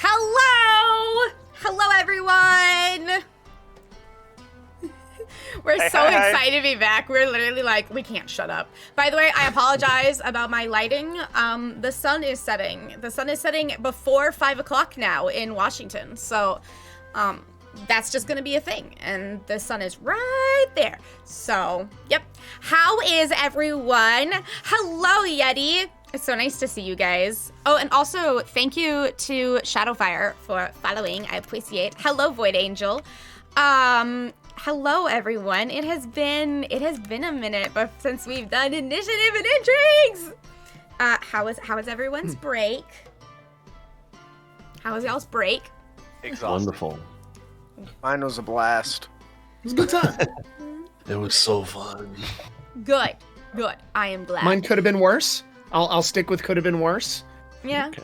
Hello! Hello, everyone! We're so excited to be back. We're literally like, we can't shut up. By the way, I apologize about my lighting. The sun is setting. The sun is setting before 5 o'clock now in Washington. So, that's just gonna be a thing. And the sun is right there. So, yep. How is everyone? Hello, Yeti. It's so nice to see you guys. Oh, and also thank you to Shadowfire for following. I appreciate. Hello, Void Angel. Hello, everyone. It has been a minute since we've done Initiative and Intrigues. How is everyone's break? How was y'all's break? Exhausting. Wonderful. Mine was a blast. It was a good time. It was so fun. Good. I am glad. Mine could have been worse. I'll stick with could have been worse. Yeah. Okay.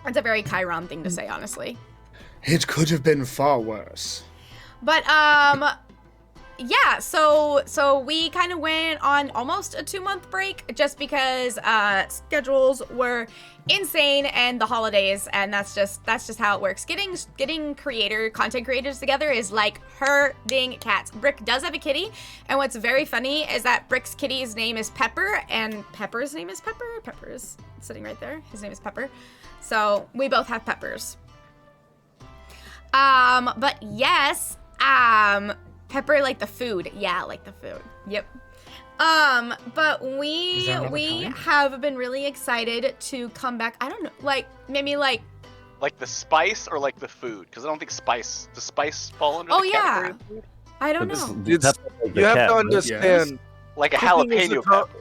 That's a very Chiron thing to say, honestly. It could have been far worse. But, yeah, so we kind of went on almost a 2-month break just because, schedules were insane and the holidays, and that's just how it works. Getting content creators together is like herding cats. Brick does have a kitty, and what's very funny is that Brick's kitty's name is Pepper, and Pepper's name is Pepper. Pepper's sitting right there. His name is Pepper. So, we both have Peppers. But yes, Pepper like the food. Yeah, like the food. Yep. But we have been really excited to come back. I don't know, like maybe like the spice or like the food? Because I don't think does spice fall under the category of food? I don't know. You have to understand. Like a Cooking is jalapeno a co- pepper.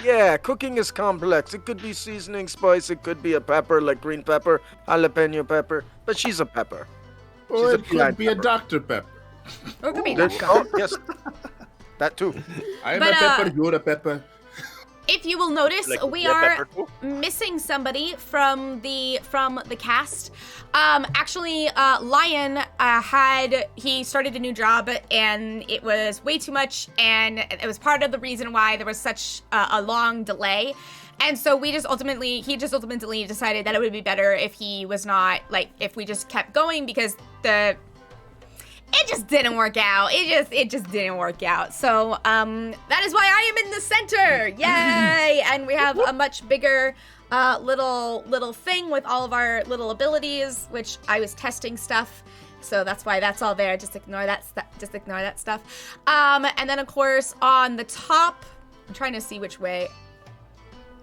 Yeah, cooking is complex. It could be seasoning spice. It could be a pepper like green pepper, jalapeno pepper. But she's a pepper. Or She's it could be a pepper. Dr. Pepper. Or it could be There's- Dr. oh, yes. That too. I'm But, a pepper, you're a pepper. If you will notice, Like, we yeah, are pepper too. missing somebody from the cast. Actually, Lion he started a new job and it was way too much, and it was part of the reason why there was such a long delay. And so he just ultimately decided that it would be better if he was not, like, if we just kept going, because it just didn't work out. It just didn't work out. So, that is why I am in the center. Yay! And we have a much bigger little thing with all of our little abilities, which I was testing stuff. So that's why that's all there. Just ignore that stuff. And then of course on the top, I'm trying to see which way.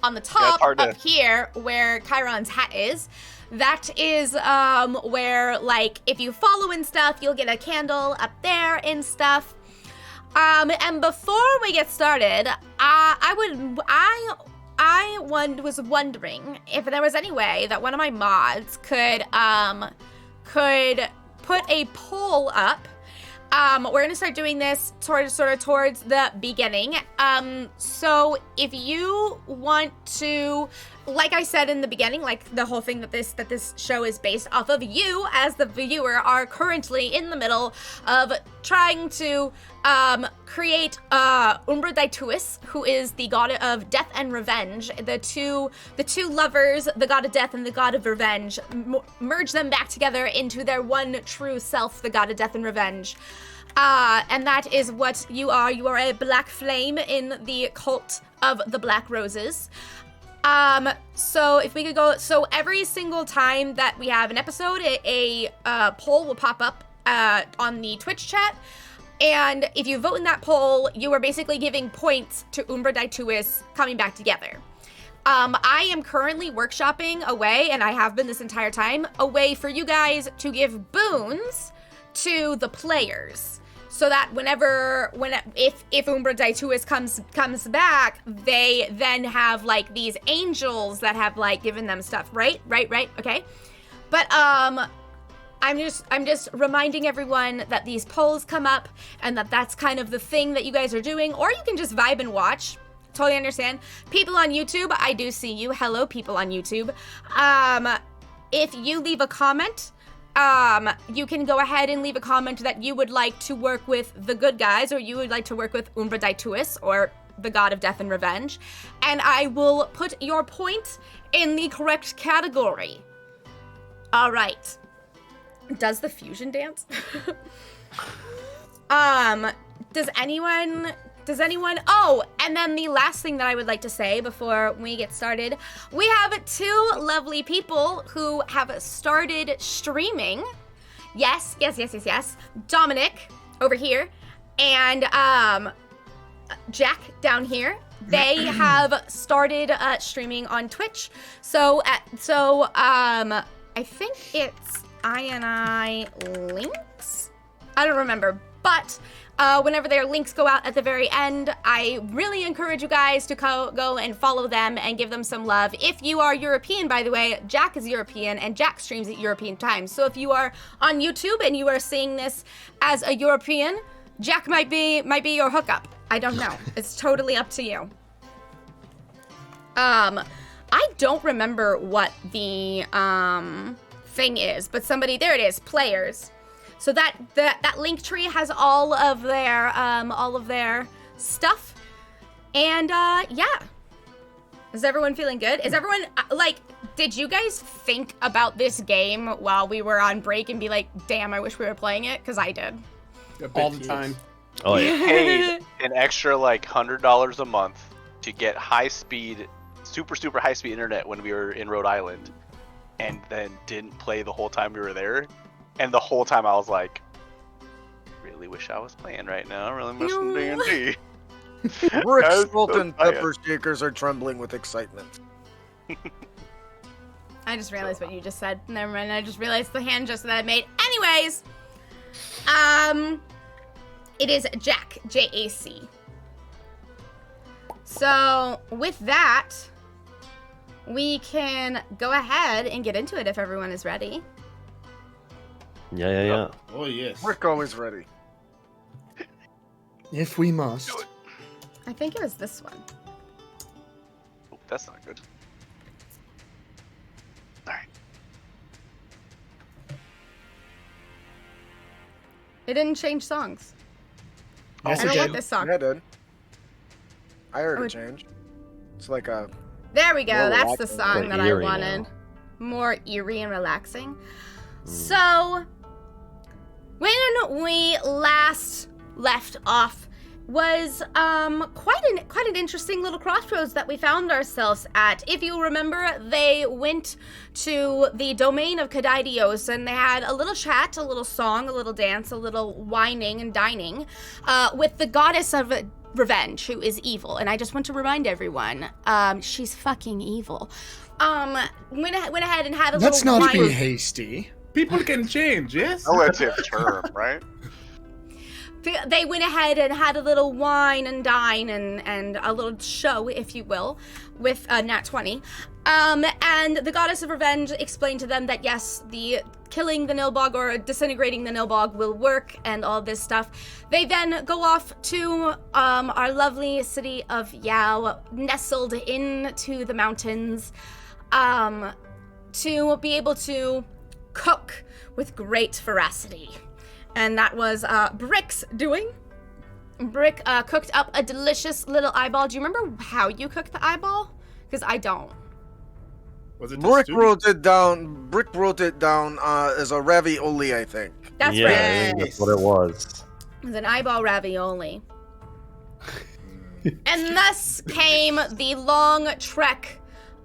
On the top up here where Chiron's hat is, that is where, like, if you follow and stuff, you'll get a candle up there and stuff. And before we get started, I was wondering if there was any way that one of my mods could put a poll up. We're gonna start doing this towards the beginning. So if you want to, like I said in the beginning, like the whole thing that this show is based off of, you as the viewer are currently in the middle of trying to create Umbra Daituis, who is the god of death and revenge. The two lovers, the god of death and the god of revenge, merge them back together into their one true self, the god of death and revenge. And that is what you are. You are a black flame in the cult of the Black Roses. So if we could go, so every single time that we have an episode, a poll will pop up on the Twitch chat. And if you vote in that poll, you are basically giving points to Umbra Daituis coming back together. I am currently workshopping a way, and I have been this entire time, a way for you guys to give boons to the players. So that if Umbra Daituis comes back, they then have, like, these angels that have, like, given them stuff, right? Okay. But I'm just reminding everyone that these polls come up and that's kind of the thing that you guys are doing, or you can just vibe and watch. Totally understand. People on YouTube, I do see you. Hello, people on YouTube. If you leave a comment, you can go ahead and leave a comment that you would like to work with the good guys, or you would like to work with Umbra Daituis, or the god of death and revenge, and I will put your point in the correct category. All right. Does the fusion dance? Does anyone, oh, and then the last thing that I would like to say before we get started, we have 2 lovely people who have started streaming. Yes. Dominic over here and Jack down here. They have started streaming on Twitch. So I think it's I links. I don't remember, but whenever their links go out at the very end, I really encourage you guys to go and follow them and give them some love. If you are European, by the way, Jack is European and Jack streams at European times. So if you are on YouTube and you are seeing this as a European, Jack might be your hookup. I don't know. It's totally up to you. I don't remember what the thing is, but there it is, players. So that link tree has all of their stuff, and yeah. Is everyone feeling good? Is everyone did you guys think about this game while we were on break and be like, damn, I wish we were playing it? Because I did. All the time. Oh We yeah. paid an extra $100 a month to get super high speed internet when we were in Rhode Island, and then didn't play the whole time we were there. And the whole time I was like, really wish I was playing right now. Really missing D&D. Brick, Guys, salt, and oh, yeah. pepper shakers are trembling with excitement. I just realized what you just said. Never mind. I just realized the hand gesture that I made. Anyways, it is Jack, J-A-C. So with that, we can go ahead and get into it if everyone is ready. Yeah. Oh, yes. Brick always ready. If we must. Do it. I think it was this one. Oh, that's not good. Alright. It didn't change songs. Yes, I it don't did. want this song. Yeah, I did. I heard Oh, it change. It's like a... There we go. More That's the relaxing. song Like that I eerie wanted. now. More eerie and relaxing. So, when we last left off was quite an interesting little crossroads that we found ourselves at. If you remember, they went to the domain of Kadaidios and they had a little chat, a little song, a little dance, a little whining and dining with the goddess of revenge, who is evil. And I just want to remind everyone, she's fucking evil. Went ahead and had a Let's little not be wine. hasty. People can change, yes? Relative term, right? They went ahead and had a little wine and dine and a little show, if you will, with Nat 20. And the goddess of revenge explained to them that yes, the killing the Nilbog or disintegrating the Nilbog will work and all this stuff. They then go off to our lovely city of Yao, nestled into the mountains, to be able to cook with great veracity. And that was Brick's doing. Brick cooked up a delicious little eyeball. Do you remember how you cooked the eyeball? Because I don't. Was it Brick just wrote it down. Brick wrote it down as a ravioli, I think. That's yeah, right. I think that's what it was. It was an eyeball ravioli. And thus came the long trek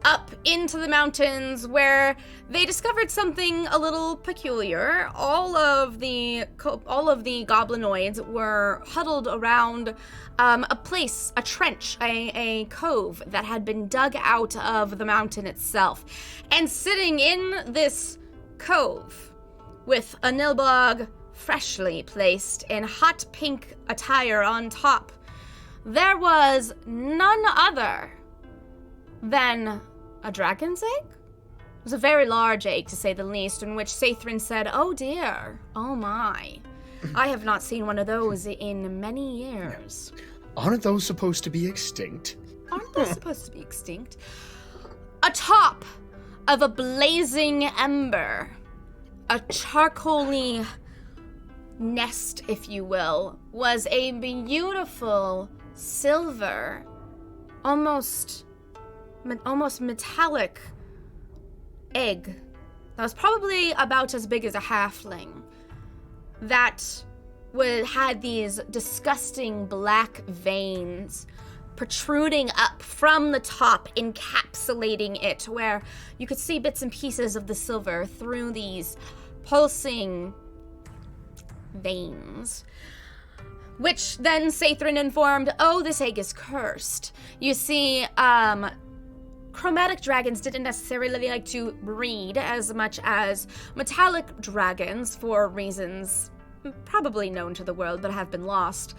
up into the mountains where they discovered something a little peculiar. All of the goblinoids were huddled around a place, a trench, a cove that had been dug out of the mountain itself. And sitting in this cove with a Nilbog freshly placed in hot pink attire on top, there was none other than a dragon's egg? It was a very large egg, to say the least, in which Sathrin said, "Oh dear, oh my. I have not seen one of those in many years." Aren't those supposed to be extinct? Aren't they supposed to be extinct? Atop of a blazing ember, a charcoaly nest, if you will, was a beautiful silver, almost metallic egg that was probably about as big as a halfling, that had these disgusting black veins protruding up from the top, encapsulating it, where you could see bits and pieces of the silver through these pulsing veins. Which then Sathrin informed, oh, this egg is cursed. You see, chromatic dragons didn't necessarily like to breed as much as metallic dragons for reasons probably known to the world but have been lost.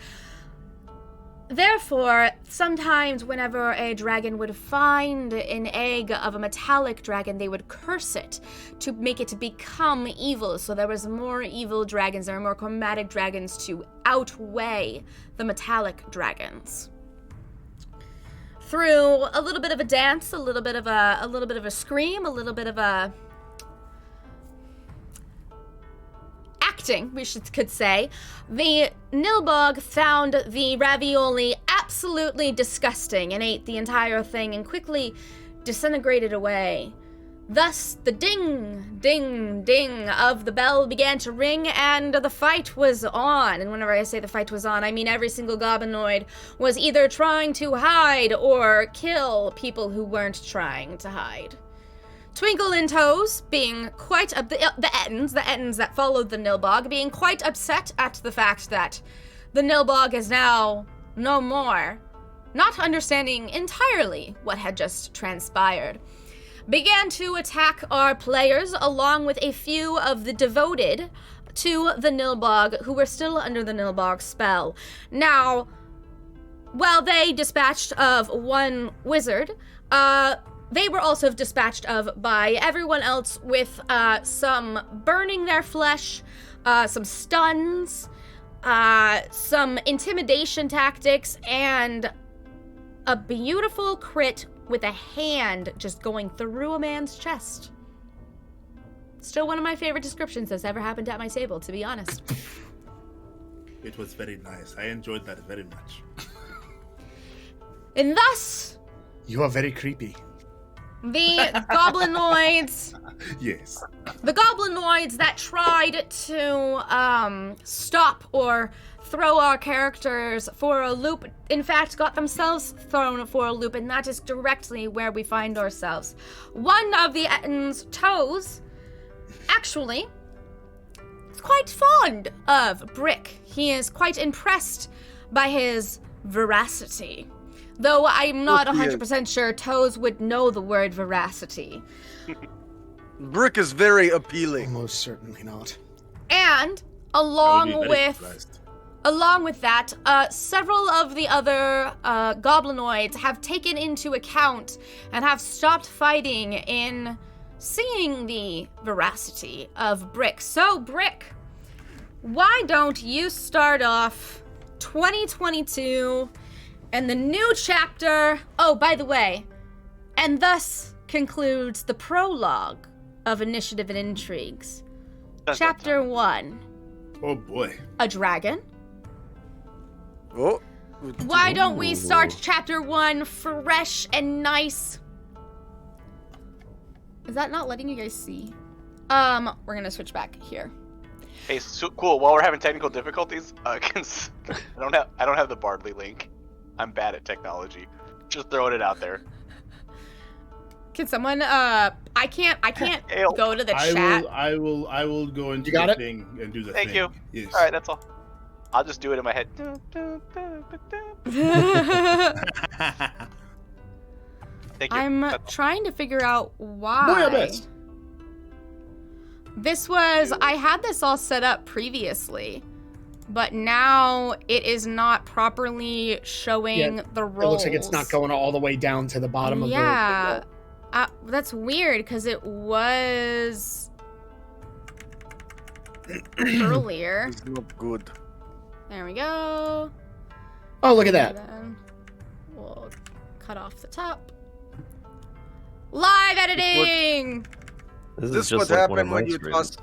Therefore, sometimes whenever a dragon would find an egg of a metallic dragon, they would curse it to make it become evil. So there was more evil dragons, there were more chromatic dragons to outweigh the metallic dragons. Through a little bit of a dance, a little bit of a scream, a little bit of a acting, could say, the Nilbog found the ravioli absolutely disgusting and ate the entire thing and quickly disintegrated away. Thus, the ding, ding, ding of the bell began to ring, and the fight was on. And whenever I say the fight was on, I mean every single Goblinoid was either trying to hide or kill people who weren't trying to hide. Twinkle and Toes, being quite the Ettins that followed the Nilbog, being quite upset at the fact that the Nilbog is now no more, not understanding entirely what had just transpired, began to attack our players along with a few of the devoted to the Nilbog who were still under the Nilbog spell. Now, while they dispatched of one wizard, they were also dispatched of by everyone else with some burning their flesh, some stuns, some intimidation tactics, and a beautiful crit with a hand just going through a man's chest. Still one of my favorite descriptions that's ever happened at my table, to be honest. It was very nice. I enjoyed that very much. And thus, You are very creepy. the Goblinoids... Yes. The Goblinoids that tried to stop or throw our characters for a loop, in fact, got themselves thrown for a loop, and that is directly where we find ourselves. One of the Ettins' Toes, actually, is quite fond of Brick. He is quite impressed by his veracity. Though I'm not 100% sure Toes would know the word veracity. Brick is very appealing. Most certainly not. And along with that, several of the other Goblinoids have taken into account and have stopped fighting in seeing the veracity of Brick. So, Brick, why don't you start off 2022 and the new chapter? Oh, by the way, and thus concludes the prologue of Initiative and Intrigues. Chapter 1. Oh boy. A dragon. Oh. Why don't we start chapter 1 fresh and nice? Is that not letting you guys see? We're gonna switch back here. Hey, so cool. While we're having technical difficulties, I don't have the Bardley link. I'm bad at technology. Just throwing it out there. Can someone I can't go to the chat. I will go into You got the it? thing and do the Thank thing. you. Yes. All right, that's all. I'll just do it in my head. Thank you. I'm That's all. trying to figure out Do your why. best. I had this all set up previously, but now it is not properly showing the rolls. It looks like it's not going all the way down to the bottom of the... Yeah. That's weird because it was earlier. It's not good. There we go. Oh, look at that. Then we'll cut off the top. Live editing! This This is is what just like one of happened my when you streams. toss.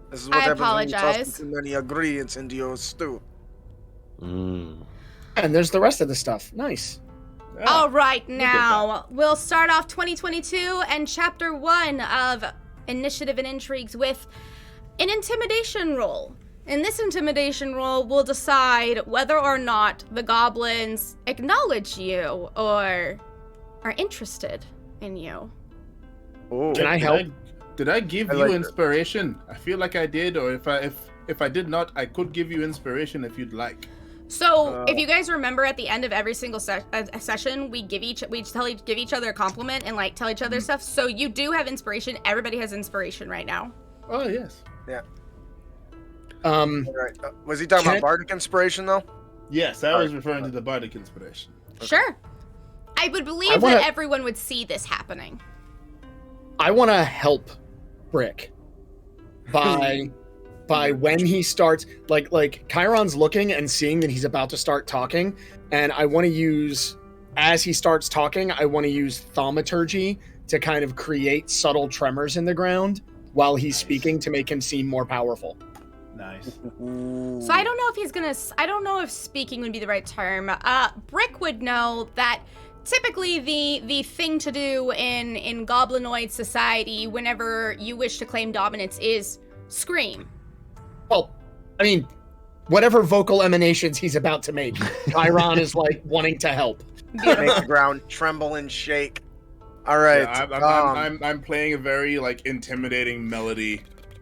This is what I happens when apologize. you toss too many ingredients into your stew. Mm. And there's the rest of the stuff. Nice. Ah, All right, at now we'll start off 2022 and chapter 1 of initiative and intrigues with an intimidation roll. And this intimidation roll will decide whether or not the goblins acknowledge you or are interested in you. Oh, Can I help? Did I give I you like that. inspiration? I feel like I did, or if I did not, I could give you inspiration if you'd like. So, if you guys remember, at the end of every single session, we give each other a compliment and like tell each other stuff. So you do have inspiration. Everybody has inspiration right now. Oh yes. all right. Was he talking Can- about bardic inspiration though? Yes, I was referring to the bardic inspiration. Sure. I would believe I wanna- that everyone would see this happening. I want to help Brick by when he starts like Chiron's looking and seeing that he's about to start talking, and I want to use, as he starts talking, I want to use thaumaturgy to kind of create subtle tremors in the ground while he's speaking to make him seem more powerful. Nice. So I don't know if he's gonna. I don't know if speaking would be the right term. Brick would know that typically the thing to do in Goblinoid society whenever you wish to claim dominance is scream. Well, I mean, whatever vocal emanations he's about to make, Chiron is like wanting to help. Make the ground tremble and shake. All right. Yeah, I'm playing a very like intimidating melody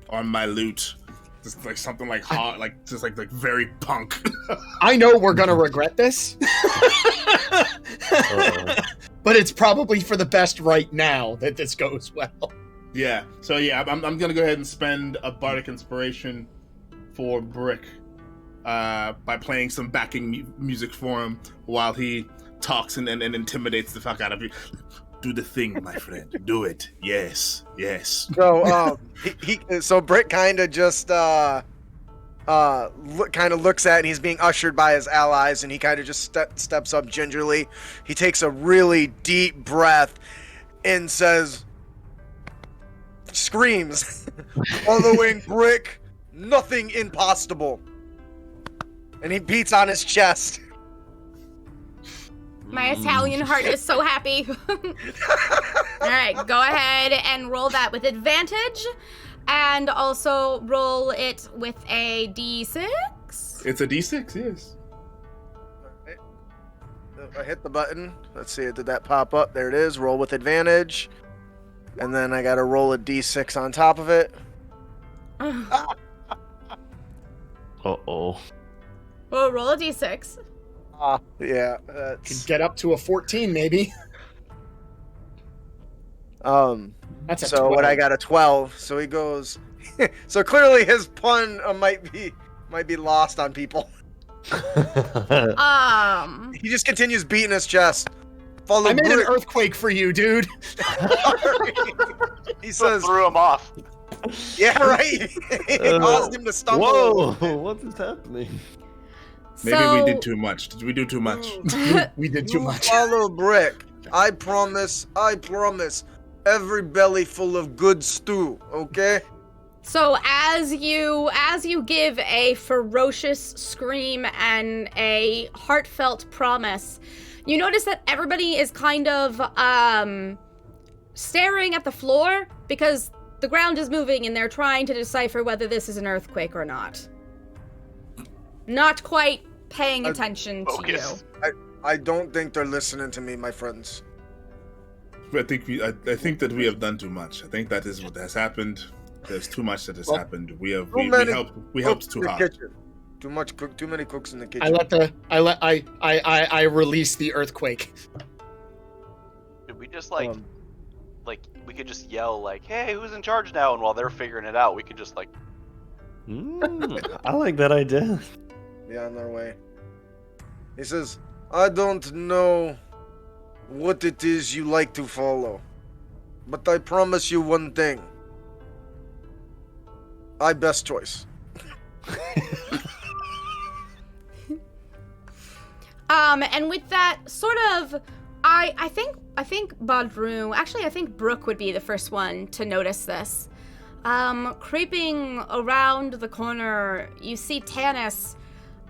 on my lute. Just like something like hot, like just like very punk. I know we're gonna regret this, but it's probably for the best right now that this goes well. Yeah. So yeah, I'm gonna go ahead and spend a bardic inspiration for Brick by playing some backing music for him while he talks and intimidates the fuck out of you. Do the thing, my friend. Do it. Yes. Yes. So so Britt kind of just kind of looks at, and he's being ushered by his allies, and he kind of just steps up gingerly. He takes a really deep breath and says, screams, following Brick, nothing impossible. And he beats on his chest. My Italian heart is so happy. All right, go ahead and roll that with advantage, and also roll it with a d6. It's a D6. Yes. I hit the button. Let's see, did that pop up? There it is. Roll with advantage. And then I got to roll a d6 on top of it. Uh-oh. Well, roll a d6. Yeah. Could That's, get up to a 14, maybe. That's a so 12. what I got a 12. So he goes. So clearly his pun might be lost on people. He just continues beating his chest. Follow I made an Brick. earthquake for you, dude. He says, Threw him off. "Yeah, right." He caused him to stumble. Whoa! What is happening? Maybe So, we did too much. Did we do too much? We did too You much. Follow Brick. I promise. Every belly full of good stew. Okay. So as you give a ferocious scream and a heartfelt promise, you notice that everybody is kind of staring at the floor because the ground is moving and they're trying to decipher whether this is an earthquake or not. Not quite paying attention to you. Focus. I don't think they're listening to me, my friends. I think that we have done too much. I think that is what has happened. There's too much that has happened. We helped Cooks too in the hard. kitchen. Too many cooks in the I kitchen. I released the earthquake. Could we just like we could just yell like, "Hey, who's in charge now?" And while they're figuring it out, we could just like. I like that idea. Yeah, on their way. He says, "I don't know what it is you like to follow, but I promise you one thing. I best choice." And with that sort of, I think Badru, actually I think Brooke would be the first one to notice this. Creeping around the corner, you see Tanis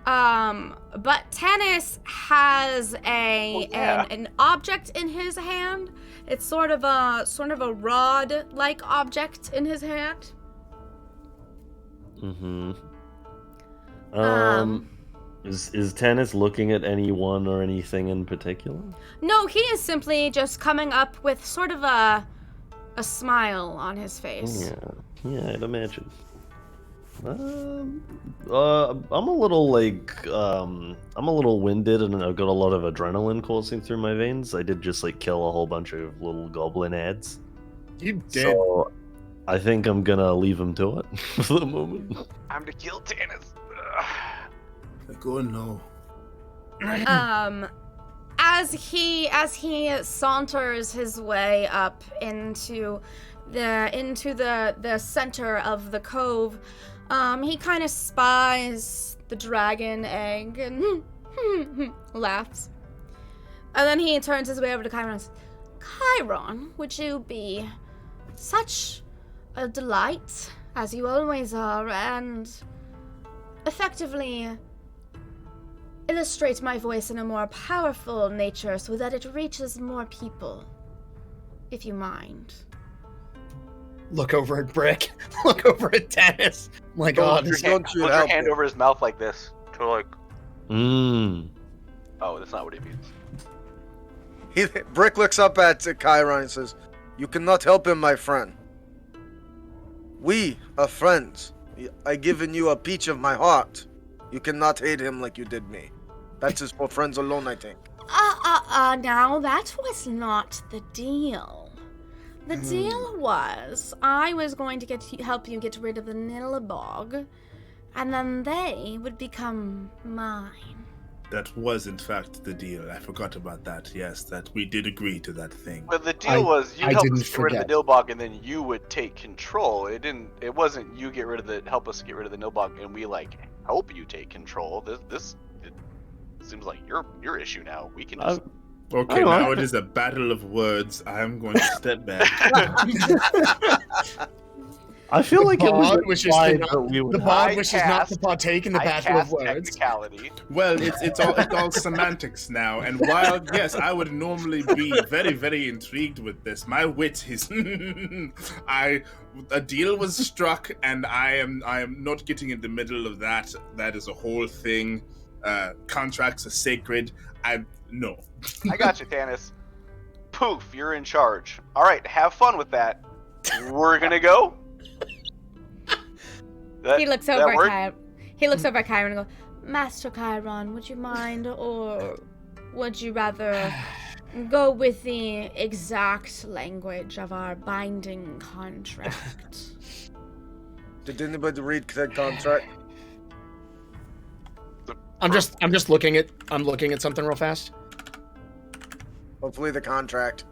But Tanis has an object in his hand. It's sort of a rod-like object in his hand. Mm-hmm. Is Tanis looking at anyone or anything in particular? No, he is simply just coming up with sort of a smile on his face. Yeah, I'd imagine. I'm a little winded and I've got a lot of adrenaline coursing through my veins. I did just kill a whole bunch of little goblin ads. You did. So I think I'm gonna leave him to it for the moment. I'm to kill Tanis. Go no. As he saunters his way up into the center of the cove, he kind of spies the dragon egg and laughs. And then he turns his way over to Chiron and says, Chiron, would you be such a delight, as you always are, and effectively illustrate my voice in a more powerful nature so that it reaches more people, if you mind. Look over at Brick. Look over at Tanis. My God. Put your hand over his mouth like this. To Oh, that's not what he means. Brick looks up at Chiron and says, "You cannot help him, my friend. We are friends. I given you a peach of my heart. You cannot hate him like you did me. That is for friends alone, I think." Now that was not the deal. The deal was I was going to help you get rid of the Nilbog, and then they would become mine. That was in fact the deal. I forgot about that. Yes, that we did agree to that thing. But the deal was you help us get rid of the Nilbog, and then you would take control. It wasn't you help us get rid of the Nilbog, and we help you take control. This seems like your issue now. We can just. Okay, now it is a battle of words. I'm going to step back. I feel like it was wishes not to partake in the battle of words. Technicality. Well, it's all semantics now. And while yes, I would normally be very, very intrigued with this, my wit is a deal was struck, and I am not getting in the middle of that. That is a whole thing. Contracts are sacred. No. I got you, Tanis. Poof, you're in charge. All right, have fun with that. We're gonna go. He looks over at Chiron and goes, Master Chiron, would you mind, or would you rather go with the exact language of our binding contract? Did anybody read the contract? I'm looking at something real fast. Hopefully the contract.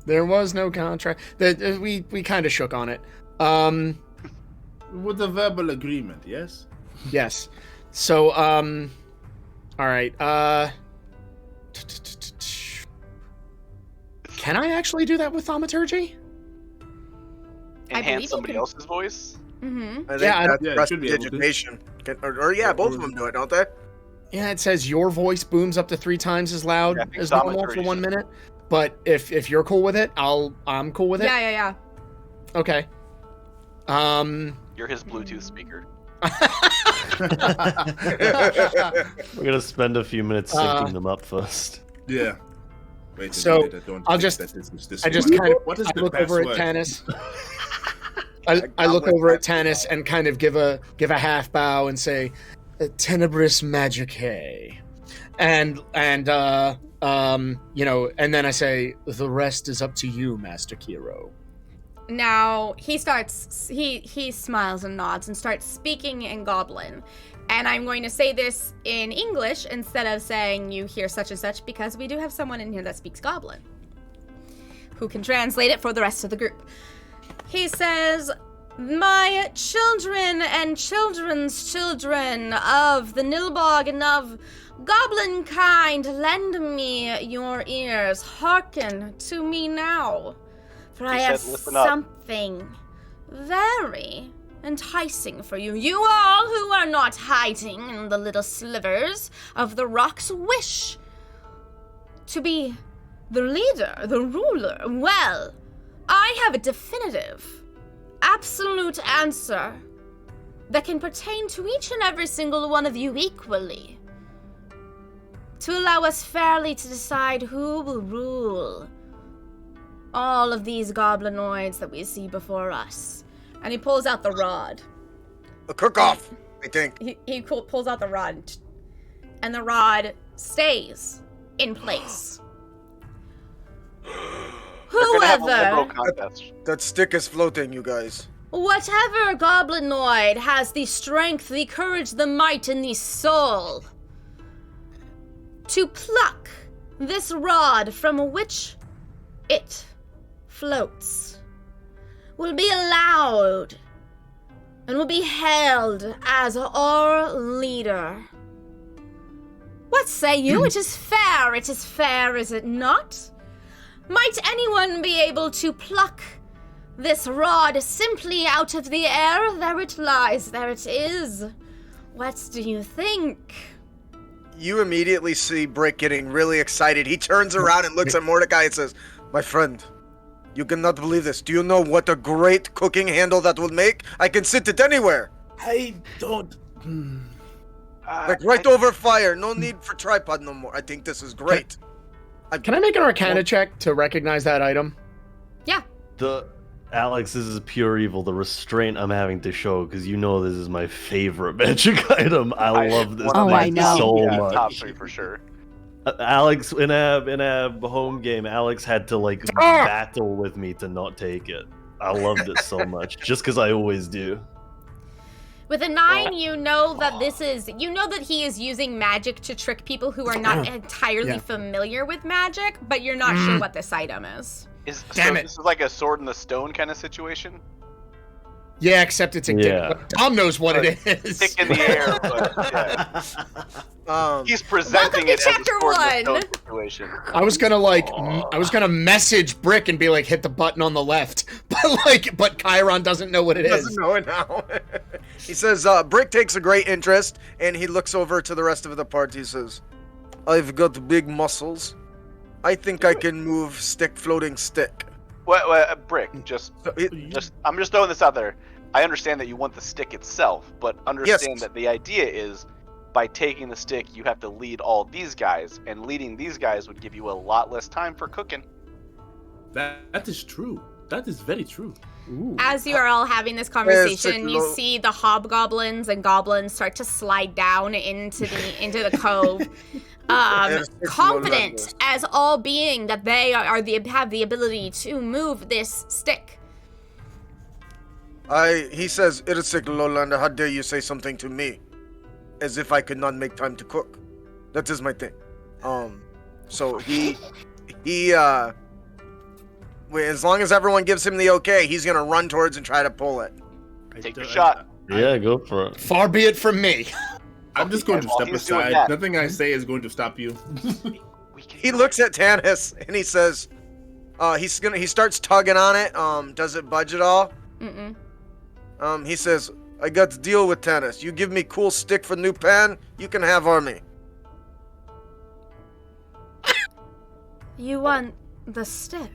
There was no contract. We kind of shook on it. With a verbal agreement, yes? Yes. So, all right. Can I actually do that with thaumaturgy? Enhance somebody else's voice? Mm-hmm. I think that's should be education. Or both of them do it, don't they? Yeah, it says your voice booms up to 3 times as loud as normal for 1 minute. But if you're cool with it, I'm cool with it. Yeah. Okay. You're his Bluetooth speaker. We're gonna spend a few minutes syncing them up first. Yeah. Wait So, a minute, I just kind of look over at Tanis. I look over at Tanis and kind of give a half bow and say, "Tenebris magicae," and and then I say, "The rest is up to you, Master Kiro." Now he smiles and nods and starts speaking in Goblin. And I'm going to say this in English instead of saying you hear such and such, because we do have someone in here that speaks Goblin who can translate it for the rest of the group. He says, "My children and children's children of the Nilbog and of goblin kind, lend me your ears. Hearken to me now. For I have something very enticing for you. You all who are not hiding in the little slivers of the rocks wish to be the leader, the ruler. Well, I have a definitive, absolute answer that can pertain to each and every single one of you equally, to allow us fairly to decide who will rule all of these goblinoids that we see before us. And he pulls out the rod. A cook-off, I think. He pulls out the rod, and the rod stays in place. Whoever, That stick is floating, you guys. whatever goblinoid has the strength, the courage, the might, and the soul to pluck this rod from which it floats will be allowed and will be hailed as our leader. What say you? It is fair. It is fair, is it not? Might anyone be able to pluck this rod simply out of the air? There it lies. There it is. What do you think? You immediately see Brick getting really excited. He turns around and looks at Mordecai and says, "My friend, you cannot believe this. Do you know what a great cooking handle that will make? I can sit it anywhere. I don't. Like right over fire. No need for tripod no more. I think this is great." Can I make an Arcana check to recognize that item? Yeah. Alex, this is pure evil. The restraint I'm having to show, because you know this is my favorite magic item. I love this Oh, thing I know. so Yeah, much. top 3 for sure. Alex, in a home game, Alex had to like battle with me to not take it. I loved it so much, just because I always do. With a 9, you know that he is using magic to trick people who are not entirely familiar with magic, but you're not sure what this item is. Damn it. This is like a sword in the stone kind of situation? Yeah, except it's a Yeah. Tom knows what it is. Stick in the air, but yeah. He's presenting Welcome to it as a chapter sword in the 1. stone situation. I was gonna message Brick and be like, hit the button on the left, but Chiron doesn't know what it He is. doesn't know it now. He says, Brick takes a great interest, and he looks over to the rest of the party. He says, "I've got big muscles. I think I can move floating stick." Brick, I'm just throwing this out there. I understand that you want the stick itself, but understand that the idea is by taking the stick, you have to lead all these guys, and leading these guys would give you a lot less time for cooking. That is true. That is very true. Ooh. As you are all having this conversation, you see the hobgoblins and goblins start to slide down into the cove. Confident as all being that they have the ability to move this stick. He says, "Irsik Lolander, how dare you say something to me? As if I could not make time to cook. That is my thing." So as long as everyone gives him the okay, he's gonna run towards and try to pull it. Take your shot. Yeah, go for it. Far be it from me. I'm just going to While step he's doing aside. that- Nothing I say is going to stop you. He looks at Tanis and he says, he starts tugging on it. Does it budge at all? Mm-mm. He says, "I got to deal with Tanis. You give me cool stick for new pan, you can have army." You want the stick?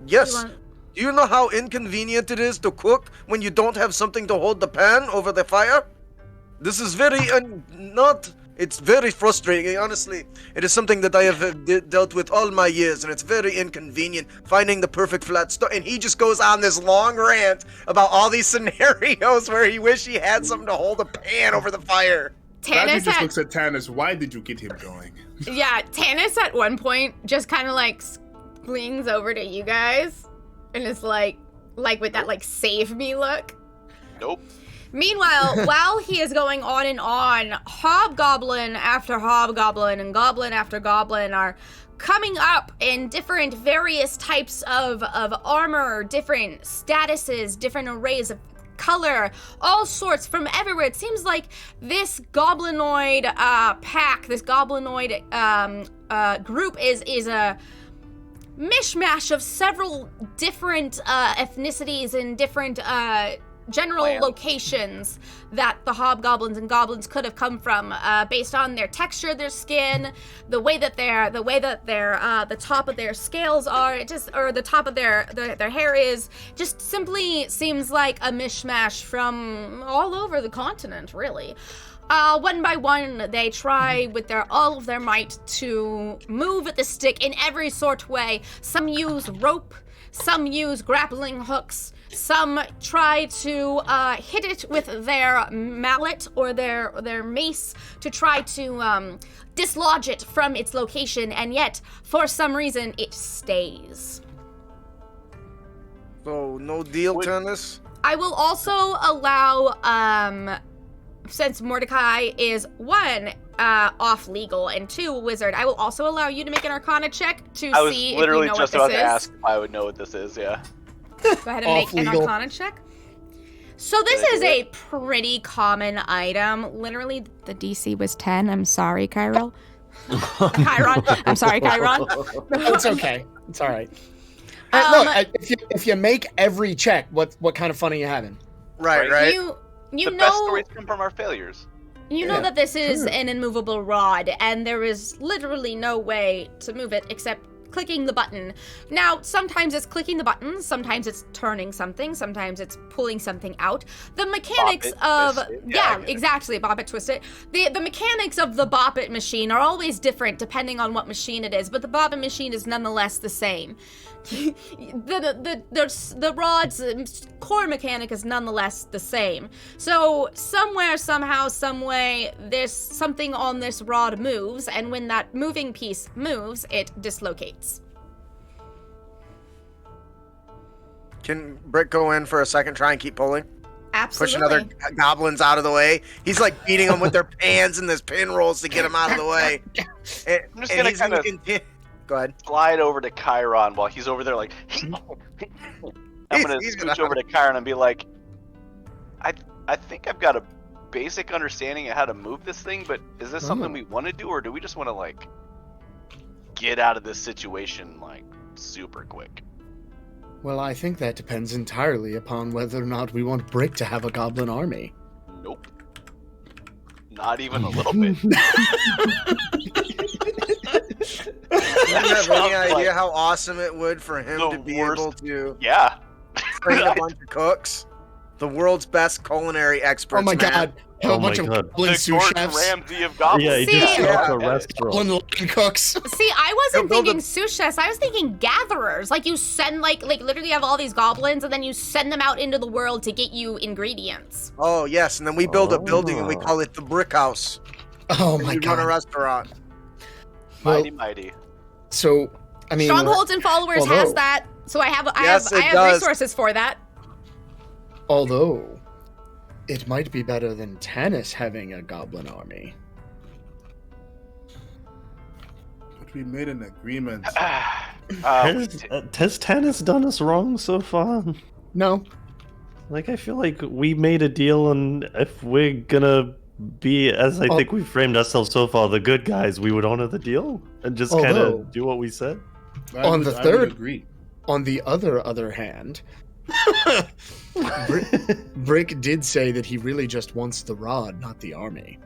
Yes. You want... Do you know how inconvenient it is to cook when you don't have something to hold the pan over the fire? This is it's very frustrating. Honestly, it is something that I have dealt with all my years, and it's very inconvenient finding the perfect flat stone. And he just goes on this long rant about all these scenarios where he wish he had something to hold a pan over the fire. Bradley Tanis just looks at Tanis. Why did you get him going? Tanis at one point just kind of like leans over to you guys and is like with that like save me look. Nope. Meanwhile, while he is going on and on, hobgoblin after hobgoblin and goblin after goblin are coming up in different various types of armor, different statuses, different arrays of color, all sorts from everywhere. It seems like this goblinoid pack, this goblinoid group is a mishmash of several different ethnicities and different general Land. locations that the hobgoblins and goblins could have come from, based on their texture, their skin, the way that the top of their scales are, or the top of their hair is, just simply seems like a mishmash from all over the continent, really. One by one, they try with all of their might to move the stick in every sort of way. Some use rope, some use grappling hooks, some try to hit it with their mallet or their mace to try to dislodge it from its location, and yet, for some reason, it stays. So, no deal, Tennis? I will also allow, since Mordecai is one, off legal, and two, wizard, I will also allow you to make an Arcana check to I was see if you literally know just what about this to is. ask if I would know what this is. Yeah. Go ahead and make an Off-legal. Arcana check. So this is a pretty common item. Literally, the DC was 10. I'm sorry, Chiron. Chiron. I'm sorry, Chiron. It's okay. It's all right. Um, Look, if you make every check, what kind of fun are you having? Right. You The best know stories come from our failures. you know Yeah. that this is Sure. an immovable rod, and there is literally no way to move it except clicking the button. Now, sometimes it's clicking the button, sometimes it's turning something, sometimes it's pulling something out. The mechanics Bop it, of twist it. yeah, I get it. exactly, bop it, twist it. The mechanics of the bop it machine are always different depending on what machine it is, but the bop it machine is nonetheless the same. the rod's core mechanic is nonetheless the same. So somewhere, somehow, some way, there's something on this rod moves, and when that moving piece moves, it dislocates. Can Brick go in for a second, try and keep pulling? Absolutely. Push another goblins out of the way. He's like beating them with their pans and his pin rolls to get them out of the way. And, I'm just and gonna he's kinda- continue. Go ahead. Slide over to Chiron while he's over there like. I'm gonna He's scooch gonna- over to Chiron and be like, I think I've got a basic understanding of how to move this thing, but is this something we want to do, or do we just want to like get out of this situation like super quick? Well, I think that depends entirely upon whether or not we want Brick to have a goblin army. Nope. Not even a little bit. Do you have Sounds any like idea how awesome it would for him the to be worst- able to Yeah. train a bunch of cooks? The world's best culinary experts. Oh my man. god, have Oh a bunch my of God. goblin The sous Gordon chefs, Ramsay of goblins. Yeah, he See, just set up yeah. a restaurant. goblin line cooks. See, I wasn't They'll build thinking sous chefs. I was thinking gatherers. Like you send like literally have all these goblins, and then you send them out into the world to get you ingredients. Oh yes, and then we build a building and we Oh. call it the Brick House. Oh And my we run a god. restaurant. Mighty, mighty. So, I mean, Strongholds and Followers has although- that, so I have Yes, it I have does. resources for that. although it might be better than Tannis having a goblin army. But we made an agreement. Has Tannis done us wrong so far? No, Like, I feel like we made a deal, and if we're gonna be, as I think we framed ourselves so far, the good guys, we would honor the deal and just kind Although- of do what we said. On the I would third- agree. on the other hand, Brick did say that he really just wants the rod, not the army.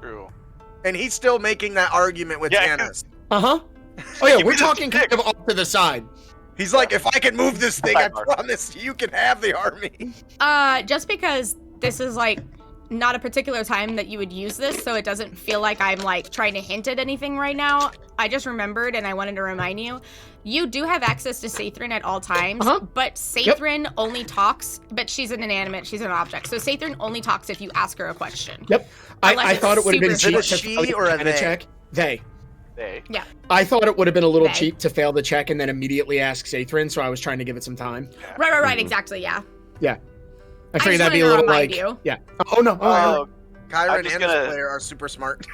True. And he's still making that argument with Yeah, Tannis. Uh-huh. Oh yeah, Give we're me this talking stick. kind of off to the side. He's like, if I can move this thing, I Sidebar. promise you can have the army. Just because this is like not a particular time that you would use this, so it doesn't feel like I'm like trying to hint at anything right now. I just remembered and I wanted to remind you, you do have access to Sathrin at all times, Uh-huh. but Sathrin only talks, but she's an inanimate, she's an object. So Sathrin only talks if you ask her a question. Yep. Unless I it's thought it would have been super cheap Is to it a fail she the or a Arcana they? check. They. Hey. I thought it would have been a little They. cheap to fail the check and then immediately ask Sathrin, so I was trying to give it some time. Right, exactly, yeah. I figured just that'd be a wanted to little remind like, you. yeah. Oh no. Oh, Kyron just and gonna- his player are super smart.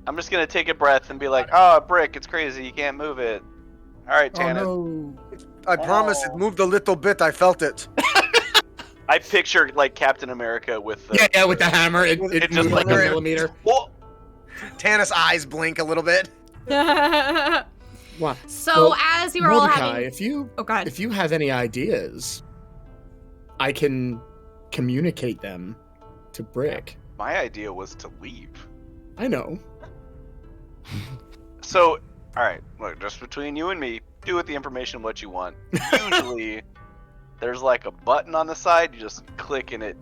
I'm just gonna take a breath and be like, "Oh, Brick, it's crazy. You can't move it." All right, Oh Tannis. no. I promise it moved a little bit. I felt it. I picture like Captain America with the. yeah, with the hammer, it It just moved like a like- millimeter. Whoa! Tannis' eyes blink a little bit. Wow. So Well, as you were all Mordecai, having... if you Oh, God. if you have any ideas, I can communicate them to Brick. My idea was to leave. I know. So, all right, look, just between you and me, do with the information what you want. Usually, there's like a button on the side. You just click and it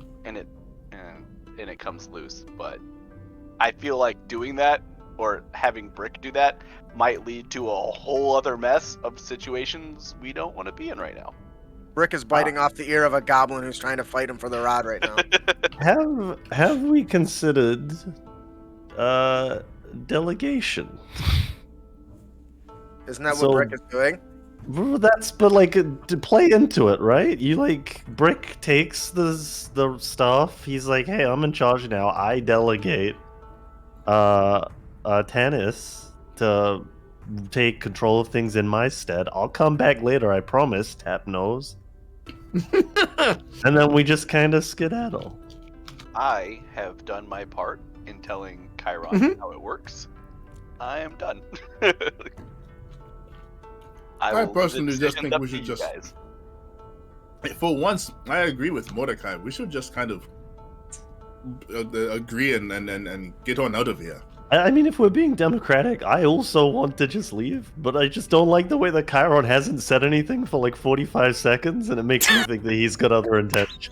comes loose. But I feel like doing that or having Brick do that might lead to a whole other mess of situations we don't want to be in right now. Brick is biting off the ear of a goblin who's trying to fight him for the rod right now. Have we considered delegation? Isn't that So- what Brick is doing? Well, but like to play into it, right? You like Brick takes the stuff. He's like, "Hey, I'm in charge now. I delegate Tannis to take control of things in my stead. I'll come back later, I promise." Tap nose. And then we just kind of skedaddle. I have done my part in telling Chiron how it works. I am done. I will personally leave the just decisions think up we to should you just- guys. For once, I agree with Mordecai. We should just kind of agree and get on out of here. I mean, if we're being democratic, I also want to just leave, but I just don't like the way that Chiron hasn't said anything for like 45 seconds, and it makes me think that he's got other intentions.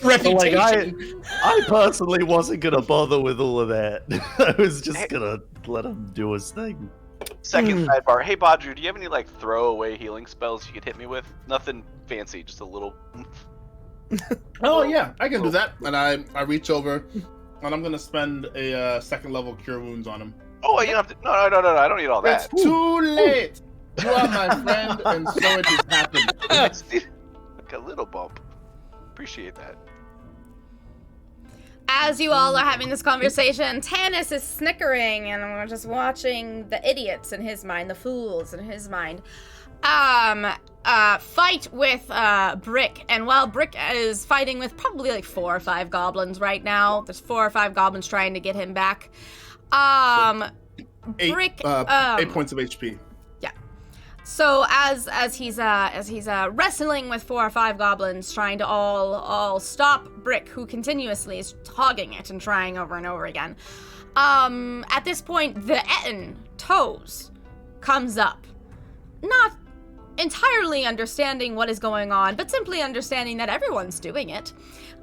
Reputation. I personally wasn't gonna bother with all of that. I was just gonna let him do his thing. Second sidebar. Hey, Badru, do you have any like throwaway healing spells you could hit me with? Nothing fancy, just a little. Oh yeah, I can do that. And I reach over, and I'm gonna spend a second level cure wounds on him. Oh, you don't have to. No, I don't need all It's that. too late. You are my friend, and so it has happened. Like a little bump. Appreciate that. As you all are having this conversation, Tannis is snickering, and we're just watching the idiots in his mind, the fools in his mind, fight with Brick. And while Brick is fighting with probably like 4 or 5 goblins right now, there's 4 or 5 goblins trying to get him back. Brick, 8 points of HP. So as he's wrestling with 4 or 5 goblins, trying to all stop Brick, who continuously is hogging it and trying over and over again. At this point, the Etten Toes comes up, not entirely understanding what is going on, but simply understanding that everyone's doing it,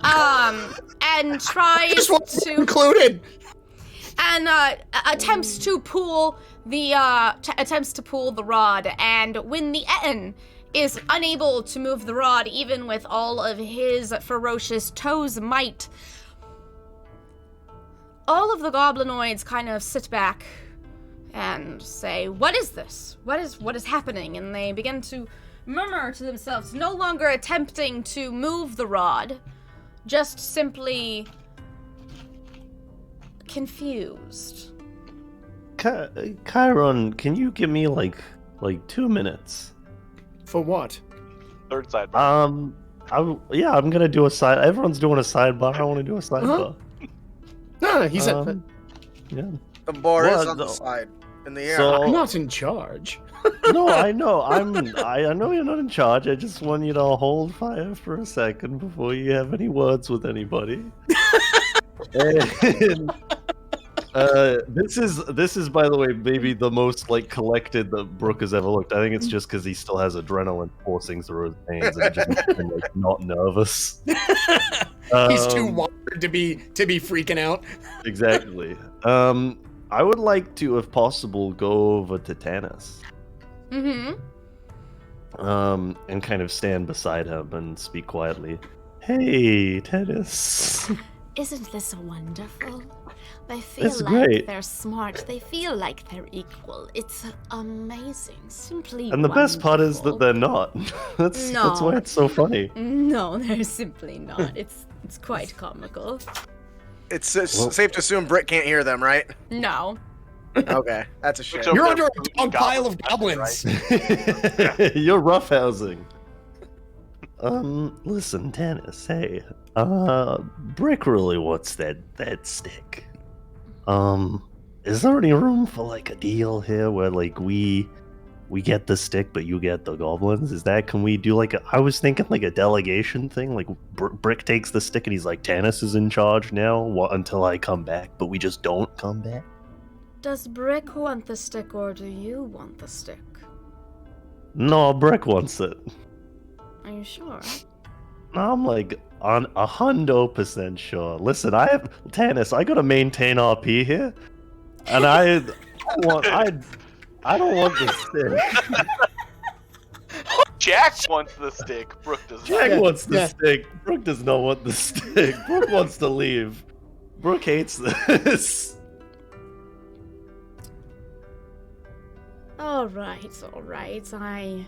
and tries to Included. and attempts to pull the rod, and when the Etten is unable to move the rod, even with all of his ferocious toes might, all of the goblinoids kind of sit back and say, "What is this? What is happening?" And they begin to murmur to themselves, no longer attempting to move the rod, just simply confused. Chiron, can you give me like 2 minutes? For what? Third sidebar. I'm gonna do a side. Everyone's doing a sidebar. I want to do a sidebar. No, he said. Yeah. The bar Well, is on the no. side, in the air. So- I'm not in charge. No, I know. I know you're not in charge. I just want you to hold fire for a second before you have any words with anybody. And, this is by the way maybe the most like collected that Brooke has ever looked. I think it's just because he still has adrenaline coursing through his veins and it just makes him like not nervous. He's too wired to be freaking out. Exactly. I would like to, if possible, go over to Tannis. Mm-hmm. And kind of stand beside him and speak quietly. Hey, Tannis. Isn't this wonderful? They feel It's like great. they're smart. They feel like they're equal. It's amazing. Simply And the best part is that wonderful. they're not. That's No. why it's so funny. No, they're simply not. It's quite comical. It's safe to assume Britt can't hear them, right? No. Okay, that's a shame. So- You're they're under a dog pile of goblins. You're roughhousing. Listen, Tannis, hey. Brick really wants that stick. Is there any room for like a deal here where like we we get the stick, but you get the goblins? Can we do I was thinking like a delegation thing, like Brick takes the stick and he's like, Tannis is in charge now until I come back, but we just don't come back? Does Brick want the stick or do you want the stick? No, Brick wants it. Are you sure? I'm like on 100% sure. Listen, Tannis, I gotta maintain RP here, and I don't want the stick. Jack wants the stick. Brooke does Jack not. wants the stick. Brooke does not want the stick. Brooke wants to leave. Brooke hates this. All right. I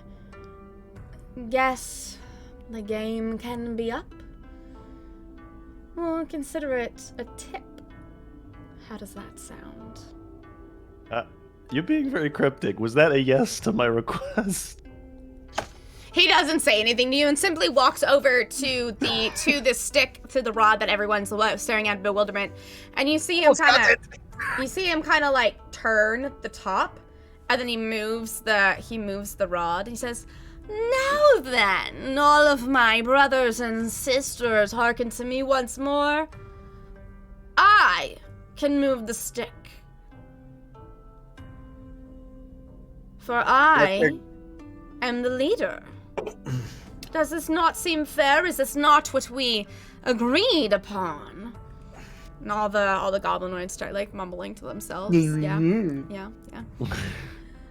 guess the game can be up. We'll consider it a tip. How does that sound? You're being very cryptic. Was that a yes to my request? He doesn't say anything to you and simply walks over to the stick, to the rod that everyone's staring at in bewilderment. And you see him kind of like turn the top, and then he moves the rod. He says, "Now then, all of my brothers and sisters, hearken to me once more. I can move the stick. For I am the leader. Does this not seem fair? Is this not what we agreed upon?" And all the goblinoids start like mumbling to themselves. Yeah.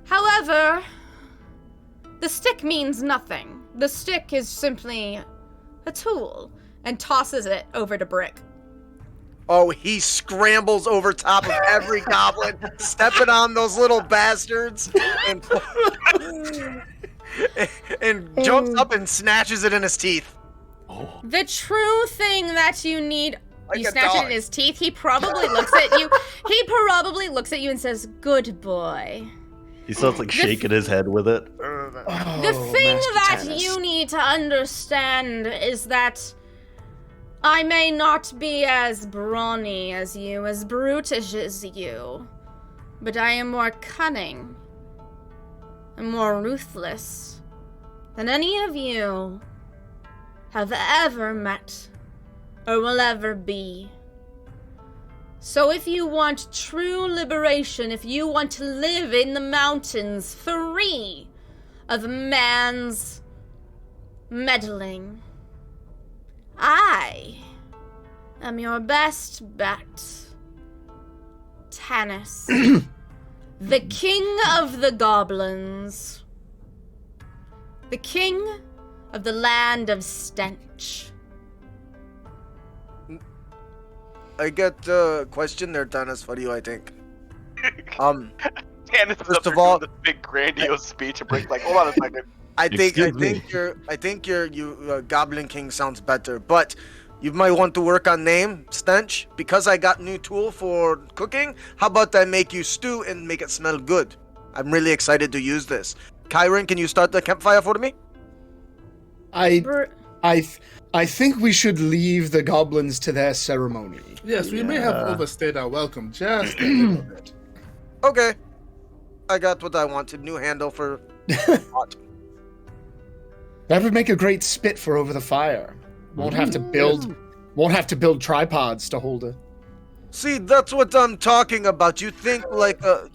However, the stick means nothing. The stick is simply a tool, and tosses it over to Brick. Oh, he scrambles over top of every goblin, stepping on those little bastards, and jumps up and snatches it in his teeth. Oh. The true thing that you need, Like you a snatch it dog. in his teeth. He probably looks at you. He probably looks at you and says, "Good boy." He starts like shaking his head with it. The thing that you need to understand is that I may not be as brawny as you, as brutish as you, but I am more cunning and more ruthless than any of you have ever met or will ever be. So if you want true liberation, if you want to live in the mountains free of man's meddling, I am your best bet. Tannis, the king of the goblins, the king of the land of stench. I get a question there, Tannis, for you, I think. Tannis is First up there of all- doing this big grandiose speech and Brick's like, hold on a second. I think Excuse me. your Goblin King sounds better, but you might want to work on name, stench, because I got new tool for cooking. How about I make you stew and make it smell good? I'm really excited to use this. Kyron, can you start the campfire for me? I think we should leave the goblins to their ceremony. Yes, we may have overstayed our welcome just a little bit. Okay. I got what I wanted. New handle for pot. That would make a great spit for over the fire. Won't have to build tripods to hold it. See, that's what I'm talking about. You think like a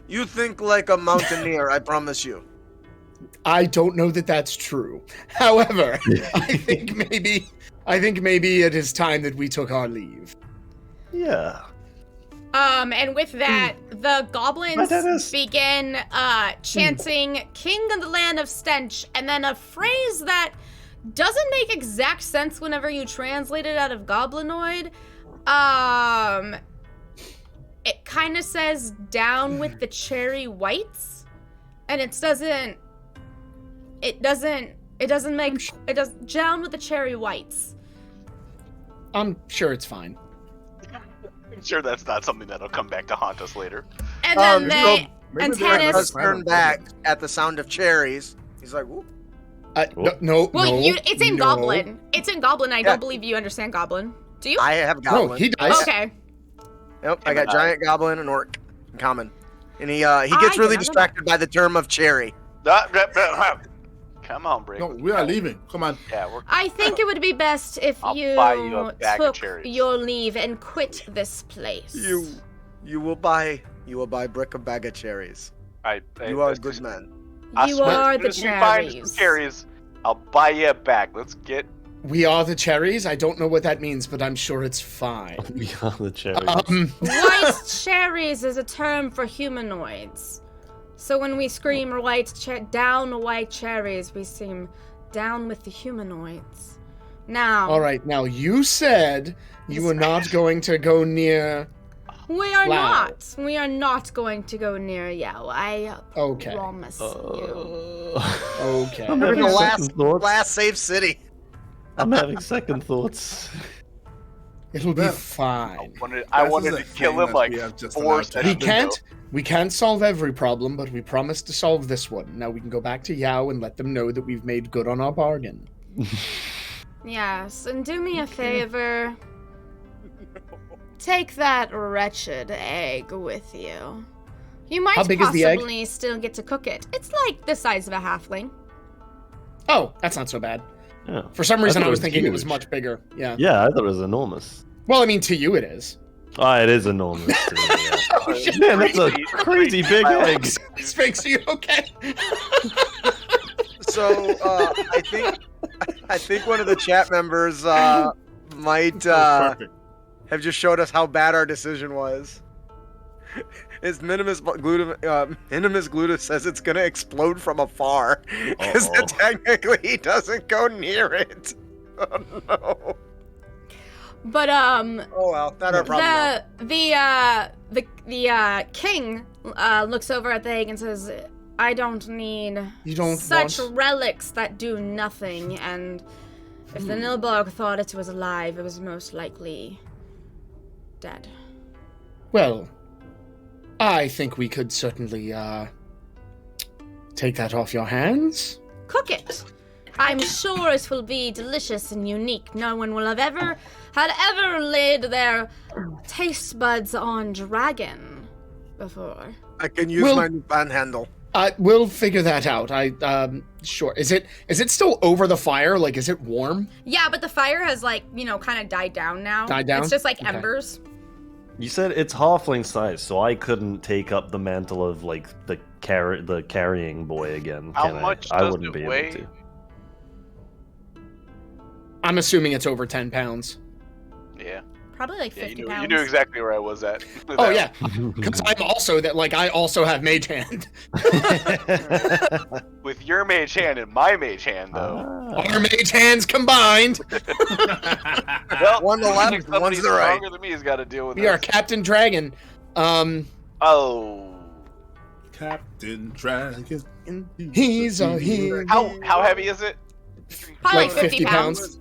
you think like a mountaineer, I promise you. I don't know that that's true. However, I think maybe it is time that we took our leave. Yeah. And with that, the goblins Dennis. begin chanting "King of the Land of Stench," and then a phrase that doesn't make exact sense whenever you translate it out of Goblinoid. It kind of says "down with the cherry whites," and it doesn't down with the cherry whites. I'm sure it's fine. I'm sure that's not something that'll come back to haunt us later. And then so maybe and they have Tannis. Does turn back at the sound of cherries. He's like, "Whoop." No. It's in no. Goblin. It's in Goblin. I Yeah. don't believe you understand Goblin. Do you? I have No, goblin. he does. Okay. Yep, I got giant goblin and orc in common. And he gets really distracted by the term of cherry. Come on, Brick. No, we are leaving. Come on. Yeah, we're. I think it would be best if I'll you buy you a bag of took cherries. your leave and quit this place. You will buy Brick a bag of cherries. You are a good man. You are the As soon as we find some cherries. cherries, I'll buy you a bag. Let's get. We are the cherries. I don't know what that means, but I'm sure it's fine. We are the cherries. White cherries is a term for humanoids. So when we scream down white cherries, we scream down with the humanoids. Now. All right. Now you said you were not going to go near. We are Wow. not. We are not going to go near Yao. I Okay. promise you. Okay. I'm We're in having the second thoughts. last safe city. I'm having second thoughts. It'll be Well, fine. I This wanted is to a kill thing him that like we have just 4 allowed to sessions happen. We can't solve every problem, but we promised to solve this one. Now we can go back to Yao and let them know that we've made good on our bargain. Yes, and do me a favor. Take that wretched egg with you. You might How big is the egg? possibly still get to cook it. It's like the size of a halfling. Oh, that's not so bad. Yeah. For some reason, thought I it was was thinking it was huge. much bigger. Yeah. Yeah, I thought it was enormous. Well, I mean, to you it is. Ah, it is enormous. To me, yeah. Oh, shit. Man, that's a crazy big egg. Sphinx, are you okay? So I think one of the chat members might Perfect. have just showed us how bad our decision was. His Minimus Glutus says it's gonna explode from afar because Uh-oh. technically he doesn't go near it. Oh no! But Oh well, not our problem. the king looks over at the egg and says, "I don't need You don't such want... relics that do nothing. And if the Nilborg thought it was alive, it was most likely dead." Well, I think we could certainly, take that off your hands. Cook it. I'm sure it will be delicious and unique. No one will have ever laid their taste buds on dragon before. I can use Well- my new panhandle. We'll figure that out. Sure. Is it still over the fire? Like, is it warm? Yeah, but the fire has kind of died down now. Died down? It's just like Okay. embers. You said it's halfling size, so I couldn't take up the mantle of like the carrying boy again. How can much I does wouldn't it be weigh? able to. I'm assuming it's over 10 pounds. Yeah. Probably like Yeah, 50 you pounds. knew exactly where I was at. with Oh, that yeah. Because I'm also I also have mage hand. one. With your mage hand and my mage hand, though. Ah. Our mage hands combined. Well, One to the left, somebody one's to the right. stronger than me has got to deal with We are this. Captain Dragon. Oh. Captain Dragon. He's a hero. How heavy is it? Probably like like 50 pounds.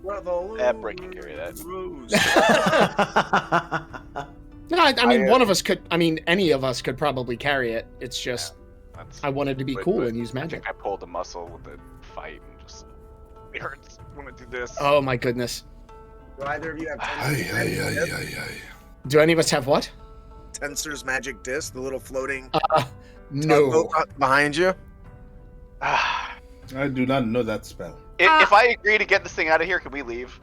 That brick can carry that. No, I mean, one of us could. I mean, any of us could probably carry it. It's just That's, I wanted to be Wait, cool wait. and use I magic. think I pulled a muscle with the fight and just it hurts. I'm gonna do this. Oh my goodness. Do either of you have Do any of us have what? Tensor's magic disc, the little floating No. tugboat behind you? Ah. I do not know that spell. If I agree to get this thing out of here, can we leave?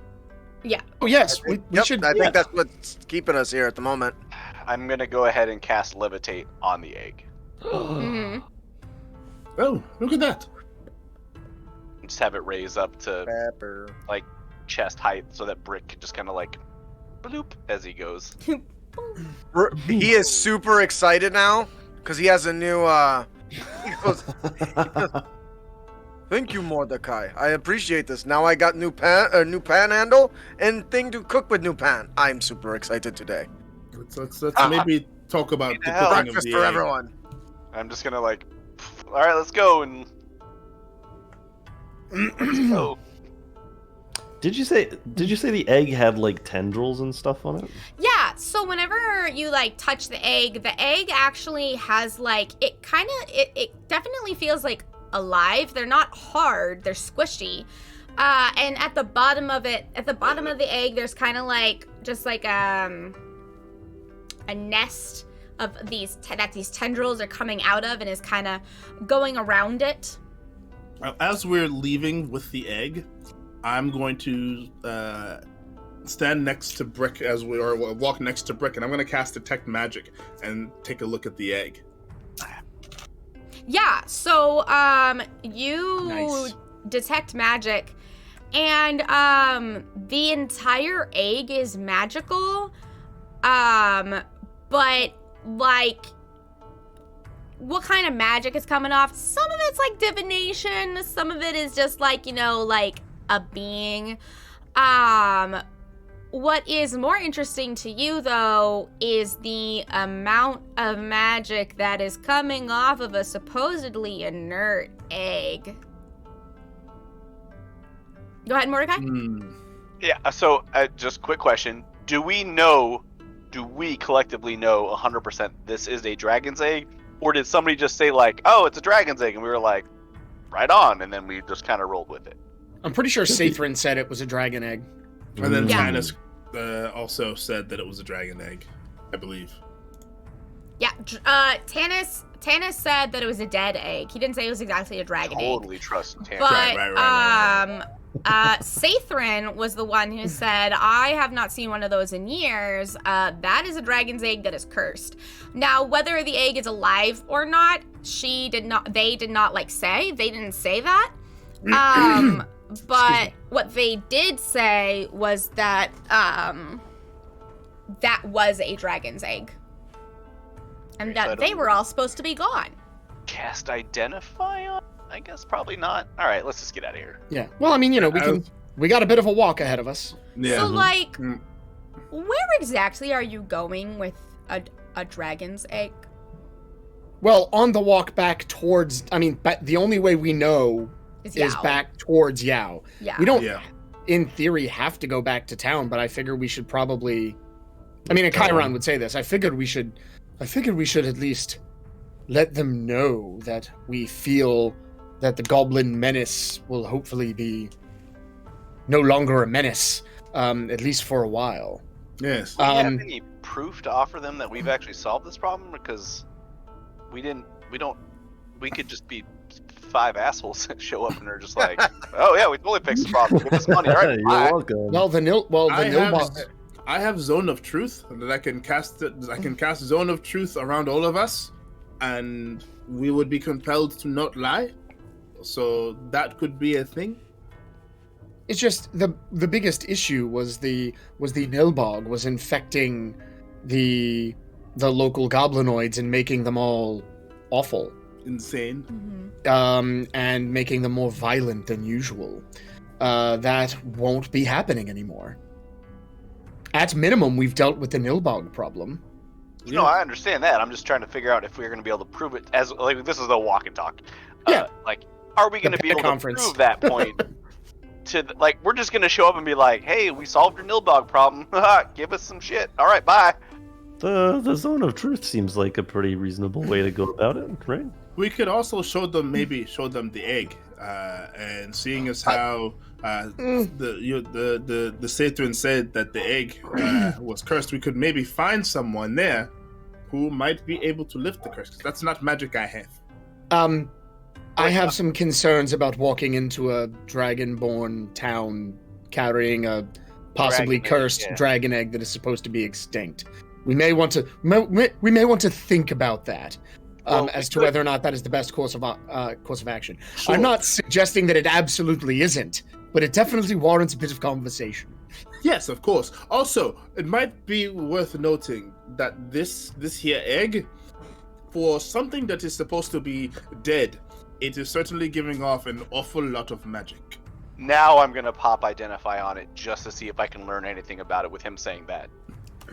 Oh yes, we Yep, should. I yeah. think that's what's keeping us here at the moment. I'm gonna go ahead and cast levitate on the egg. Mhm. Oh, look at that. Just have it raise up to Pepper. chest height so that Brick can just kind of like bloop as he goes. He is super excited now because he has a new. He goes, "Thank you, Mordecai. I appreciate this. Now I got new panhandle and thing to cook with new pan. I'm super excited today. Let's maybe talk about the hell? cooking of Breakfast the for egg. everyone." I'm just gonna like, all right, let's go and let's go. Did you say the egg had like tendrils and stuff on it? Yeah, so whenever you touch the egg actually has it definitely feels like alive. They're not hard, they're squishy. And at the bottom of the egg, there's kind of just a nest these tendrils are coming out of, and is kind of going around it. As we're leaving with the egg, I'm going to stand next to Brick or walk next to Brick, and I'm going to cast Detect Magic and take a look at the egg. Yeah, so you Nice. detect magic, and the entire egg is magical, but like, what kind of magic is coming off? Some of it's like divination, some of it is just like, like a being. What is more interesting to you, though, is the amount of magic that is coming off of a supposedly inert egg. Go ahead, Mordecai. Yeah, so just quick question. Do we collectively know 100% this is a dragon's egg? Or did somebody just say like, oh, it's a dragon's egg, and we were like, right on, and then we just kind of rolled with it? I'm pretty sure Sathrin said it was a dragon egg. And then Yeah. Tannis also said that it was a dragon egg, I believe. Yeah, Tannis said that it was a dead egg. He didn't say it was exactly a dragon egg. Totally trust Tanner. But Right. Sathrin was the one who said, I have not seen one of those in years. That is a dragon's egg that is cursed. Now, whether the egg is alive or not, they did not like say. They didn't say that. But what they did say was that that was a dragon's egg. And that they were all supposed to be gone. Cast Identify on? I guess probably not. All right, let's just get out of here. Yeah. Well, I mean, we got a bit of a walk ahead of us. Yeah. So, like, Mm. where exactly are you going with a dragon's egg? Well, on the walk back towards, the only way we know Is is Yao. back towards Yao. Yeah. We don't, Yeah. in theory, have to go back to town, but I figure we should probably. And Chiron would say this. I figured we should at least let them know that we feel that the goblin menace will hopefully be no longer a menace, at least for a while. Yes. Do you have any proof to offer them that we've actually solved this problem? Because we could just be 5 assholes that show up and are just like, oh yeah, we totally fixed the problem. Give us money, all right? You're Bye. welcome. Well, the Nilbog. I have Zone of Truth that I can cast. I can cast Zone of Truth around all of us, and we would be compelled to not lie. So that could be a thing. It's just the biggest issue was the Nilbog was infecting the local goblinoids and making them all awful. Insane. And making them more violent than usual. That won't be happening anymore. At minimum, we've dealt with the Nilbog problem. No, I understand that. I'm just trying to figure out if we're going to be able to prove it as like this is a walk and talk. Yeah. Like, are we going to be able to prove that point? We're just going to show up and be like, hey, we solved your Nilbog problem. Give us some shit. All right, bye. The zone of truth seems like a pretty reasonable way to go about it, right? We could also show them the egg, and seeing as how the Sathrin said that the egg was cursed, we could maybe find someone there who might be able to lift the curse. 'Cause that's not magic I have. I have some concerns about walking into a dragonborn town carrying a possibly Dragon egg, cursed yeah. dragon egg that is supposed to be extinct. We may want to think about that. As to whether or not that is the best course of action. Sure. I'm not suggesting that it absolutely isn't, but it definitely warrants a bit of conversation. Yes, of course. Also, it might be worth noting that this here egg, for something that is supposed to be dead, it is certainly giving off an awful lot of magic. Now I'm going to pop Identify on it just to see if I can learn anything about it with him saying that.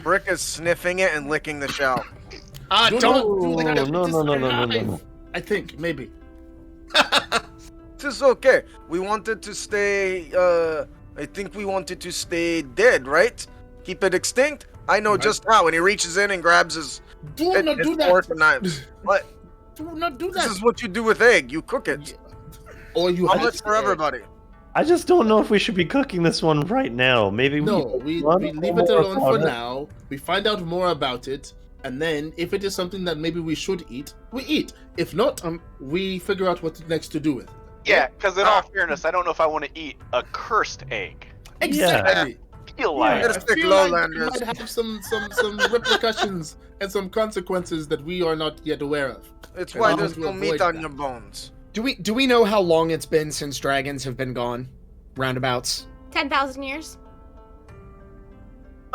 Brick is sniffing it and licking the shell. Do Don't. not do that. No. I think, maybe. This is okay. We wanted to stay, I think we wanted to stay dead, right? Keep it extinct? I know just how. And he reaches in and grabs his Do not do fork that. and knives. What? Do not do This that. is what you do with egg. You cook it. Or you How have much for everybody? I just don't know if we should be cooking this one right now. Maybe No, we leave it alone for now. We find out more about it, and then if it is something that maybe we should eat, we eat. If not, we figure out what next to do with it. Yeah, because in all fairness, I don't know if I want to eat a cursed egg. Exactly. I feel like Gotta I stick feel like it lowlanders. might have some repercussions and some consequences that we are not yet aware of. It's And why I there's want to no avoid meat on that. your bones. Do we know how long it's been since dragons have been gone? Roundabouts. 10,000 years.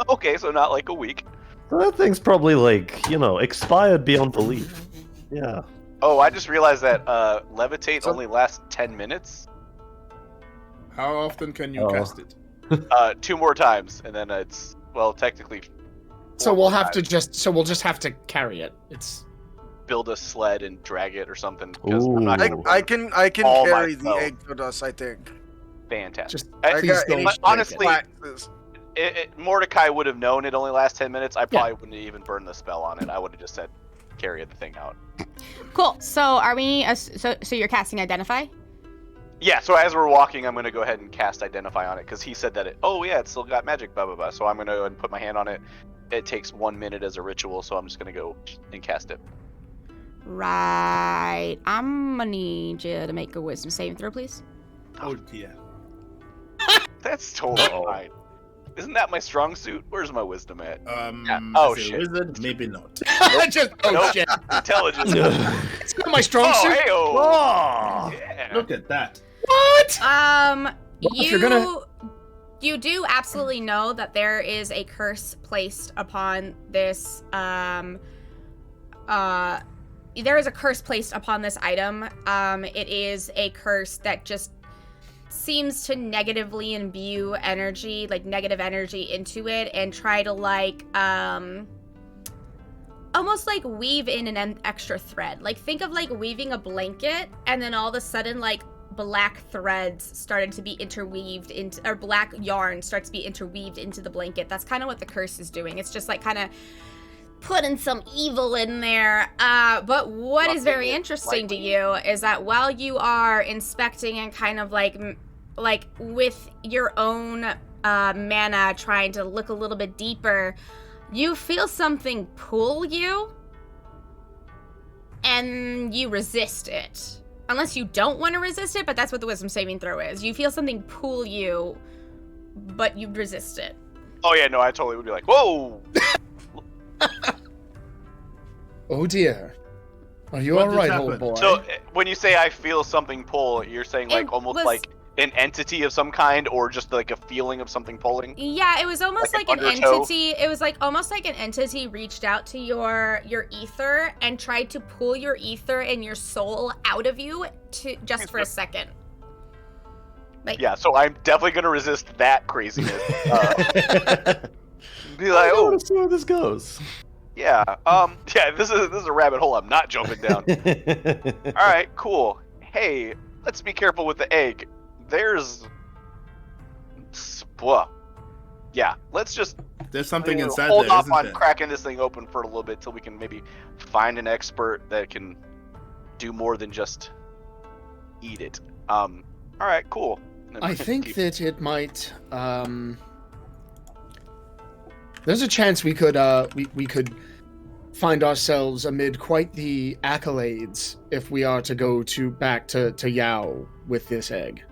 okay, so not like a week. So that thing's probably like, expired beyond belief. Yeah. Oh, I just realized that levitate So- only lasts 10 minutes. How often can you Oh. cast it? 2 more times, and then it's technically. So 4 we'll more have to times. we'll just have to carry it. It's build a sled and drag it or something. Because I'm not Ooh. gonna I can all carry the myself. egg for us, I think. fantastic. just I- please got don't any break honestly- it. Waxes. Mordecai would have known it only lasts 10 minutes. I probably wouldn't have even burned the spell on it. I would have just said, carry the thing out. Cool. So are we? So you're casting Identify? Yeah, so as we're walking, I'm going to go ahead and cast Identify on it, because he said that it's still got magic, blah, blah, blah. So I'm going to go ahead and put my hand on it. It takes 1 minute as a ritual, so I'm just going to go and cast it. Right. I'm gonna need you to make a Wisdom saving throw, please. Oh dear. That's totally Uh-oh. fine. Isn't that my strong suit? Where's my wisdom at? Yeah. Oh, as a shit. Wizard, maybe not. Just Nope. shit. Intelligence. It's not my strong Oh, suit. hey-oh. Oh! Yeah. Look at that. What? Well, if you're gonna- you do absolutely know that there is a curse placed upon this there is a curse placed upon this item. It is a curse that just seems to negatively imbue energy, like negative energy into it, and try to almost like weave in an extra thread. Like think of like weaving a blanket, and then all of a sudden like black threads started to be interweaved into, or black yarn starts to be interweaved into the blanket. That's kind of what the curse is doing. It's just like kind of putting some evil in there. But what is very interesting to you is that while you are inspecting and kind of like with your own mana trying to look a little bit deeper, you feel something pull you and you resist it. Unless you don't want to resist it, but that's what the wisdom saving throw is. You feel something pull you, but you resist it. Oh, yeah, no, I totally would be like, whoa! Oh dear. Are you What all just right, happened? old boy? So when you say I feel something pull, you're saying like It almost was- like an entity of some kind, or just like a feeling of something pulling? Yeah, it was almost Like like an an undertow? entity. It was like almost like an entity reached out to your ether and tried to pull your ether and your soul out of you to just for a second. Like, Yeah, so I'm definitely gonna resist that craziness. Be I like, want oh, to see where this goes. yeah, this is a rabbit hole I'm not jumping down. All right, cool. Hey, let's be careful with the egg. There's, yeah, let's just There's something inside hold there, off isn't on there? cracking this thing open for a little bit till we can maybe find an expert that can do more than just eat it. All right, cool. And then I think that it might. There's a chance we could we could find ourselves amid quite the accolades if we are to go back to Yao with this egg.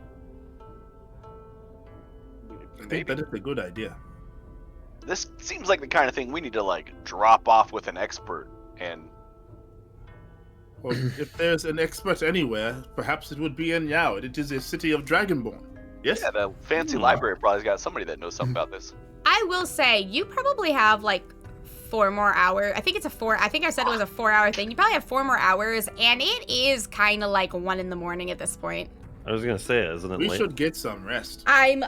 I think that is a good idea. This seems like the kind of thing we need to like drop off with an expert and Well, if there's an expert anywhere, perhaps it would be in Yao. It is a city of Dragonborn. Yes? yeah, the fancy library probably's got somebody that knows something about this. I will say you probably have like 4 more hours. I think it's I think I said it was a 4-hour thing. You probably have 4 more hours, and it is kind of like 1 a.m. at this point. I was gonna say, isn't it We late? should get some rest. I'm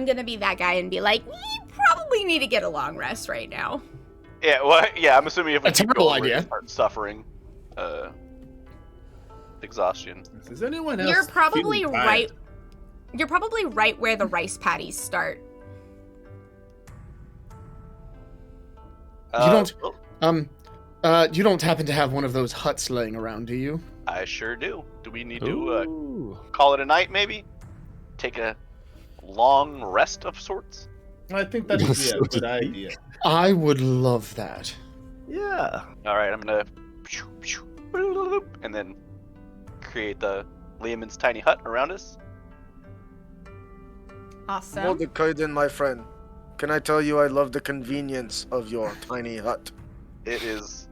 gonna be that guy and be like, we probably need to get a long rest right now. Yeah, well, yeah, I'm assuming if we A keep terrible going, we're gonna idea. start suffering exhaustion. Is anyone else You're probably feeling tired? right. You're probably right where the rice patties start. You don't happen to have one of those huts laying around, do you? I sure do. Do we need to Ooh. call it a night, maybe? Take a long rest of sorts? I think that would be a good idea. I would love that. Yeah. All right, I'm gonna and then create the Lehman's tiny hut around us. Awesome. Mordekaiden, my friend, can I tell you I love the convenience of your tiny hut? It is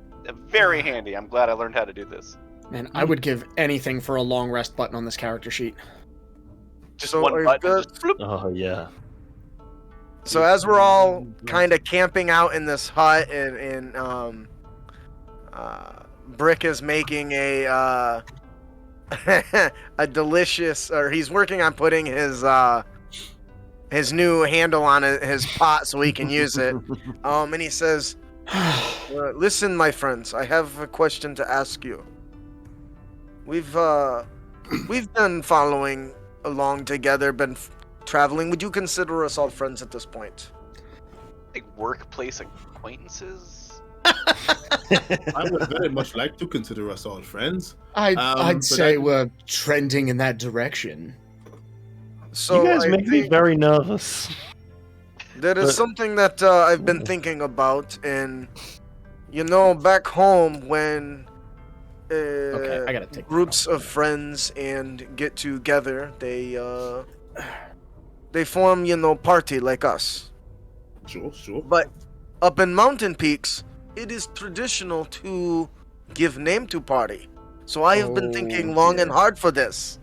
very handy. I'm glad I learned how to do this. Man, I would give anything for a long rest button on this character sheet. Just So one I've button. got- Just bloop. Oh yeah. So as we're all kind of camping out in this hut, and Brick is making a a delicious, or he's working on putting his new handle on his pot so he can use it. And he says, "Listen, my friends, I have a question to ask you. We've been following along together, been traveling. Would you consider us all friends at this point?" Like workplace acquaintances. I would very much like to consider us all friends. I'd but say I- we're trending in that direction. So you guys I make me think very nervous. there is but- something that I've been thinking about, and back home when Okay, I gotta take groups of friends and get together, they form party like us. Sure. But up in mountain peaks, it is traditional to give name to party. So I have been thinking long and hard for this.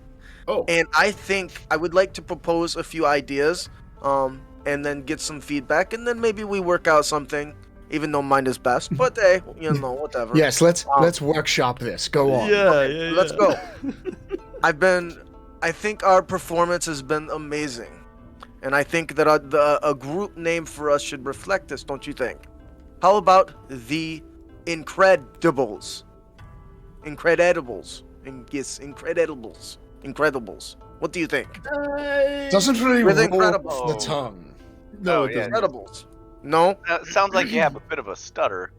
Oh, And I think I would like to propose a few ideas, and then get some feedback, and then maybe we work out something, even though mine is best. But hey, whatever. Yes, let's workshop this. Go on. Yeah. Let's go. I think our performance has been amazing. And I think that a group name for us should reflect this, don't you think? How about the Incredibles? Incredibles. Incredibles. What do you think? Doesn't really With roll Incredibles. off the tongue. no, Oh, it yeah. doesn't. Incredibles. No? Sounds like you have a bit of a stutter.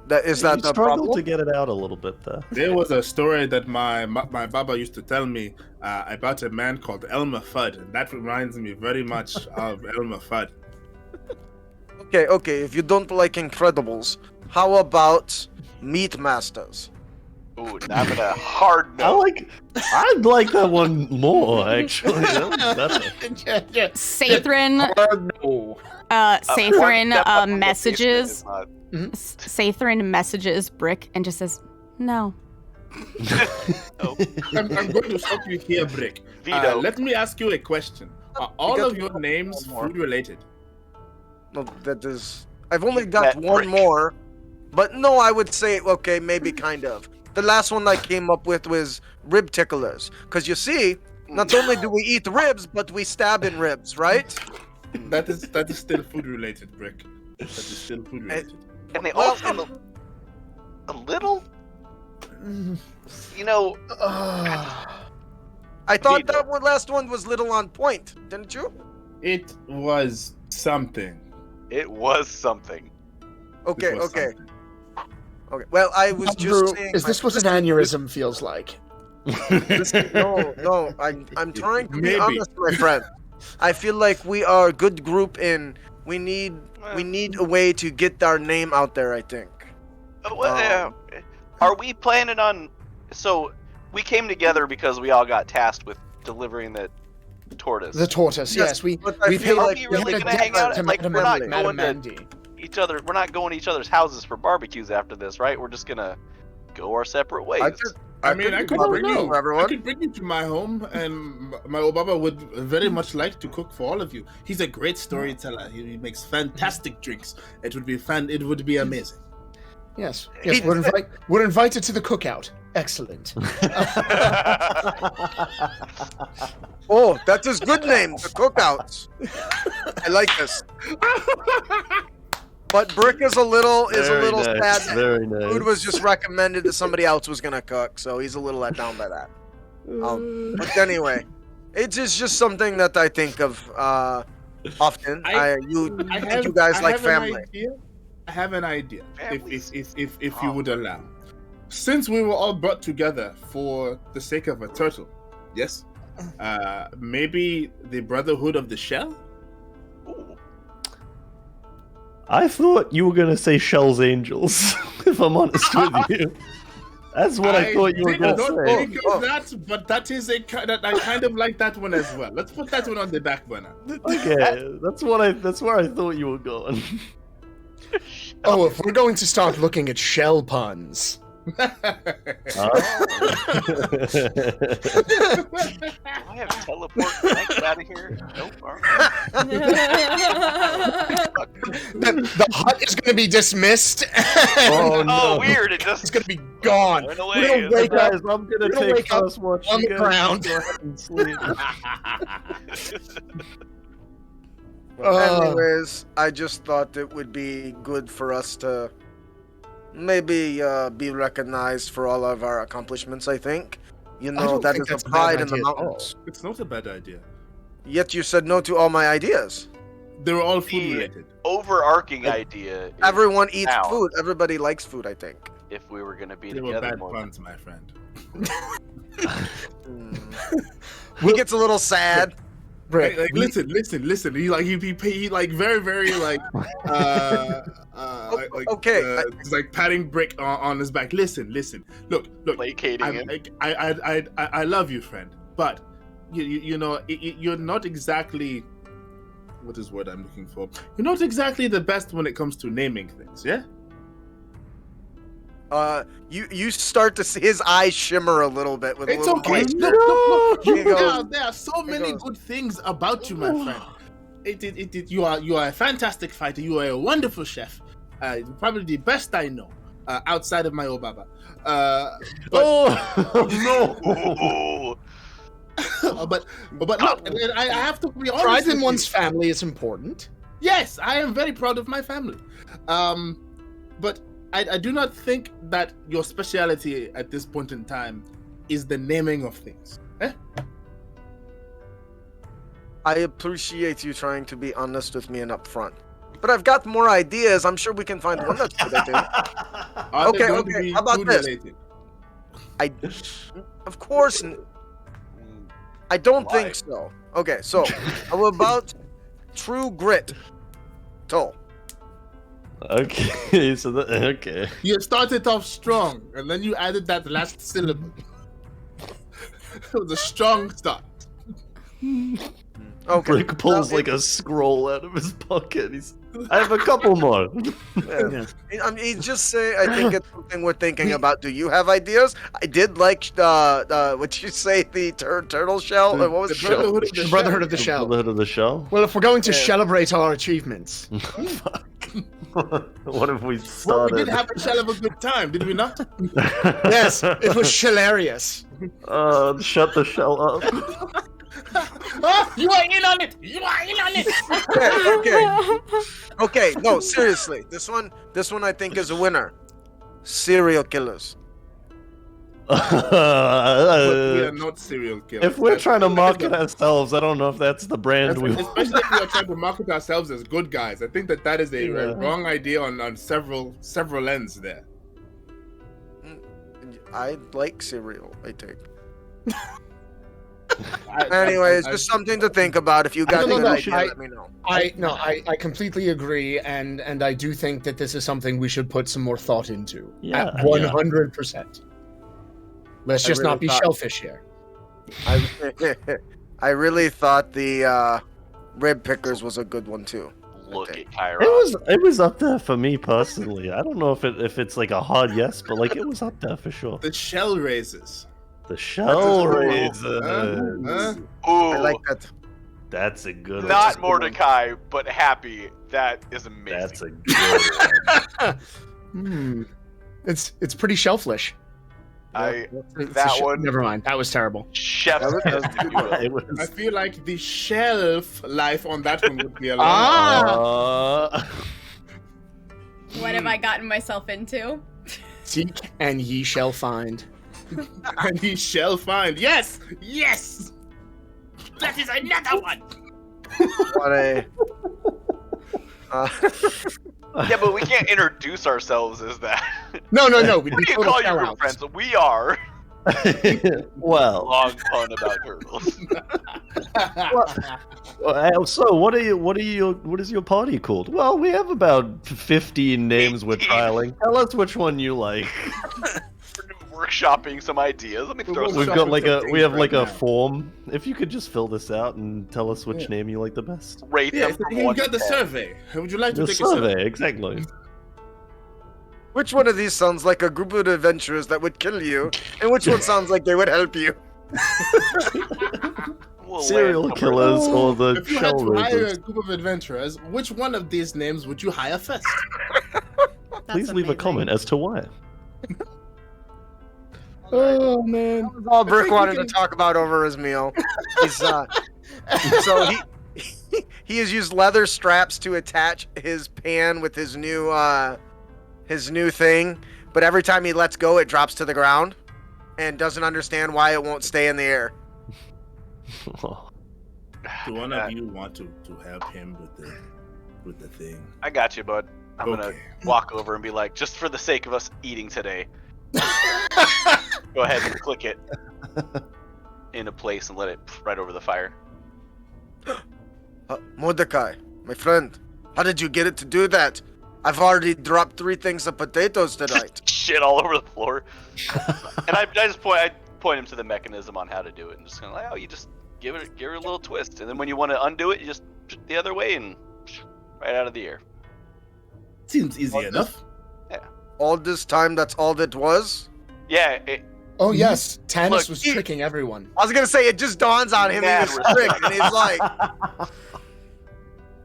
That You the struggled problem? to get it out a little bit there. There was a story that my baba used to tell me about a man called Elmer Fudd, and that reminds me very much of Elmer Fudd. Okay. If you don't like Incredibles, how about Meat Masters? Ooh, now I'm gonna hard no. I'd like that one more, actually. That was better. Sathrin, No. Sathrin One step up on the messages. basement is Sathrin messages Brick and just says, "No." Oh, I'm going to stop you here, Brick. Veto. Let me ask you a question. Are all got of your names one more. food related? No, that is. I've only You got bet one brick. more, but no, I would say okay, maybe kind of. The last one I came up with was rib ticklers, because you see, not only do we eat ribs, but we stab in ribs, right? That is still food related, Brick. That is still food related. and they Well, all sound a little, you know, I thought Veto. that last one was little on point, didn't you? It was something. it was something. Okay, It was okay, something. okay. Well, I was Andrew, just saying. is this what an aneurysm feels like? No, I'm trying to be Maybe. honest, my friend. I feel like we are a good group, and we need a way to get our name out there, I think. Are we planning on? So we came together because we all got tasked with delivering the tortoise. The tortoise, Yes, yes. We but I we feel paid like we we really had a gonna hang debt out? to Like, Madam we're not Madam going to Mandy. We're not going to each other's houses for barbecues after this, right? We're just gonna go our separate ways. I could bring you. I everyone. could bring you to my home, and my Obaba would very much like to cook for all of you. He's a great storyteller. He makes fantastic drinks. It would be fun. It would be amazing. Yes. Yes, we're invited to the cookout. Excellent. Oh, that is good name, the cookouts. I like this. But Brick is a little Very sad. nice, that very nice. Food was just recommended that somebody else was gonna cook, so he's a little let down by that. But anyway, it is just something that I think of often. You guys like family. I have an idea. Families. If you would allow. Since we were all brought together for the sake of a turtle, yes? Maybe the Brotherhood of the Shell? Ooh. I thought you were gonna say Shell's Angels. If I'm honest with you, that's what I thought you were gonna did not say. think of that, but that is I kind of like that one as well. Let's put that one on the back burner. Okay, that's where I thought you were going. Oh, if we're going to start looking at shell puns. Do I have teleport next out of here? Nope. All right. The hut is going to be dismissed. Oh, no. Oh, weird! It just It's going to be gone. went We're away. going to wake Guys, up I'm gonna we're gonna take wake up first watch. on You the guys ground. go ahead and sleep. Anyways, I just thought it would be good for us to maybe be recognized for all of our accomplishments, I think. You know, don't that think is that's a a pride bad in the idea at all. mountains. It's not a bad idea. Yet you said no to all my ideas. They were all food The related. overarching idea is Everyone eats now, food. Everybody likes food, I think. if we were gonna be They were together bad more. puns, my friend. He gets a little sad. Brick, Like, listen. He like very like Okay. he's like patting Brick on his back. Listen. Look. Placating him. I love you, friend, but you know you're not exactly what is word I'm looking for. You're not exactly the best when it comes to naming things. Yeah. You start to see his eyes shimmer a little bit with a It's little okay. moisture. Look. He goes- There are so many goes- good things about you, my friend. You are a fantastic fighter. You are a wonderful chef. Probably the best I know, outside of my Obaba. Oh Ooh. But look, I have to be honest. pride in with one's you. family is important. Yes, I am very proud of my family. But I do not think that your speciality at this point in time is the naming of things. I appreciate you trying to be honest with me and upfront. But I've got more ideas. I'm sure we can find one that's good, I think. Are they Okay, going to okay, be how about food this? related? Of course, I don't Why? think so. Okay, so how about True Grit? Toll. Okay, so okay. You started off strong, and then you added that last syllable. It was a strong start. Okay. Brick pulls Now, like a scroll out of his pocket. I have a couple more. he's just saying. I think it's something we're thinking about. Do you have ideas? I did like what you say, the turtle shell. What was The it? Brotherhood of the The Brotherhood of the Shell. Brotherhood of the Shell. Well, if we're going to Yeah. celebrate our achievements, What if we Well, started? we did have a shell of a good time, did we not? yes, it was hilarious. Shut the shell up. Oh, you are in on it! You are in on it! Okay. No, seriously. This one I think is a winner. Serial killers. But we are not serial killers. If we're trying to That is market a- ourselves, I don't know if that's the brand we want. Especially if we are trying to market ourselves as good guys. I think that is a wrong idea on several ends there. I like cereal. I think. Anyways, just something to think about. If you got a don't good know, idea, let me know. I completely agree, and I do think that this is something we should put some more thought into. Yeah, At 100%. Let's I just really not be thought- shellfish here. I really thought the rib pickers was a good one too. Look Okay. at Kyra. It was up there for me personally. I don't know if it's like a hard yes, but like it was up there for sure. The shell raises. The shell That's a- raises. Ooh, I like that. That's a good not one. Mordecai, but happy. That is amazing. That's a good one. It's pretty shellfish. That one. Never mind. That was terrible. Chef's That was- kiss, if you will. It was, I feel like the shelf life on that one would be a lot. What have I gotten myself into? Seek and ye shall find. And he shall find. Yes! That is another one! What a. Yeah, but we can't introduce ourselves as that. No. We'd What be do you total call your sellouts. group friends? We are. Well, Long pun about turtles. so what is your party called? Well, we have about 15 names we're trialing. Tell us which one you like. We're workshopping some ideas. Let me throw some. We've got like some we have things like right a now. form. If you could just fill this out and tell us which name you like the best. Rate Yeah, them from you 1 got to the 10. survey. Would you like to The take a survey? survey, exactly. Which one of these sounds like a group of adventurers that would kill you, and which one sounds like they would help you? We'll Serial land killers or the If you had shell to hire raisers. a group of adventurers, which one of these names would you hire first? Please leave a comment as to why. Oh man. That was all Brick think we wanted to can- talk about over his meal. He's, so he has used leather straps to attach his pan with his new thing, but every time he lets go, it drops to the ground, and doesn't understand why it won't stay in the air. Do one of you want to help him with the thing? I got you, bud. I'm gonna Okay. walk over and be like, just for the sake of us eating today, go ahead and click it into place and let it right over the fire. Mordecai, my friend, how did you get it to do that? I've already dropped 3 things of potatoes tonight. Shit all over the floor. And I just point him to the mechanism on how to do it, and just kind of like, oh, you just give it a little twist, and then when you want to undo it, you just the other way and right out of the air. Seems easy enough. All this time, that's all that was? Yeah, Oh yes, Tanis Look, was tricking everyone. I was gonna say, it just dawns on him he Mad was respect. tricked, and he's like...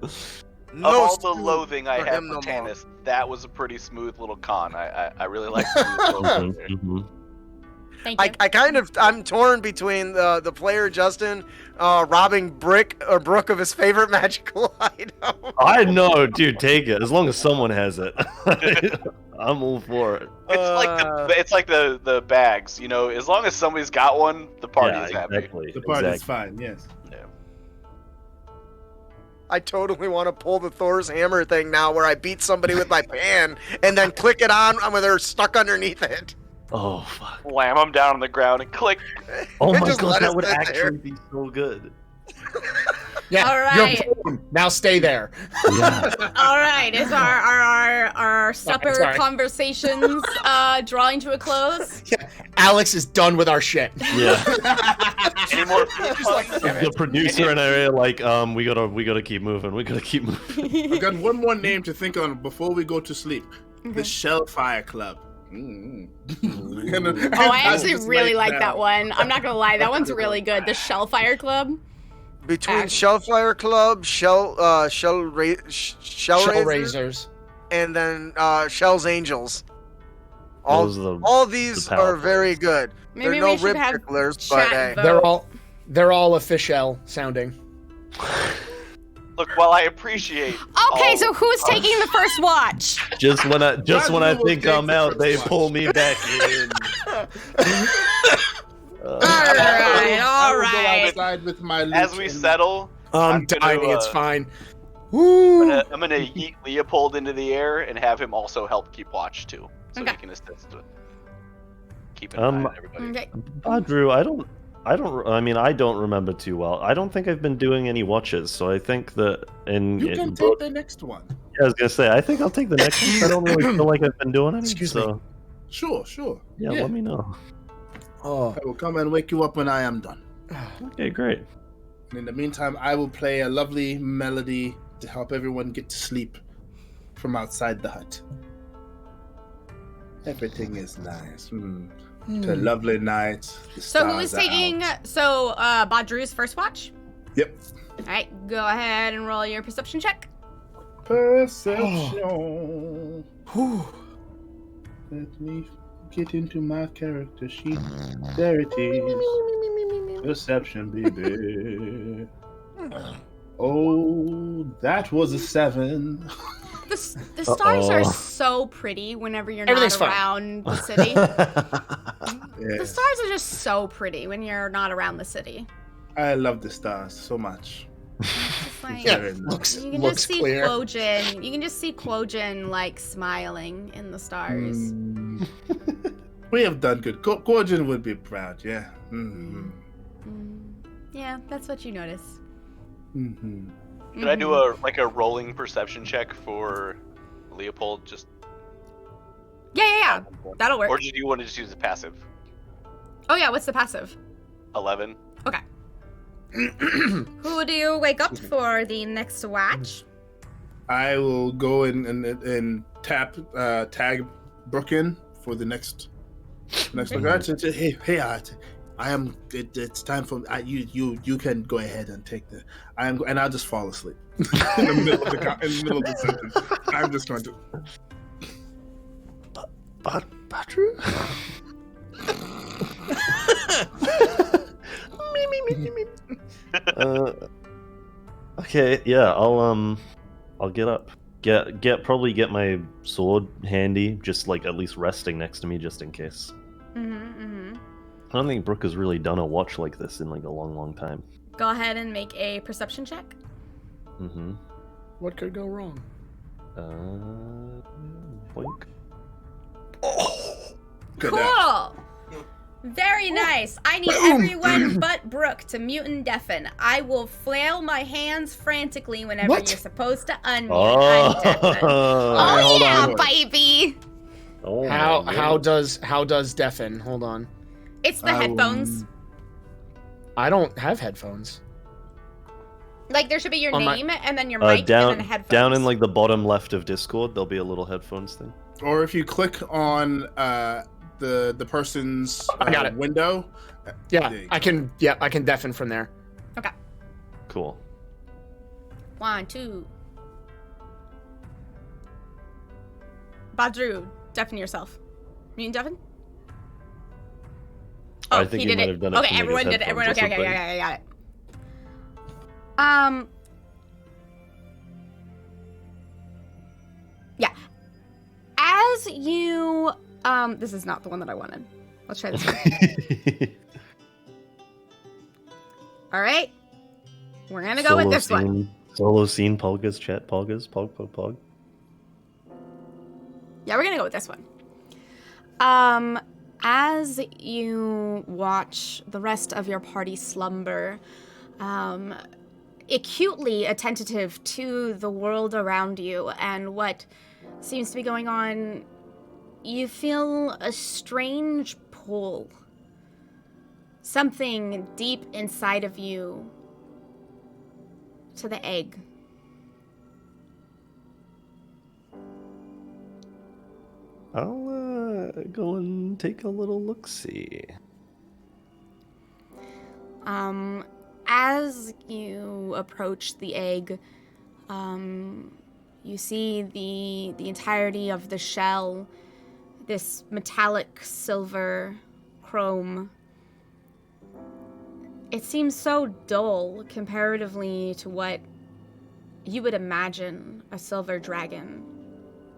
of all the stew loathing I for have him for no more. Tanis, that was a pretty smooth little con. I really like smooth there. Thank you. I'm torn between the player Justin robbing Brooke of his favorite magical item. I know, dude. Take it as long as someone has it. I'm all for it. It's like the bags, you know. As long as somebody's got one, the party is happy. exactly. The party's exactly. fine. Yes. I totally want to pull the Thor's hammer thing now, where I beat somebody with my pan and then click it on when they're stuck underneath it. Oh fuck. Slam them down on the ground and click. Oh my Just god, let that us would sit there. actually be so good. Yeah. All right. You're prone. Now stay there. Yeah. All right, is our supper sorry. conversations drawing to a close? Alex is done with our shit. Yeah. Any more food puns? The producer and I are like, we gotta keep moving. We gotta keep moving. I've got one more name to think on before we go to sleep. The Shellfire Club. Mm. Oh, I actually really like that one. I'm not gonna lie, that one's really good. The Shellfire Club. Between Act- Shellfire Club, Shell Shell Raisers, razors. and then Shell's Angels. Those are All these the are power very plays. good. Maybe They're no we should rib have ticklers, but hey. chat vote. They're all official sounding. Look, while I appreciate. Okay, all- so who's taking the first watch? Just when I will think take I'm the out, first they watch. pull me back in. All right, all I will go right. outside with my As loot we and- settle, I'm I'm gonna, dying. It's uh, fine. Woo! I'm gonna yeet Leopold into the air and have him also help keep watch too, so Okay. he can assist with keeping an eye on everybody. Okay. Drew, I don't remember too well. I don't think I've been doing any watches, so I think that You can take the next one. I was gonna say, I think I'll take the next one. I don't really feel like I've been doing any. Excuse me. so Sure. yeah, let me know. Oh. I will come and wake you up when I am done. Okay, great. And in the meantime, I will play a lovely melody to help everyone get to sleep from outside the hut. Everything is nice. It's a lovely night. The So who is stars are taking? out. So Badru's first watch. Yep. All right, go ahead and roll your perception check. Perception. Whew. Let me get into my character sheet. There it is. Perception, baby. Oh, that was a 7. The stars are Uh-oh. so pretty whenever you're Everything's not fine. around the city. The Yes. stars are just so pretty when you're not around the city. I love the stars so much. It's like, Yeah, Very nice. looks you can looks just see clear. Quojin. You can just see Quojin like smiling in the stars. Mm. We have done good. Gorgon would be proud, yeah. Mm-hmm. Yeah, that's what you notice. Mm-hmm. Could I do a rolling perception check for Leopold? Just Yeah. That'll work. or did you want to just use the passive? Oh yeah, what's the passive? 11. Okay. Who do you wake up for the next watch? I will go and tag Brooke in for the next regard. Hey, I am. It's time for you can go ahead and take the. And I'll just fall asleep in the middle of the sentence. I'm just going to. Badru? Okay, yeah, I'll get up. Probably get my sword handy, just like at least resting next to me, just in case. I don't think Brooke has really done a watch like this in like a long time. Go ahead and make a perception check. What could go wrong? Boink. Good Cool. Very nice. I need everyone but Brooke to mute and deafen. I will flail my hands frantically whenever What? you're supposed to unmute. Oh, I'm deafened. Oh yeah, baby. Oh, How does deafen? Hold on. It's the headphones. I don't have headphones. Like there should be your On my- name and then your mic down, and then headphones. down in like the bottom left of Discord, there'll be a little headphones thing. Or if you click on the person's I got it. window. Yeah, there you I can. Yeah, I can deafen from there. Okay. Cool. 1, 2. Badru, deafen yourself. Mute and deafen? I think he might have done it Okay, from, like, everyone his did it. Everyone, headphones okay, or okay, something. got it. Yeah. As you, this is not the one that I wanted. Let's try this one. All right. We're gonna go with this one. Solo scene, Polgas, chat, Polgas, Pog. Yeah, we're gonna go with this one. As you watch the rest of your party slumber, acutely attentive to the world around you and what seems to be going on, you feel a strange pull. Something deep inside of you to the egg. I'll go and take a little look-see. As you approach the egg, you see the entirety of the shell, this metallic silver chrome. It seems so dull comparatively to what you would imagine a silver dragon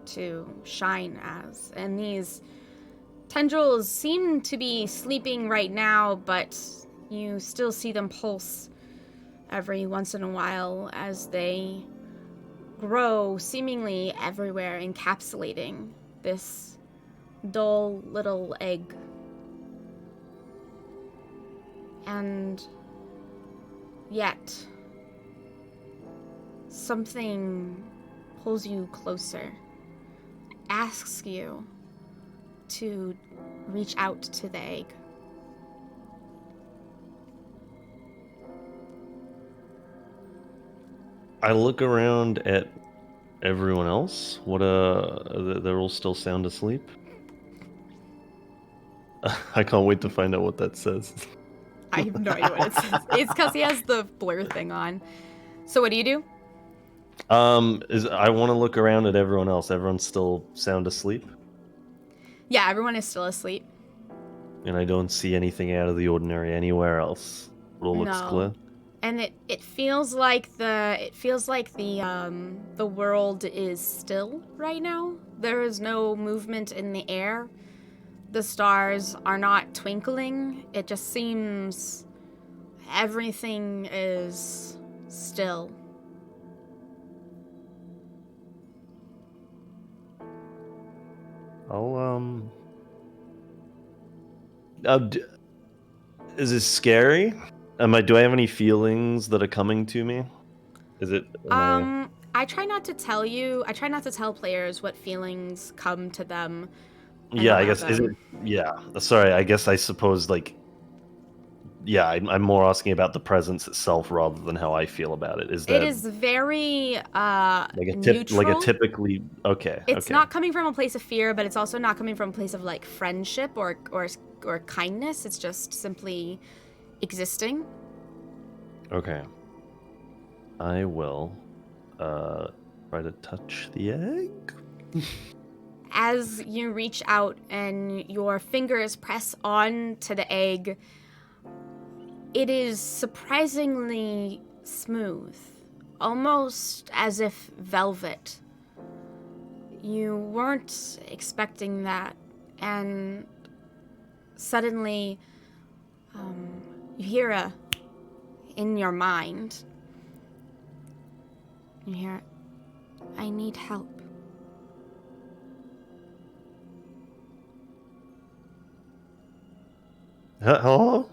to shine as. And these tendrils seem to be sleeping right now, but you still see them pulse every once in a while as they grow seemingly everywhere, encapsulating this dull little egg. And yet, something pulls you closer, asks you to reach out to the egg. I look around at everyone else. They're all still sound asleep? I can't wait to find out what that says. I have no idea what it says. It's because he has the blur thing on. So what do you do? I want to look around at everyone else. Everyone's still sound asleep? Yeah, everyone is still asleep. And I don't see anything out of the ordinary anywhere else. It all looks No. clear. And it feels like the world is still right now. There is no movement in the air. The stars are not twinkling. It just seems everything is still. Is this scary? Do I have any feelings that are coming to me? Is it? I try not to tell you. I try not to tell players what feelings come to them. Yeah, I guess. Is it? Yeah. Sorry. I guess I suppose Yeah, I'm more asking about the presence itself rather than how I feel about it. Is that? It is very neutral. Like a typically. Okay. It's not coming from a place of fear, but it's also not coming from a place of like friendship or kindness. It's just simply existing. Okay. I will try to touch the egg. As you reach out and your fingers press on to the egg, it is surprisingly smooth, almost as if velvet. You weren't expecting that, and suddenly you hear in your mind, you hear, I need help. Hello?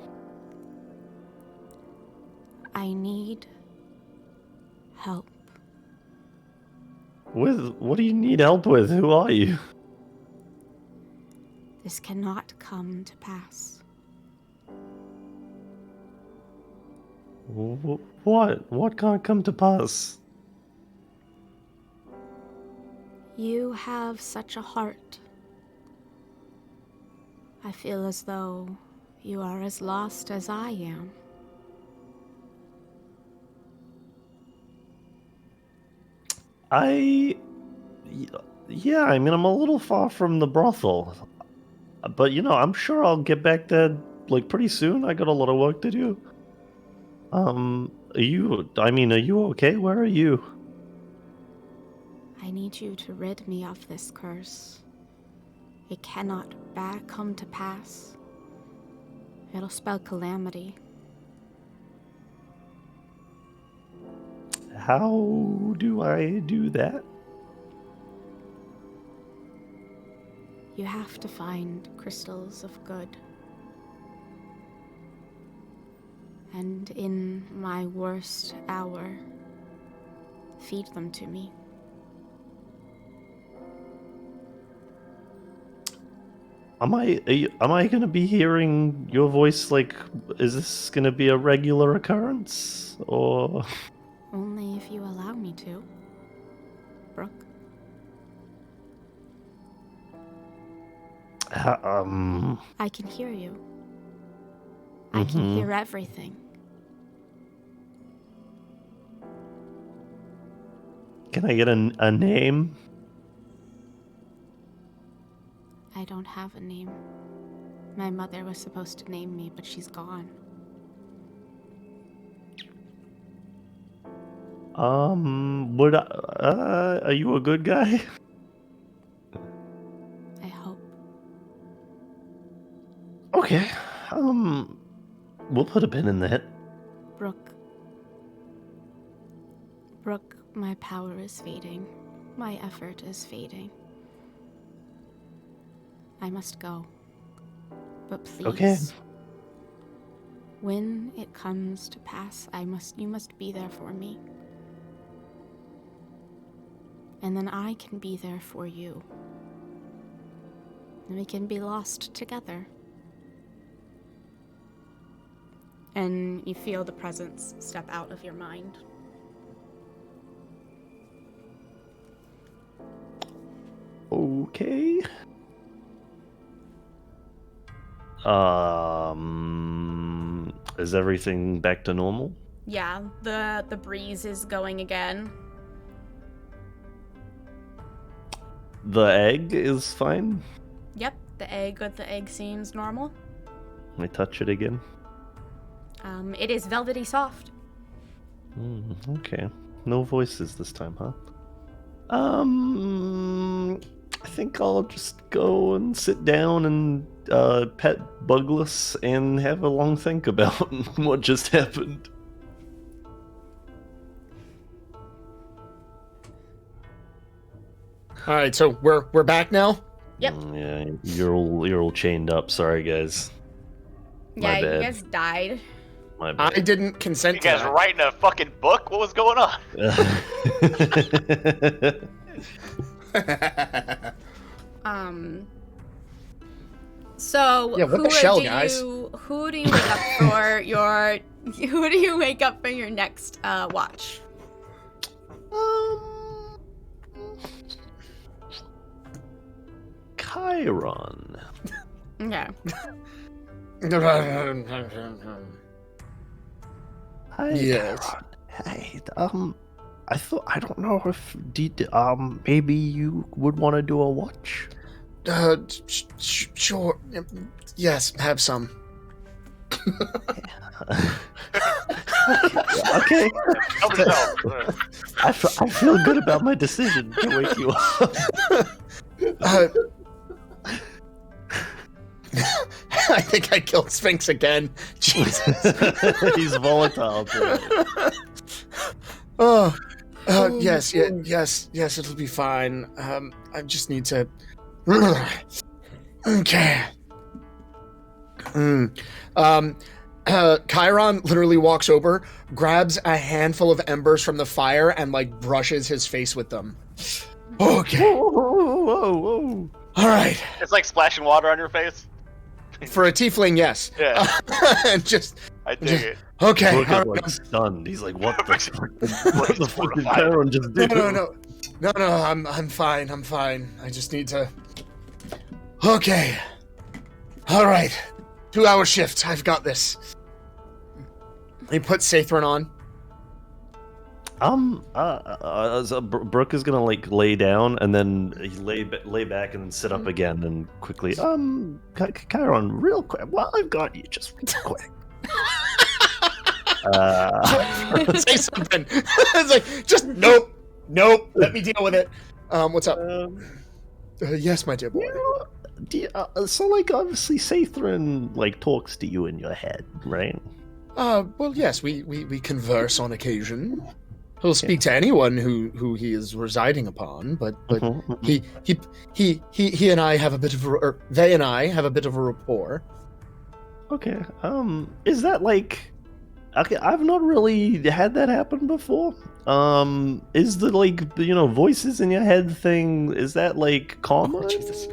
I need help. With what do you need help with? Who are you? This cannot come to pass. What? What can't come to pass? You have such a heart. I feel as though you are as lost as I am. Yeah, I mean, I'm a little far from the brothel. But, I'm sure I'll get back there, pretty soon. I got a lot of work to do. Are you okay? Where are you? I need you to rid me of this curse. It cannot come to pass. It'll spell calamity. How do I do that? You have to find crystals of good. And in my worst hour, feed them to me. Am I gonna be hearing your voice? Is this gonna be a regular occurrence, or? Only if you allow me to, Brooke. I can hear you. I can hear everything. Can I get a name? I don't have a name. My mother was supposed to name me, but she's gone. Are you a good guy? I hope. Okay. We'll put a pin in that. Brooke, my power is fading. My effort is fading. I must go. But please. Okay. When it comes to pass, you must be there for me. And then I can be there for you. And we can be lost together. And you feel the presence step out of your mind. Okay. Is everything back to normal? Yeah, the breeze is going again. The egg is fine? Yep, the egg seems normal. I touch it again? It is velvety soft. Okay. No voices this time, huh? I think I'll just go and sit down and pet Bugless and have a long think about what just happened. All right, so we're back now. Yep. Yeah, you're all chained up. Sorry, guys. Yeah, My you bad. guys died. My I bad. didn't consent You to guys that. writing a fucking book? What was going on? So Yeah, what the shell, guys? Who do you wake up for your? Who do you wake up for your next watch? Chiron. Okay. Hi, Yes. Chiron. Hey, I don't know if maybe you would want to do a watch. Sure. Yes, have some. Okay. Help yourself. I feel good about my decision to wake you up. I think I killed Sphinx again. Jesus. He's volatile today. Oh, yes, it'll be fine. I just need to. Okay. Chiron literally walks over, grabs a handful of embers from the fire, and like brushes his face with them. Okay. Whoa. All right. It's like splashing water on your face. For a tiefling, yes. Yeah, And just I dig it. okay. Look all at right. like stunned. He's like, what the fuck? Brain's What the fuck did mortified. Chiron just do? No. I'm fine. I just need to. Okay. All right. 2-hour shift. I've got this. He puts Sathrin on. So Brooke is gonna like lay down and then he lay back and then sit up again and quickly. Chiron, real quick. Well, I've got you just real quick. Say something. It's like just nope. Let me deal with it. What's up? Yes, my dear boy. So like obviously Sathrin like talks to you in your head, right? Well, yes, we converse on occasion. He'll speak to anyone who he is residing upon, but he and I have a bit of they and I have a bit of a rapport. Okay. Is that like? Okay, I've not really had that happen before. Is the like voices in your head thing? Is that like common? Oh, Jesus.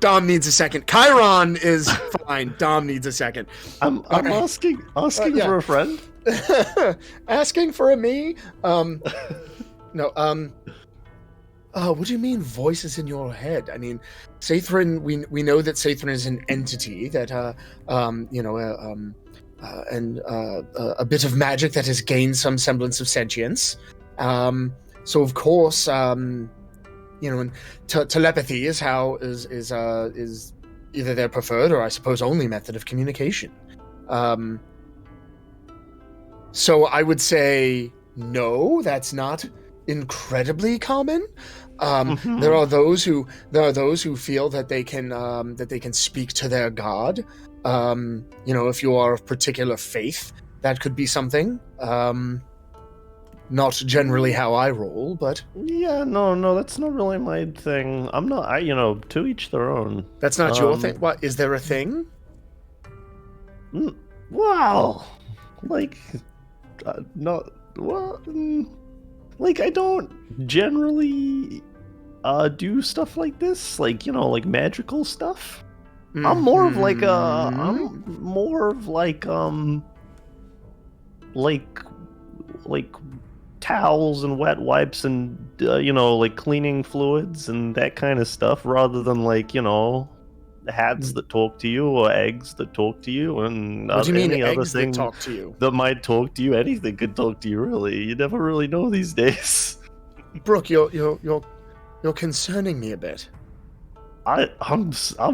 Dom needs a second. Chiron is fine. Dom needs a second. I'm asking yeah. for a friend. Asking for a me? No. What do you mean voices in your head? I mean, Sathrin. We know that Sathrin is an entity that and a bit of magic that has gained some semblance of sentience. So of course, and telepathy is either their preferred or I suppose only method of communication. So I would say no, that's not incredibly common. There are those who feel that they can speak to their god. If you are of particular faith, that could be something. Not generally how I roll, but Yeah, no, that's not really my thing. I'm not. To each their own. that's not your thing. What is there a thing? Wow, like, not well. Like I don't generally do stuff like this. Like like magical stuff. I'm more of like like towels and wet wipes and like cleaning fluids and that kind of stuff rather than like hats that talk to you or eggs that talk to you and What do you mean any other eggs thing that talk to you? that might talk to you. Anything could talk to you, really. You never really know these days. Brooke, you're concerning me a bit. I'm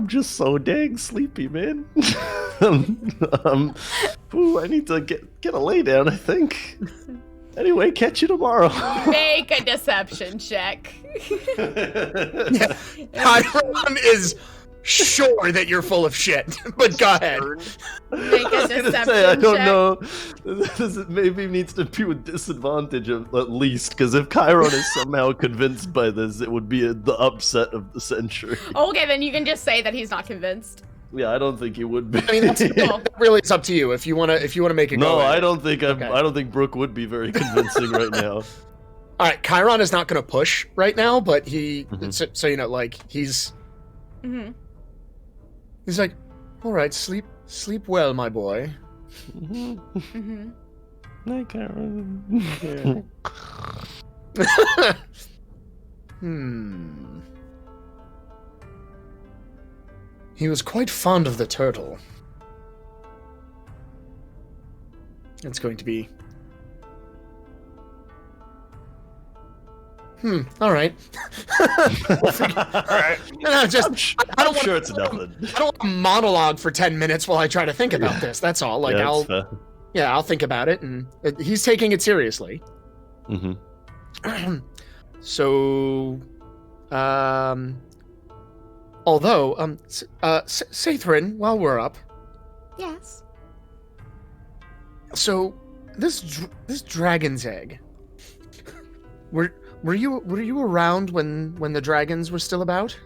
just so dang sleepy, man. I need to get a lay down, I think. Anyway, catch you tomorrow. Make a deception check. Chiron is sure that you're full of shit. But go ahead. Make a I was gonna deception say, I don't check. know. This maybe needs to be with disadvantage at least, because if Chiron is somehow convinced by this, it would be the upset of the century. Okay, then you can just say that he's not convinced. Yeah, I don't think he would be. I mean, that really is up to you. If you wanna make it go. No, ahead. I don't think Okay. I don't think Brooke would be very convincing right now. All right, Chiron is not going to push right now, but he, Mhm. so you know, like he's like, all right, sleep well, my boy. Night, Chiron. He was quite fond of the turtle. It's going to be. All right. Alright. No, just I don't I'm sure want it's nothing. I don't want a monologue for 10 minutes while I try to think about this. That's all. Like Yeah, that's fair. I'll think about it, and he's taking it seriously. Mm-hmm. So, although, Sathrin, while we're up, Yes. so this dragon's egg. Were you around when the dragons were still about?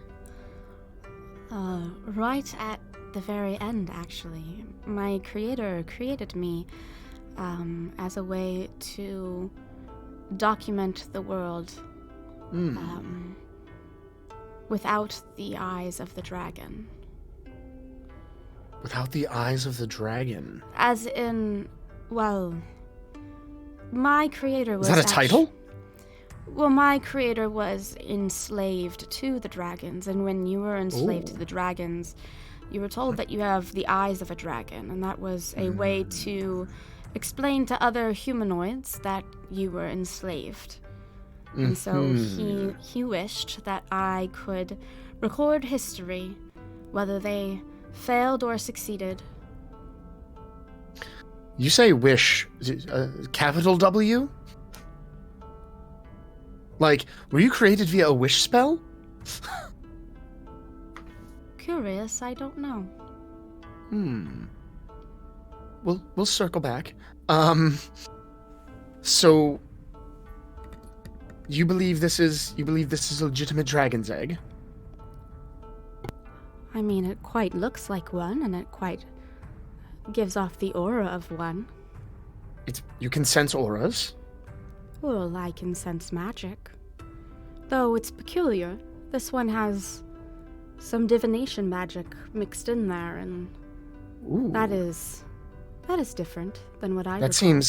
Right at the very end, actually. My creator created me as a way to document the world without the eyes of the dragon. Without the eyes of the dragon. As in, well, my creator was. Is that a title? Well, my creator was enslaved to the dragons, and when you were enslaved to the dragons, you were told that you have the eyes of a dragon, and that was a way to explain to other humanoids that you were enslaved. And so he wished that I could record history, whether they failed or succeeded. You say wish, capital W? Like, were you created via a wish spell? Curious, I don't know. We'll circle back. So you believe this is a legitimate dragon's egg? I mean, it quite looks like one, and it quite gives off the aura of one. You can sense auras? Well, I can sense magic. Though it's peculiar. This one has some divination magic mixed in there, and Ooh. that is different than what I That recall.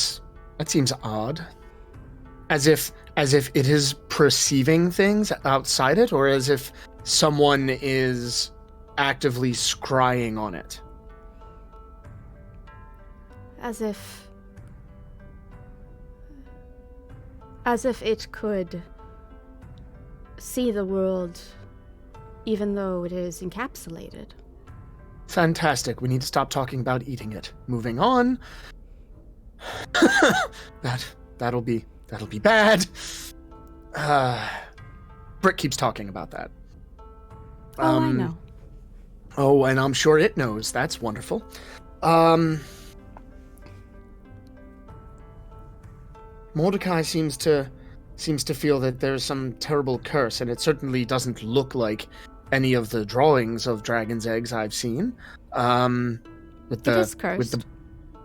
seems odd. As if it is perceiving things outside it, or as if someone is actively scrying on it. As if it could see the world even though it is encapsulated. Fantastic. We need to stop talking about eating it. Moving on. That'll be bad. Brick keeps talking about that. Oh, I know. Oh, and I'm sure it knows. That's wonderful. Mordecai seems to feel that there's some terrible curse, and it certainly doesn't look like any of the drawings of dragon's eggs I've seen. With It is cursed. with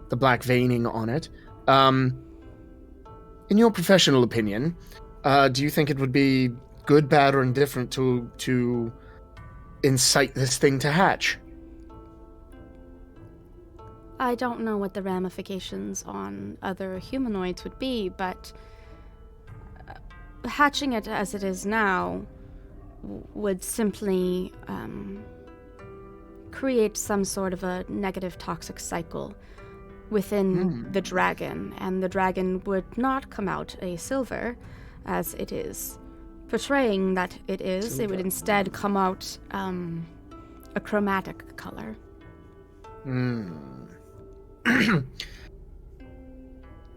the black veining on it. In your professional opinion, do you think it would be good, bad, or indifferent to incite this thing to hatch? I don't know what the ramifications on other humanoids would be, but hatching it as it is now would simply create some sort of a negative toxic cycle within the dragon, and the dragon would not come out a silver as it is portraying that it is. It would instead come out a chromatic color. Do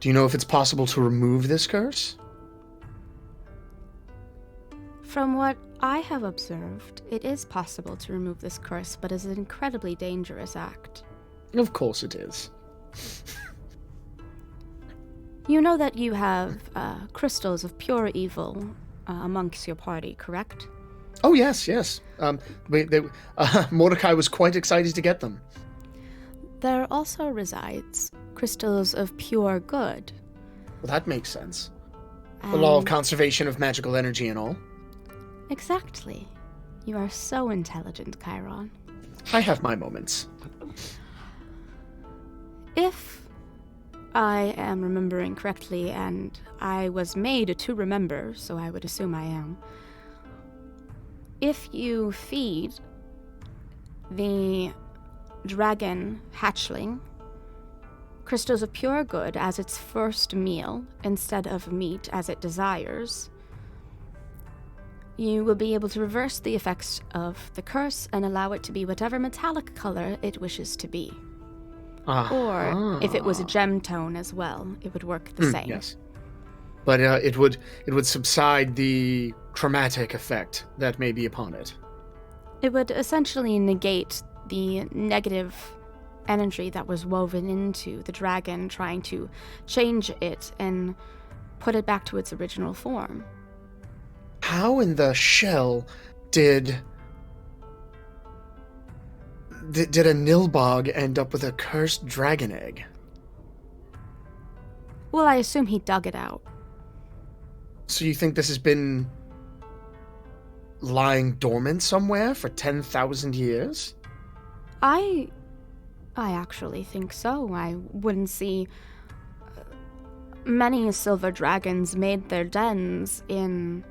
you know if it's possible to remove this curse? From what I have observed, it is possible to remove this curse, but it's an incredibly dangerous act. Of course it is. You know that you have crystals of pure evil amongst your party, correct? Oh, yes. Mordecai was quite excited to get them. There also resides crystals of pure good. Well, that makes sense. The law of And- conservation of magical energy and all. Exactly. You are so intelligent, Chiron. I have my moments. If I am remembering correctly, and I was made to remember, so I would assume I am, if you feed the dragon hatchling crystals of pure good as its first meal instead of meat as it desires, you will be able to reverse the effects of the curse and allow it to be whatever metallic color it wishes to be. Or if it was a gem tone as well, it would work the same. Yes. But it would subside the traumatic effect that may be upon it. It would essentially negate the negative energy that was woven into the dragon, trying to change it and put it back to its original form. How in the shell did a Nilbog end up with a cursed dragon egg? Well, I assume he dug it out. So you think this has been lying dormant somewhere for 10,000 years? I actually think so. I wouldn't see many silver dragons made their dens in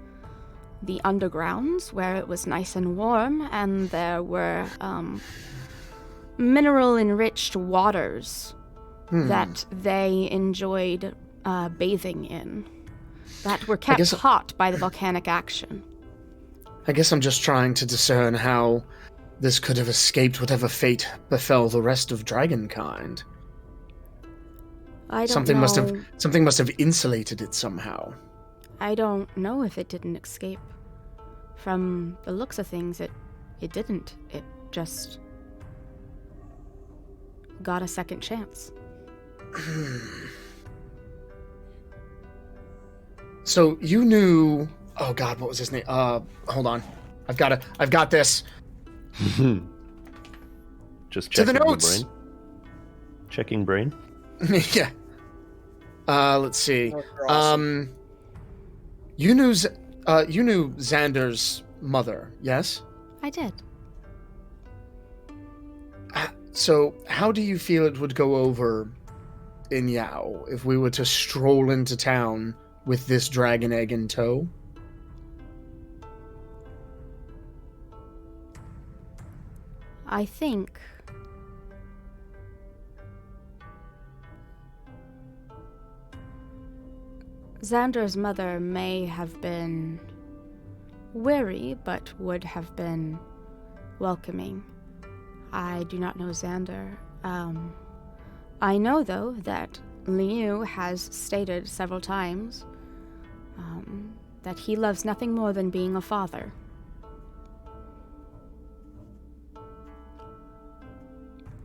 the undergrounds where it was nice and warm, and there were mineral-enriched waters that they enjoyed bathing in, that were kept hot by the volcanic action. I guess I'm just trying to discern how this could have escaped whatever fate befell the rest of dragonkind. I don't know. Something must have insulated it somehow. I don't know if it didn't escape. From the looks of things, it didn't. It just got a second chance. So you knew... Oh God, what was his name? Hold on. I've got this. Just To the checking notes! brain. Checking brain. Yeah. Let's see. Oh, you're awesome. You knew Xander's mother, yes? I did. So how do you feel it would go over in Yao if we were to stroll into town with this dragon egg in tow? I think Xander's mother may have been wary, but would have been welcoming. I do not know Xander. I know, though, that Liu has stated several times that he loves nothing more than being a father.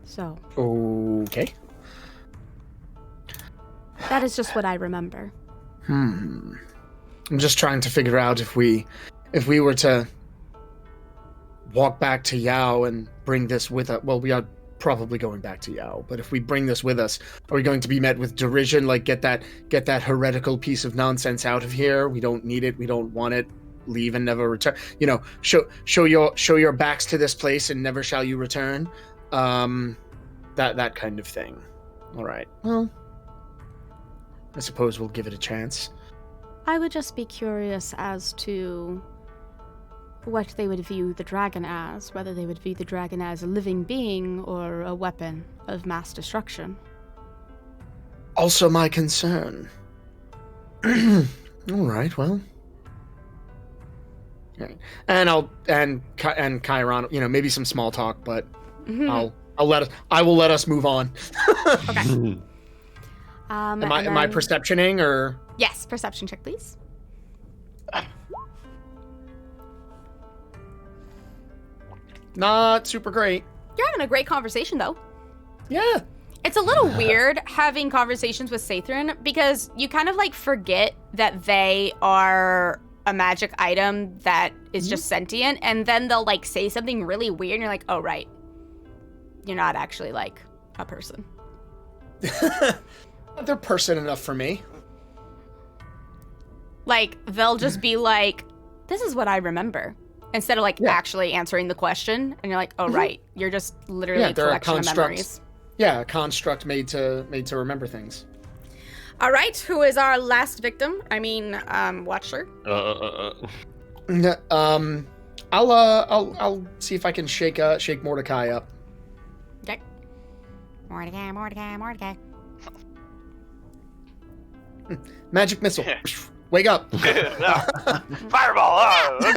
So, Okay. that is just what I remember. I'm just trying to figure out if we were to walk back to Yao and bring this with us. Well, we are probably going back to Yao, but if we bring this with us, are we going to be met with derision? Like, get that heretical piece of nonsense out of here. We don't need it. We don't want it. Leave and never return. You know, show your backs to this place and never shall you return. That kind of thing. All right. Well, I suppose we'll give it a chance. I would just be curious as to what they would view the dragon as, whether they would view the dragon as a living being or a weapon of mass destruction. Also my concern. All right, well. Yeah. And Chiron, you know, maybe some small talk, but I will let us move on. Okay. Am I perceptioning or? Yes, perception check, please. not super great. You're having a great conversation, though. Yeah. It's a little weird having conversations with Sathrin because you kind of like forget that they are a magic item that is just sentient, and then they'll like say something really weird and you're like, oh right, you're not actually like a person. They're person enough for me. Like they'll just be like, this is what I remember, instead of like actually answering the question, and you're like, oh right, you're just literally a collection of memories. Yeah, a construct made to remember things. All right, who is our last victim? I mean, Watcher. I'll see if I can shake Mordecai up. Okay. Mordecai. Magic missile. Wake up. Fireball! Oh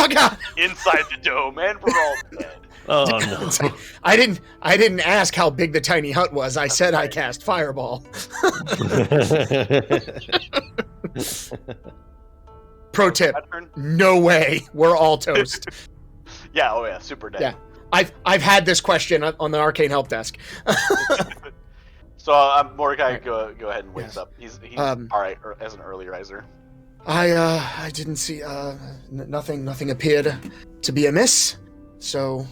god. Inside the dome, and we're all dead. Oh no! I didn't ask how big the tiny hut was. I said I cast fireball. Pro tip: no way. We're all toast. Yeah. Super dead. Yeah. I've had this question on the Arcane Help Desk. So Mordecai, go ahead and wakes up. He's all right as an early riser. I didn't see nothing appeared to be amiss, so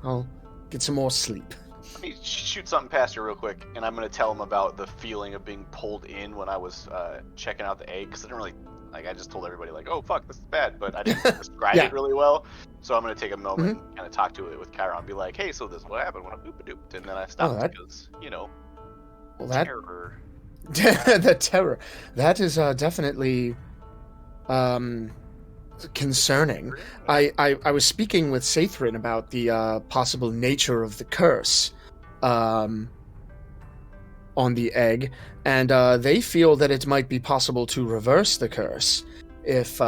I'll get some more sleep. Let me shoot something past you real quick, and I'm gonna tell him about the feeling of being pulled in when I was checking out the egg, because I didn't really I just told everybody like, oh fuck, this is bad, but I didn't describe it really well. So I'm gonna take a moment and kind of talk to it with Chiron, be like, hey, so this is what happened when I boop-a-dooped, and then I stopped because terror. The terror. That is definitely concerning. I was speaking with Sathrin about the possible nature of the curse on the egg, and they feel that it might be possible to reverse the curse if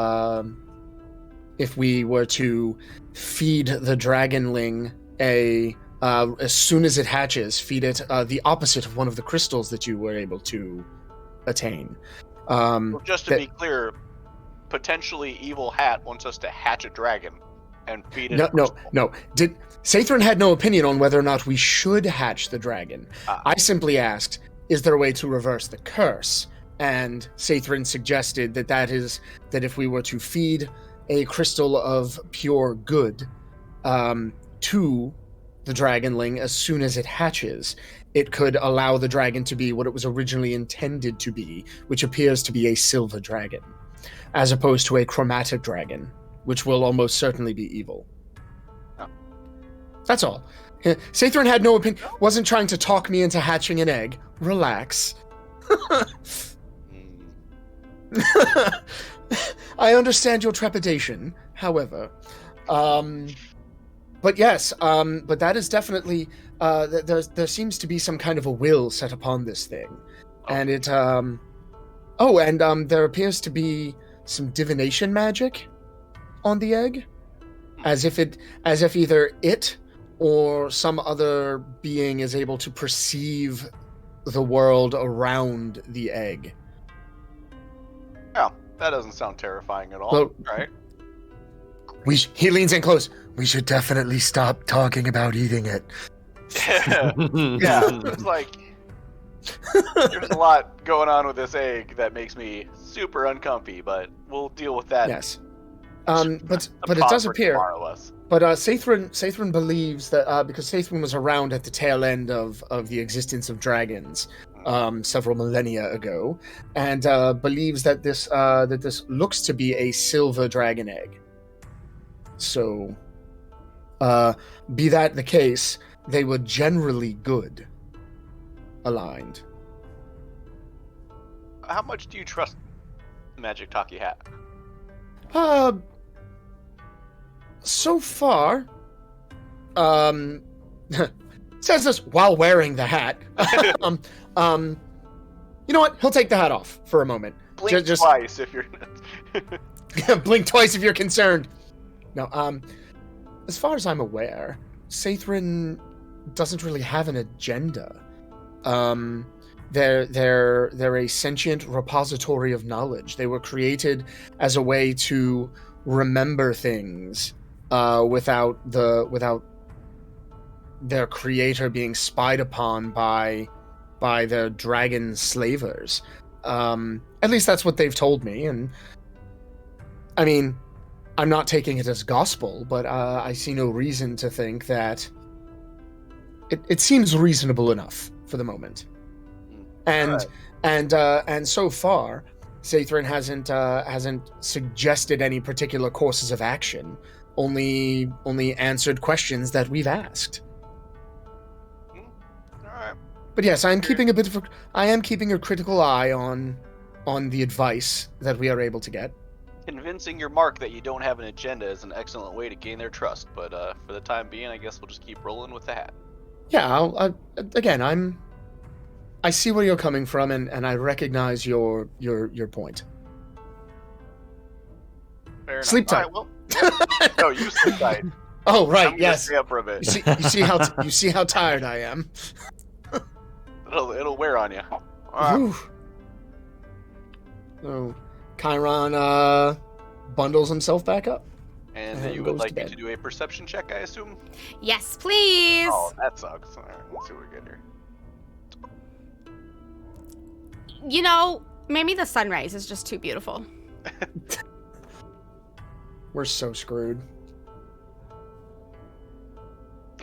we were to feed the dragonling as soon as it hatches, feed it the opposite of one of the crystals that you were able to attain. Well, just to be clear, potentially evil Hat wants us to hatch a dragon and feed it. No. Sathrin had no opinion on whether or not we should hatch the dragon. I simply asked, is there a way to reverse the curse? And Sathrin suggested that if we were to feed a crystal of pure good to the dragonling as soon as it hatches, it could allow the dragon to be what it was originally intended to be, which appears to be a silver dragon, as opposed to a chromatic dragon, which will almost certainly be evil. Oh. That's all. Sathrin had no opinion, wasn't trying to talk me into hatching an egg. Relax. I understand your trepidation, however. But yes, but that is definitely, there seems to be some kind of a will set upon this thing. And it, there appears to be some divination magic on the egg, as if either it or some other being is able to perceive the world around the egg. Yeah, that doesn't sound terrifying at all, Well, right? He leans in close. We should definitely stop talking about eating it. Yeah, it's like there's a lot going on with this egg that makes me super uncomfy, but we'll deal with that. Yes. But it does appear. But Sathrin believes that because Sathrin was around at the tail end of the existence of dragons several millennia ago, and believes that this looks to be a silver dragon egg. So, be that the case, they were generally good aligned. How much do you trust Magic Talkie Hat? So far, says this while wearing the hat. You know what? He'll take the hat off for a moment. Blink twice if you're. Blink twice if you're concerned. No, as far as I'm aware, Sathrin doesn't really have an agenda. They're a sentient repository of knowledge. They were created as a way to remember things without their creator being spied upon by their dragon slavers. At least that's what they've told me, and I mean, I'm not taking it as gospel, but I see no reason to think that it seems reasonable enough for the moment. And so far, Sathrin hasn't suggested any particular courses of action. Only answered questions that we've asked. All right. But yes, I am keeping a critical eye on the advice that we are able to get. Convincing your mark that you don't have an agenda is an excellent way to gain their trust, but for the time being, I guess we'll just keep rolling with the hat. Yeah, I see where you're coming from, and I recognize your point. Fair enough. Sleep tight. All right, well, no, you sleep tight. Oh, right, I'm yes. Stay up for a bit. You see how tired I am. It'll wear on you. Whew. So, Chiron bundles himself back up. And you would like me to do a perception check, I assume? Yes, please. Oh, that sucks. All right, let's see what we get here. You know, maybe the sunrise is just too beautiful. We're so screwed.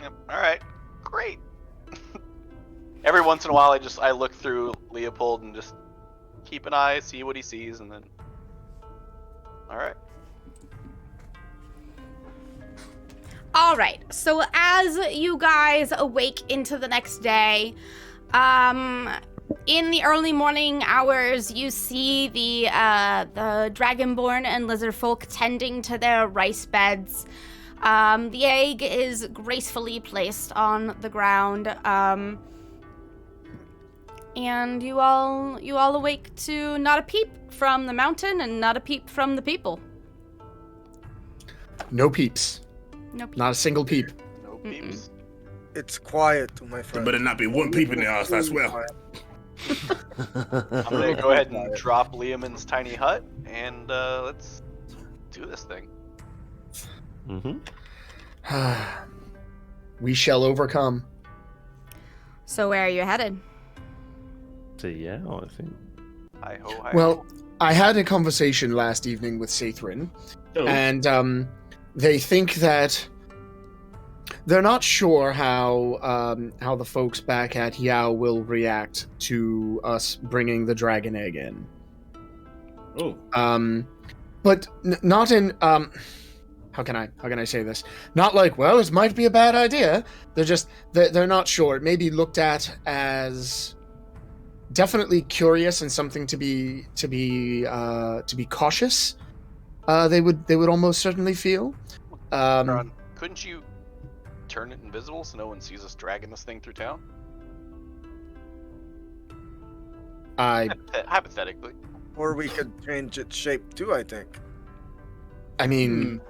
Yep. All right, great. Every once in a while, I look through Leopold and just keep an eye, see what he sees, and then. All right. All right. So as you guys awake into the next day, in the early morning hours, you see the Dragonborn and Lizardfolk tending to their rice beds. The egg is gracefully placed on the ground, and you all awake to not a peep from the mountain and not a peep from the people. No peeps. No peep. Not a single peep. No peeps. It's quiet, my friend. There better not be one peep in the house, I swear. I'm gonna go ahead and drop Liamon's tiny hut, and let's do this thing. We shall overcome. So where are you headed? To Yao, I think. Hi-ho. Well, I had a conversation last evening with Sathrin, and they think that they're not sure how the folks back at Yao will react to us bringing the dragon egg in. Oh. But not in how can I say this? Not like, well, it might be a bad idea. They're not sure. It may be looked at as definitely curious and something to be cautious. They would almost certainly feel. Ron, couldn't you turn it invisible so no one sees us dragging this thing through town? Hypothetically. Or we could change its shape too, I think. I mean,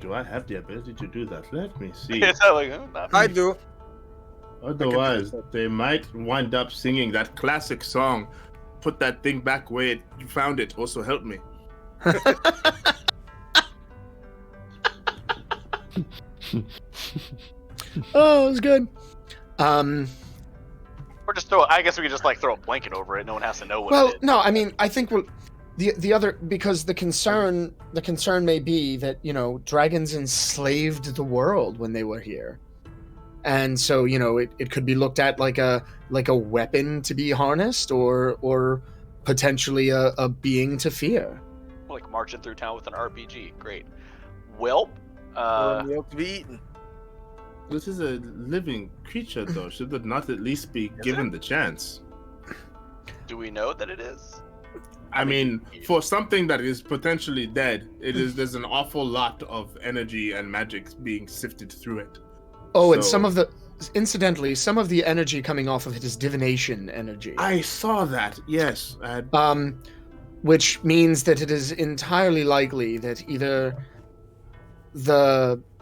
do I have the ability to do that? Let me see. It's not like, not I do. Otherwise, they might wind up singing that classic song. Put that thing back where you found it. Also help me. Oh, it was good. Or just I guess we could just like throw a blanket over it. No one has to know what Well, it is. no, I mean, I think the other, because the concern may be that, dragons enslaved the world when they were here. And so, it could be looked at like a weapon to be harnessed or potentially a being to fear. Like marching through town with an RPG. Great. Well, Or a meal to be eaten. This is a living creature, though. Should it not at least be given the chance? do we know that it is? I mean, for something that is potentially dead, there's an awful lot of energy and magic being sifted through it. Oh, and some of the energy coming off of it is divination energy. I saw that, yes. Which means that it is entirely likely that either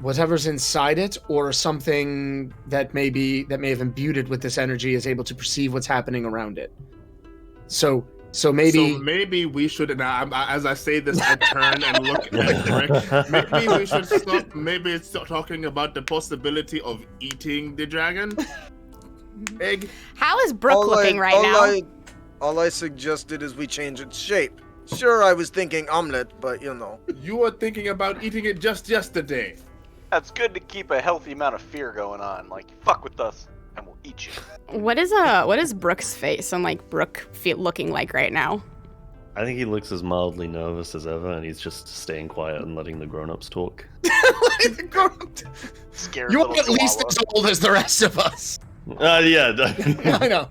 whatever's inside it or something that may have imbued it with this energy is able to perceive what's happening around it. So So maybe maybe we should. Now, as I say this, I turn and look at Brick. Maybe we should stop. Maybe stop talking about the possibility of eating the dragon egg. How is Brooke looking right now? All I suggested is we change its shape. Sure, I was thinking omelet, but you know. You were thinking about eating it just yesterday. That's good to keep a healthy amount of fear going on. Like, fuck with us, and we'll eat you. What is Brooke's face and like Brooke looking like right now? I think he looks as mildly nervous as ever, and he's just staying quiet and letting the grown-ups talk. Scared you're little at least koala. as old as the rest of us. Yeah. I know.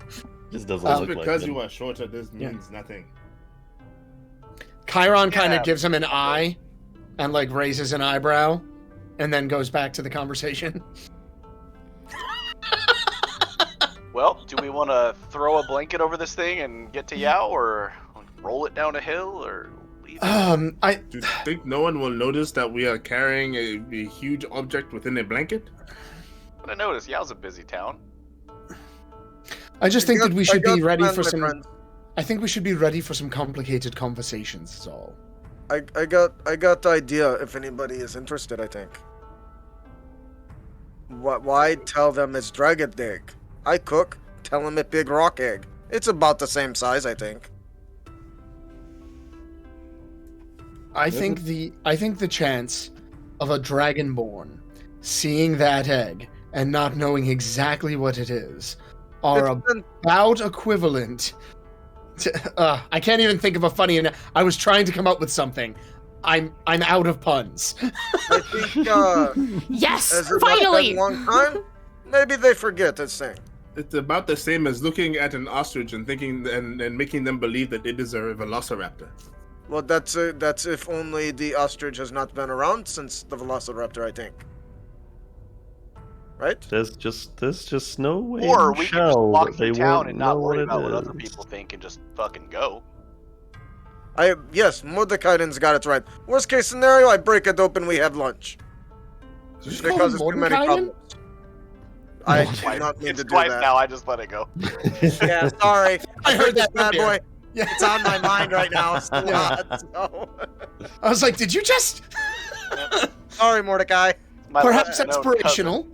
Just doesn't Just look like because him. you are shorter, this means nothing. Chiron kind Yeah. of gives him an eye and like raises an eyebrow and then goes back to the conversation. Well, do we want to throw a blanket over this thing and get to Yao, or roll it down a hill, or leave it? Do you think no one will notice that we are carrying a huge object within a blanket? I'm gonna notice Yao's a busy town. I just think that we should be ready plans, for my some. friend. I think we should be ready for some complicated conversations. Is all. I got the idea if anybody is interested, I think. Why tell them it's dragon egg? I cook, tell them it's big rock egg. It's about the same size, I think. I think the chance of a dragonborn seeing that egg and not knowing exactly what it is are about equivalent to, I can't even think of a funny enough. I was trying to come up with something. I'm out of puns. I think Yes, as it finally. been a long time, maybe they forget this thing. It's about the same as looking at an ostrich and thinking and making them believe that it is a velociraptor. Well, that's if only the ostrich has not been around since the velociraptor, I think. Right? There's just no way Or in we can just hell walk that they through town won't and not know worry what about it what other is. people think and just fucking go. Yes, Mordekaisen's got it right. Worst case scenario, I break it open, we have lunch. Did you call Because him it's too many Mordekainen? problems. I Twice. did not mean It's to do twice that. now, I just let it go. Yeah, sorry. I heard that bad earlier. boy. Yeah. It's on my mind right now. It's a Yeah. lot, so. I was like, did you just? Sorry, Mordecai. My Perhaps unknown inspirational.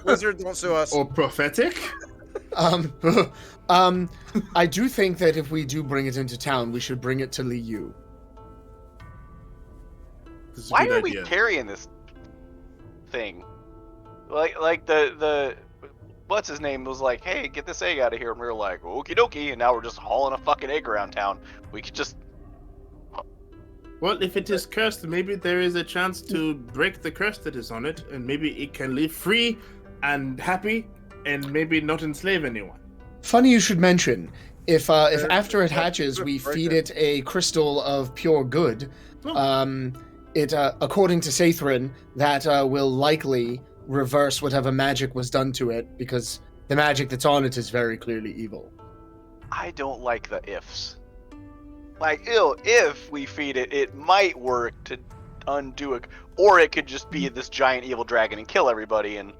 Wizard, don't sue us. Or prophetic? I do think that if we do bring it into town, we should bring it to Liu. This is a Why good are we idea. carrying this thing? Like the what's his name was like, hey, get this egg out of here, and we were like, okie dokie, and now we're just hauling a fucking egg around town. We could just Well, if it is cursed, maybe there is a chance to break the curse that is on it, and maybe it can live free and happy, and maybe not enslave anyone. Funny you should mention. If after it yeah, hatches, we right feed there. it a crystal of pure good, Oh. it according to Sathrin, that will likely reverse whatever magic was done to it, because the magic that's on it is very clearly evil. I don't like the ifs. Like, if we feed it, it might work to undo it, or it could just be this giant evil dragon and kill everybody. And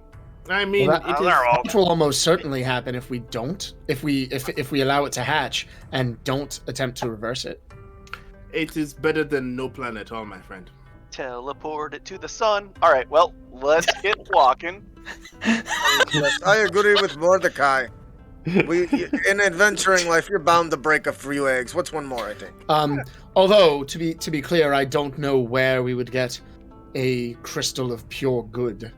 I mean, Well, that- it is, That will almost certainly happen if we don't, if we allow it to hatch and don't attempt to reverse it. it is better than no plan at all, my friend. teleport it to the sun. All right, well, let's get walking. Yes, I agree with Mordecai. In adventuring life, you're bound to break a few eggs. What's one more, I think? Although to be clear, I don't know where we would get a crystal of pure good.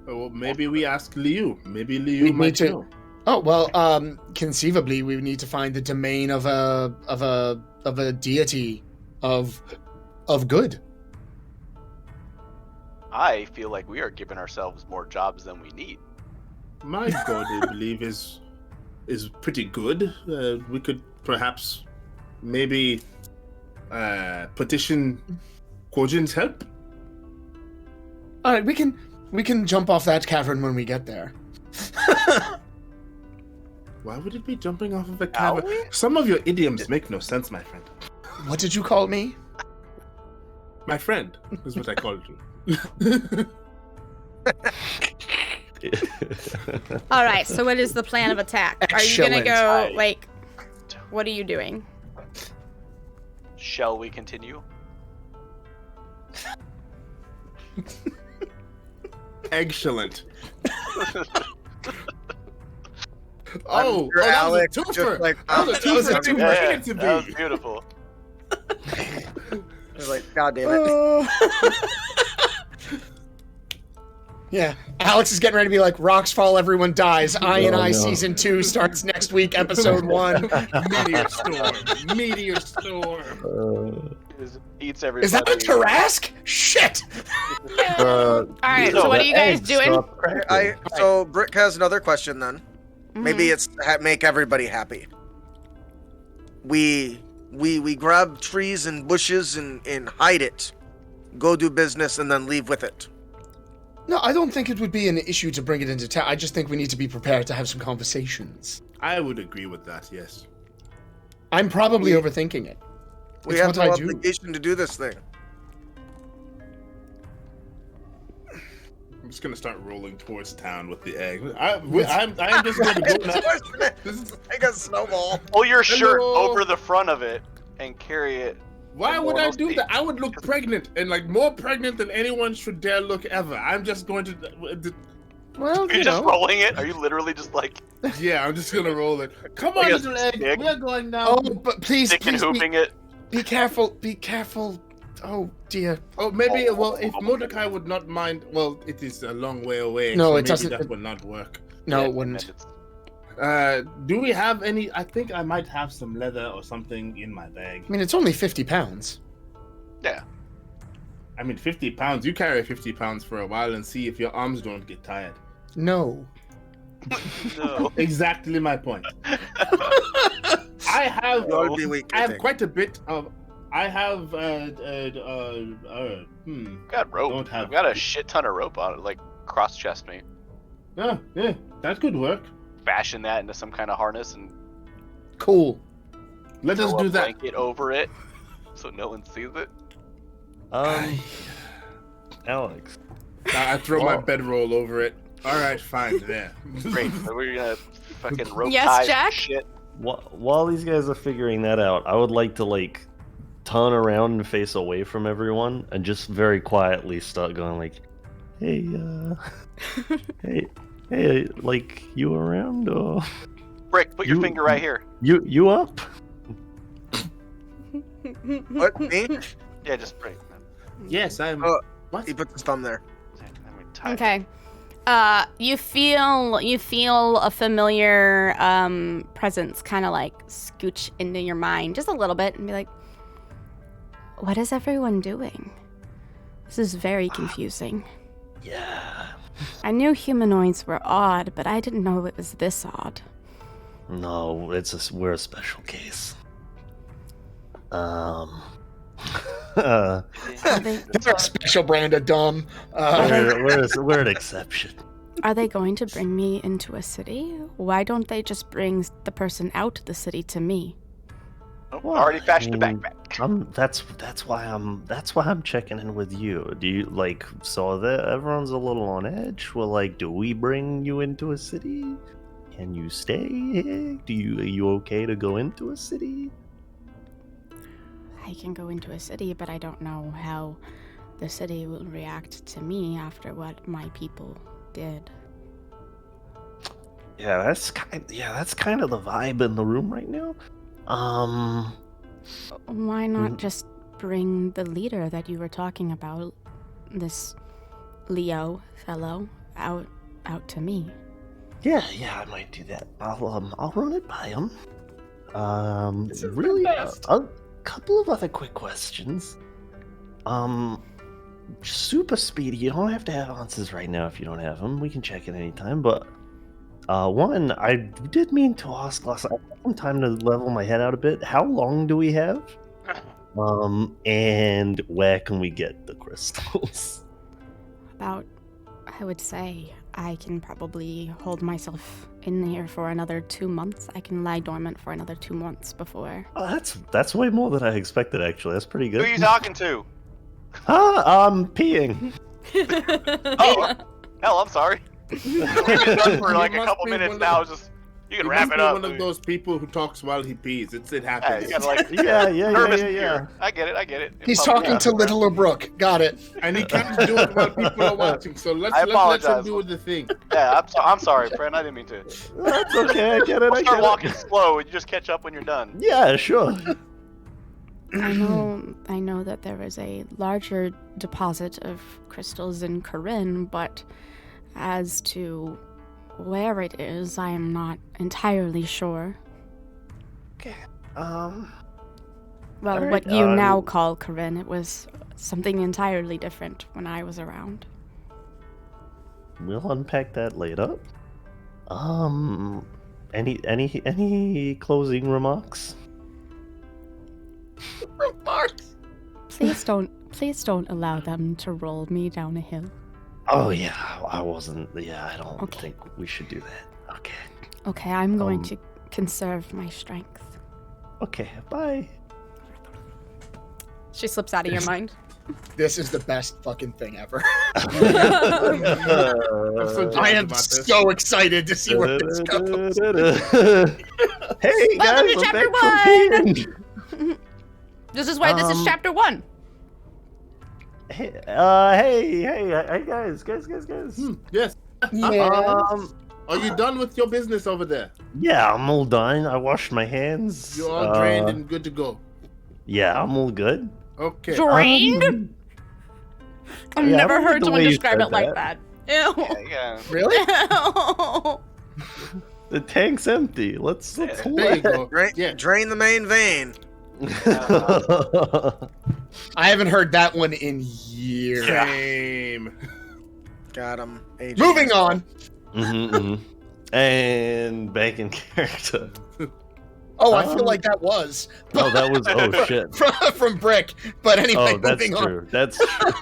Well, maybe we ask Liu. Maybe Liu We need might to- know. Oh well, conceivably we would need to find the domain of a deity of good. I feel like we are giving ourselves more jobs than we need. My god, I believe, is pretty good. We could perhaps maybe petition Quojian's help. All right, we can jump off that cavern when we get there. Why would it be jumping off of a cavern? we? Some of your idioms make no sense, my friend. What did you call me? My friend is what I called you. All right. So what is the plan of attack? Are you gonna Excellent. go like? What are you doing? Shall we continue? Excellent. I'm sure that Alex was a just twofer. like That was a twofer. found Too Yeah, much yeah, it to that was be. beautiful. was like, God damn it. Yeah, Alex is getting ready to be like, rocks fall, everyone dies. I and Oh, I no. season 2 starts next week, episode 1. Meteor storm. Meteor storm. Eats everybody. Is that a Tarask? Shit! All right. So what are you guys doing? So Brick has another question then. Maybe it's make everybody happy. We grab trees and bushes and hide it, go do business, and then leave with it. No, I don't think it would be an issue to bring it into town. I just think we need to be prepared to have some conversations. I would agree with that, yes. I'm probably overthinking it. We It's have what no I do. obligation to do this thing. I'm just gonna start rolling towards town with the egg. I'm just gonna go now. This is, Like a snowball. Pull your shirt Hello. over the front of it and carry it. why would I Normal do speed. that? I would look pregnant and like more pregnant than anyone should dare look ever. I'm just going to. Well, You're just rolling it? Are you literally just like Yeah, I'm just gonna roll it. Come on, Like a little egg. stick? We're going now. Oh, but please, stick and please hooping it? be careful. Be careful. Oh, dear. Oh, maybe. Well, if Mordecai would not mind. Well, it is a long way away. No, so it maybe doesn't- That would not work. No, Yeah, it wouldn't. Do we have any? I think I might have some leather or something in my bag. I mean, it's only 50 pounds. Yeah. I mean, 50 pounds. You carry 50 pounds for a while and see if your arms don't get tired. No. No. Exactly my point. I have. You ought to be weak, I I have think. quite a bit of. I have. Got rope. Don't have- I've got a shit ton of rope on it, like cross chest me. Yeah, that could work. Fashion that into some kind of harness and Cool. Let us throw a do that. blanket over it so no one sees it. Alex. I throw my Oh. bedroll over it. All right, fine. There. Great. So we're gonna fucking rope Yes, tie Jack? shit. While these guys are figuring that out, I would like to turn around and face away from everyone and just very quietly start going like, "Hey, hey, like you around or Brick, put your You- finger right here. you up?" What? Me? Yeah, just Brick. Yes, I'm. Oh. What? He puts his thumb there. Okay. You feel a familiar presence kind of like scooch into your mind just a little bit and be like, what is everyone doing? This is very confusing. Yeah. I knew humanoids were odd, but I didn't know it was this odd. No, we're a special case. Are they, It's our special brand of dumb. we're an exception. are they going to bring me into a city? Why don't they just bring the person out of the city to me? Oh, already fashioned a backpack. That's why I'm checking in with you. Do you everyone's a little on edge? Well, do we bring you into a city? Can you stay? Are you okay to go into a city? I can go into a city, but I don't know how the city will react to me after what my people did. Yeah, that's kind of the vibe in the room right now. Why not just bring the leader that you were talking about, this Leo fellow, out to me? Yeah, I might do that. I'll run it by him. Really, a couple of other quick questions. Super speedy. You don't have to have answers right now if you don't have them. We can check it anytime. But one, I did mean to ask last. I had some time to level my head out a bit. How long do we have? And where can we get the crystals? About, I would say, I can probably hold myself in here for another 2 months. I can lie dormant for another 2 months before. Oh, that's way more than I expected. Actually, that's pretty Who good. are you talking to? I'm peeing. Oh, hell, I'm sorry. We've been done for like a must couple be minutes one now. of Just You can He wrap must it be up. one of those people who talks while he pees. It Yeah, happens. you gotta like Yeah. I get it. He's talking to Littler Brook. Got it. And he can't do it while people are watching. So let's I let him apologize. do the thing. Yeah, I'm sorry, friend. I didn't mean to. That's okay. I get it. We'll I start get walking it. slow, and you just catch up when you're done. Yeah, sure. I know that there is a larger deposit of crystals in Corinne, but as to where it is, I am not entirely sure. Okay. Well, Alright, what you now call Corinne, it was something entirely different when I was around. We'll unpack that later. Any closing remarks? Please don't allow them to roll me down a hill. Oh yeah, I wasn't. Yeah, I don't Okay. think we should do that. Okay. Okay, I'm going to conserve my strength. Okay. Bye. She slips out of your mind. This is the best fucking thing ever. I'm so jealous I am about this. so excited to see where this goes. Hey Welcome guys, to I'm chapter back from peeing. This is why this is chapter 1. Hey, hey, guys. Yes. Are you done with your business over there? Yeah, I'm all done. I washed my hands. You're all drained and good to go. Yeah, I'm all good. Okay. Drained? I've yeah, I never don't like heard the someone way you describe said it like that. that. Ew. Yeah. Really? Ew. The tank's empty. Let's There you let go. Drain, Yeah. drain the main vein. I haven't heard that one in years. Same. Got him. Moving on. And back in character. Oh, I feel like that was. Oh, that was. Oh shit. from Brick. But anyway, Oh, that's moving on. true. That's true.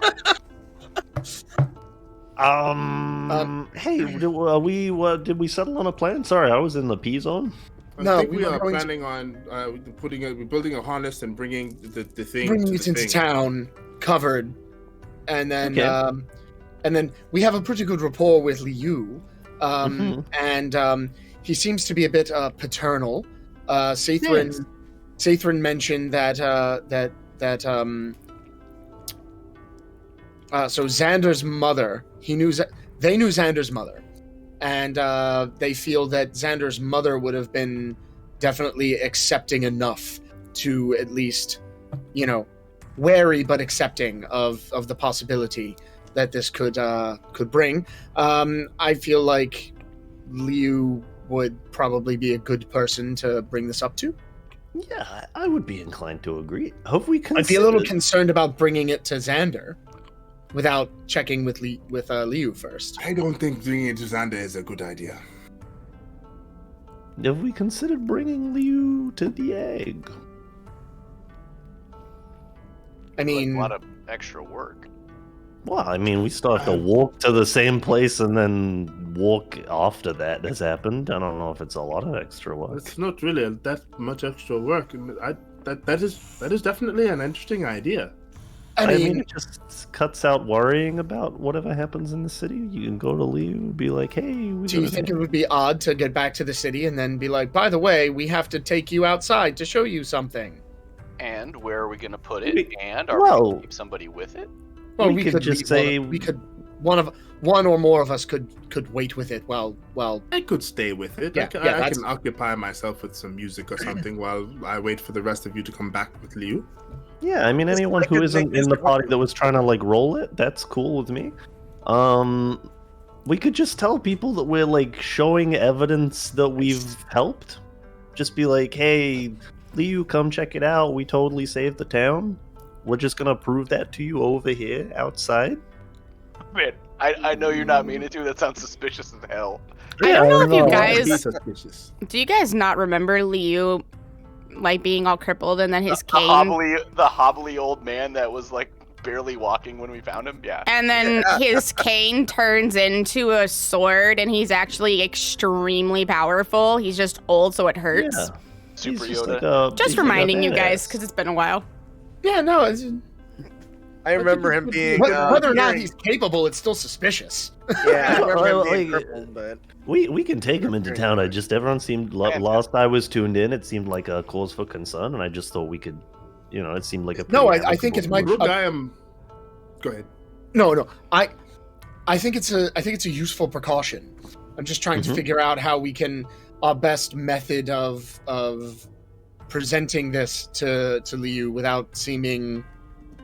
Hey, did we settle on a plan? Sorry, I was in the P zone. No, I think we we were are going to- planning on we're building a harness and bringing the thing. Bringing to it the into thing. town, covered, and then Okay. and then we have a pretty good rapport with Liu, Mhm. and he seems to be a bit paternal. Sathrin mentioned that so Xander's mother, they knew Xander's mother, and they feel that Xander's mother would have been definitely accepting enough to at least, wary but accepting of the possibility that this could bring. I feel like Liu would probably be a good person to bring this up to. Yeah, I would be inclined to agree. Have we I'd be a little considered- concerned about bringing it to Xander without checking with Liu first. I don't think bringing it to Xander is a good idea. Have we considered bringing Liu to the egg? I mean, a lot of extra work. Well, I mean, we still have to walk to the same place and then walk after that has happened. I don't know if it's a lot of extra work. It's not really that much extra work. That is definitely an interesting idea. I I mean, mean, it just cuts out worrying about whatever happens in the city. You can go to Liu and be like, hey, we do you think it would be odd to get back to the city and then be like, by the way, we have to take you outside to show you something? And where are we going to put it? We- And are we well- going to keep somebody with it? Well, We could just say- one or more of us could wait with it while I could stay with it. Yeah, I that's- can occupy myself with some music or something while I wait for the rest of you to come back with Liu. Yeah, I mean, Just anyone like who it isn't makes in the it party that was trying to like roll it, that's cool with me. We could just tell people that we're like showing evidence that we've helped. Just be like, hey, Liu, come check it out. We totally saved the town. We're just gonna prove that to you over here outside. Man, I know you're not meaning to. That sounds suspicious as hell. I don't know if you know. guys- Be suspicious. Do you guys not remember Liu, like, being all crippled and then his The cane? hobbly old man that was like barely walking when we found him. Yeah. And then his cane turns into a sword, and he's actually extremely powerful. He's just old, so it hurts. Yeah. Super He's just Yoda. like a- Just he's like a reminding you guys, badass. because it's been a while. yeah, no, it's, I remember him being. Whether or not he's capable, it's still suspicious. Yeah, I remember him Well, being like, crippled, but. We can take him into town. Everyone seemed last I was tuned in, it seemed like a cause for concern, and I just thought we could, it seemed like a No, pretty I think it might. Rook, I am. Go ahead. No. I think it's a useful precaution. I'm just trying to figure out how we can our best method of presenting this to Liu without seeming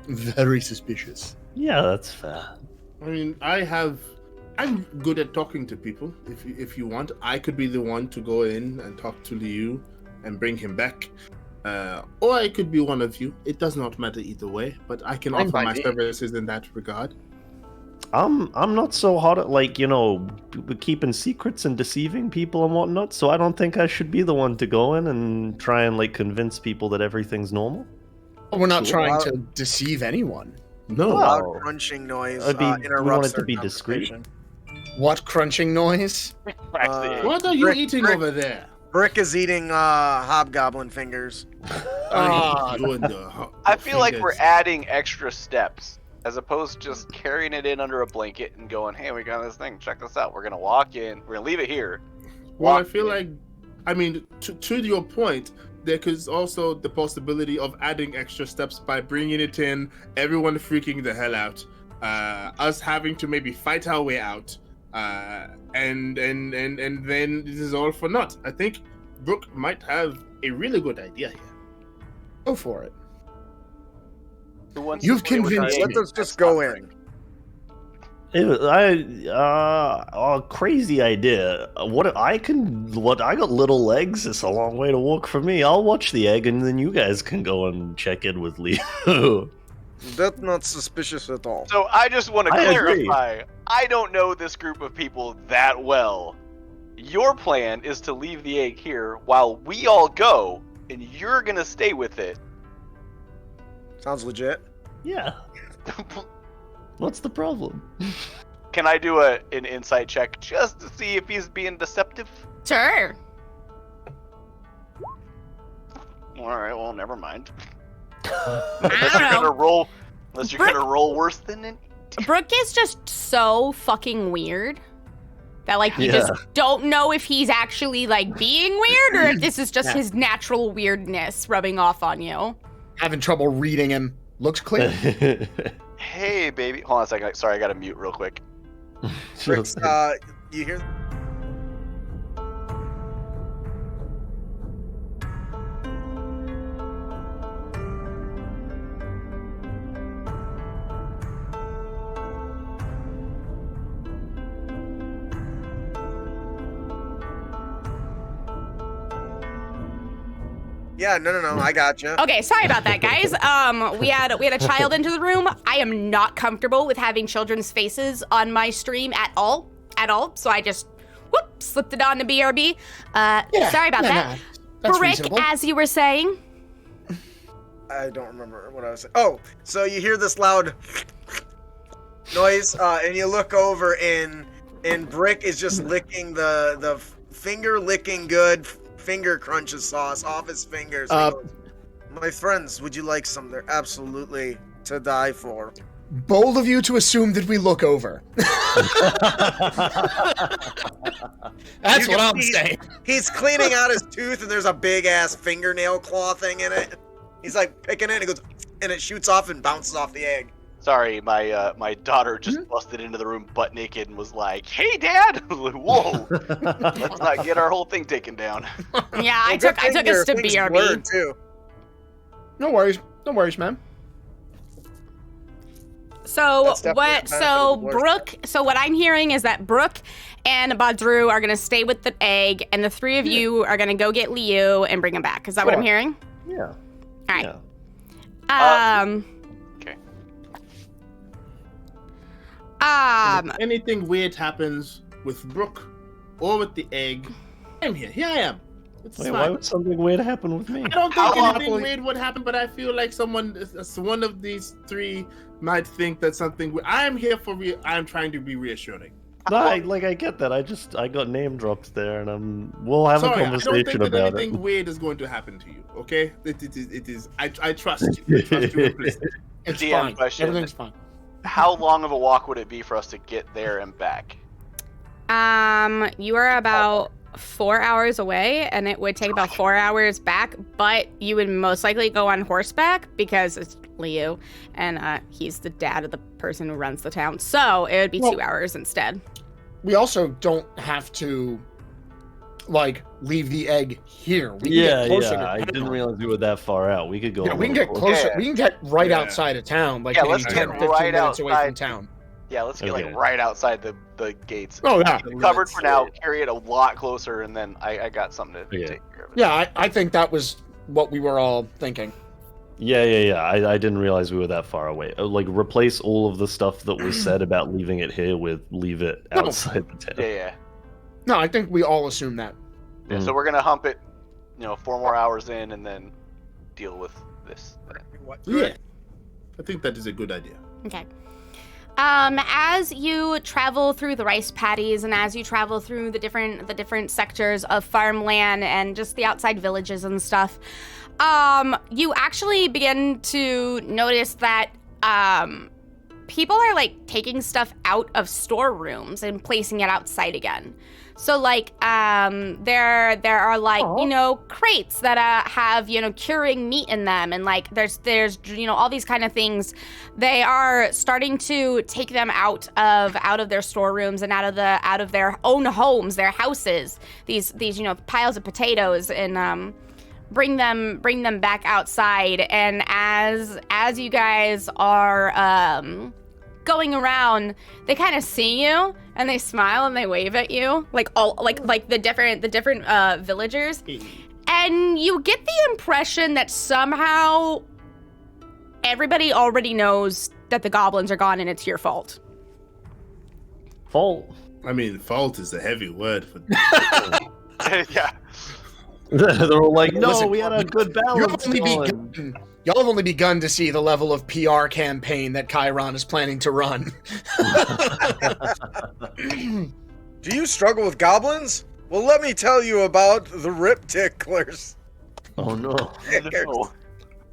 very suspicious. Yeah, that's fair. I mean, I'm good at talking to people. If you want, I could be the one to go in and talk to Liu and bring him back. Or I could be one of you. It does not matter either way, but I can offer my services in that regard. I'm not so hot at keeping secrets and deceiving people and whatnot, so I don't think I should be the one to go in and try and convince people that everything's normal. We're not trying to deceive anyone. No. Loud crunching noise interrupts we want it to their be discreet. conversation. What crunching noise? What are you eating over there? Brick is eating hobgoblin fingers. I feel like we're adding extra steps as opposed to just carrying it in under a blanket and going, hey, we got this thing, check this out. We're going to walk in, we're going to leave it here. Well, I feel like, to your point, there is also the possibility of adding extra steps by bringing it in, everyone freaking the hell out, us having to maybe fight our way out, and then this is all for naught. I think Brooke might have a really good idea here. Go for it. You've convinced me. Let's just go in. Crazy idea. I got little legs. It's a long way to walk for me. I'll watch the egg, and then you guys can go and check in with Leo. That's not suspicious at all. So I just want to clarify. I don't know this group of people that well. Your plan is to leave the egg here while we all go, and you're gonna stay with it. Sounds legit. Yeah. What's the problem? Can I do an insight check just to see if he's being deceptive? Sure. Alright, well, never mind. I don't know. Unless you're gonna roll worse than it. Brooke is just so fucking weird that you just don't know if he's actually being weird or if this is just his natural weirdness rubbing off on you. Having trouble reading him. Looks clear. Hey, baby. Hold on a second. Sorry, I gotta mute real quick. Bricks, you hear? Yeah, no, I gotcha. Okay, sorry about that, guys. We had a child into the room. I am not comfortable with having children's faces on my stream at all. So I just slipped it on to BRB. Sorry about that. That's Brick, reasonable. as you were saying. I don't remember what I was saying. Oh, so you hear this loud noise, and you look over, and Brick is just licking the finger licking good finger crunches sauce off his fingers. He goes, my friends, would you like some? They're absolutely to die for. Bold of you to assume that we look over. That's what I'm saying. He's cleaning out his tooth, and there's a big ass fingernail claw thing in it. He's picking it, and it goes, and it shoots off and bounces off the egg. Sorry, my daughter just busted into the room butt naked and was like, "Hey, Dad!" I was like, whoa, let's not get our whole thing taken down. Yeah, I took us to BRB too. No worries, man. So what I'm hearing is that Brooke and Badru are gonna stay with the egg, and the three of you are gonna go get Liu and bring him back. Is that what I'm hearing? Yeah. All right. Okay. If anything weird happens with Brooke or with the egg, I'm here. Here I am. Wait, why would something weird happen with me? I don't think anything weird would happen, but I feel like one of these three might think that something. I'm here for I'm trying to be reassuring. No, I get that. I got name dropped there, and we'll have a conversation I don't think that about anything it. weird is going to happen to you. Okay, it is. I trust you. I trust you implicitly. It's DM fine. question. Everything's fine. How long of a walk would it be for us to get there and back? You are about 4 hours away, and it would take about 4 hours back, but you would most likely go on horseback because it's Leo, and he's the dad of the person who runs the town. So it would be 2 hours instead. We also don't have to, like, leave the egg here. We can Yeah, get closer to I town. didn't realize we were that far out. We could go. Yeah, a we can little get closer. closer. Yeah. We can get right Yeah. outside of town, like Yeah, maybe let's 10, get 15 right minutes away from outside. town. Yeah, let's get Okay. like right outside the gates. Oh, yeah. Keep it covered for now. Carry it a lot closer, and then I got something to Okay. take care of. Yeah, I think that was what we were all thinking. Yeah. I didn't realize we were that far away. Like, replace all of the stuff that was said about leaving it here with leave it No. outside the town. Yeah. No, I think we all assume that. Yeah, so we're gonna hump it, 4 more hours in, and then deal with this. Yeah. I think that is a good idea. Okay. As you travel through the rice paddies and as you travel through the different sectors of farmland and just the outside villages and stuff, you actually begin to notice that people are like taking stuff out of storerooms and placing it outside again. So like there are like crates that have curing meat in them, and like there's all these kind of things. They are starting to take them out of their storerooms and out of their own homes, their houses. These piles of potatoes, and bring them back outside. And as you guys are going around, they kind of see you and they smile and they wave at you, like the different villagers, and you get the impression that somehow everybody already knows that the goblins are gone and it's your fault. Fault. I mean, fault is a heavy word for. Yeah. They're all like, no, Listen, we had a good balance. Y'all have only begun to see the level of PR campaign that Chiron is planning to run. Do you struggle with goblins? Well, let me tell you about the Rip Ticklers. Oh no. No.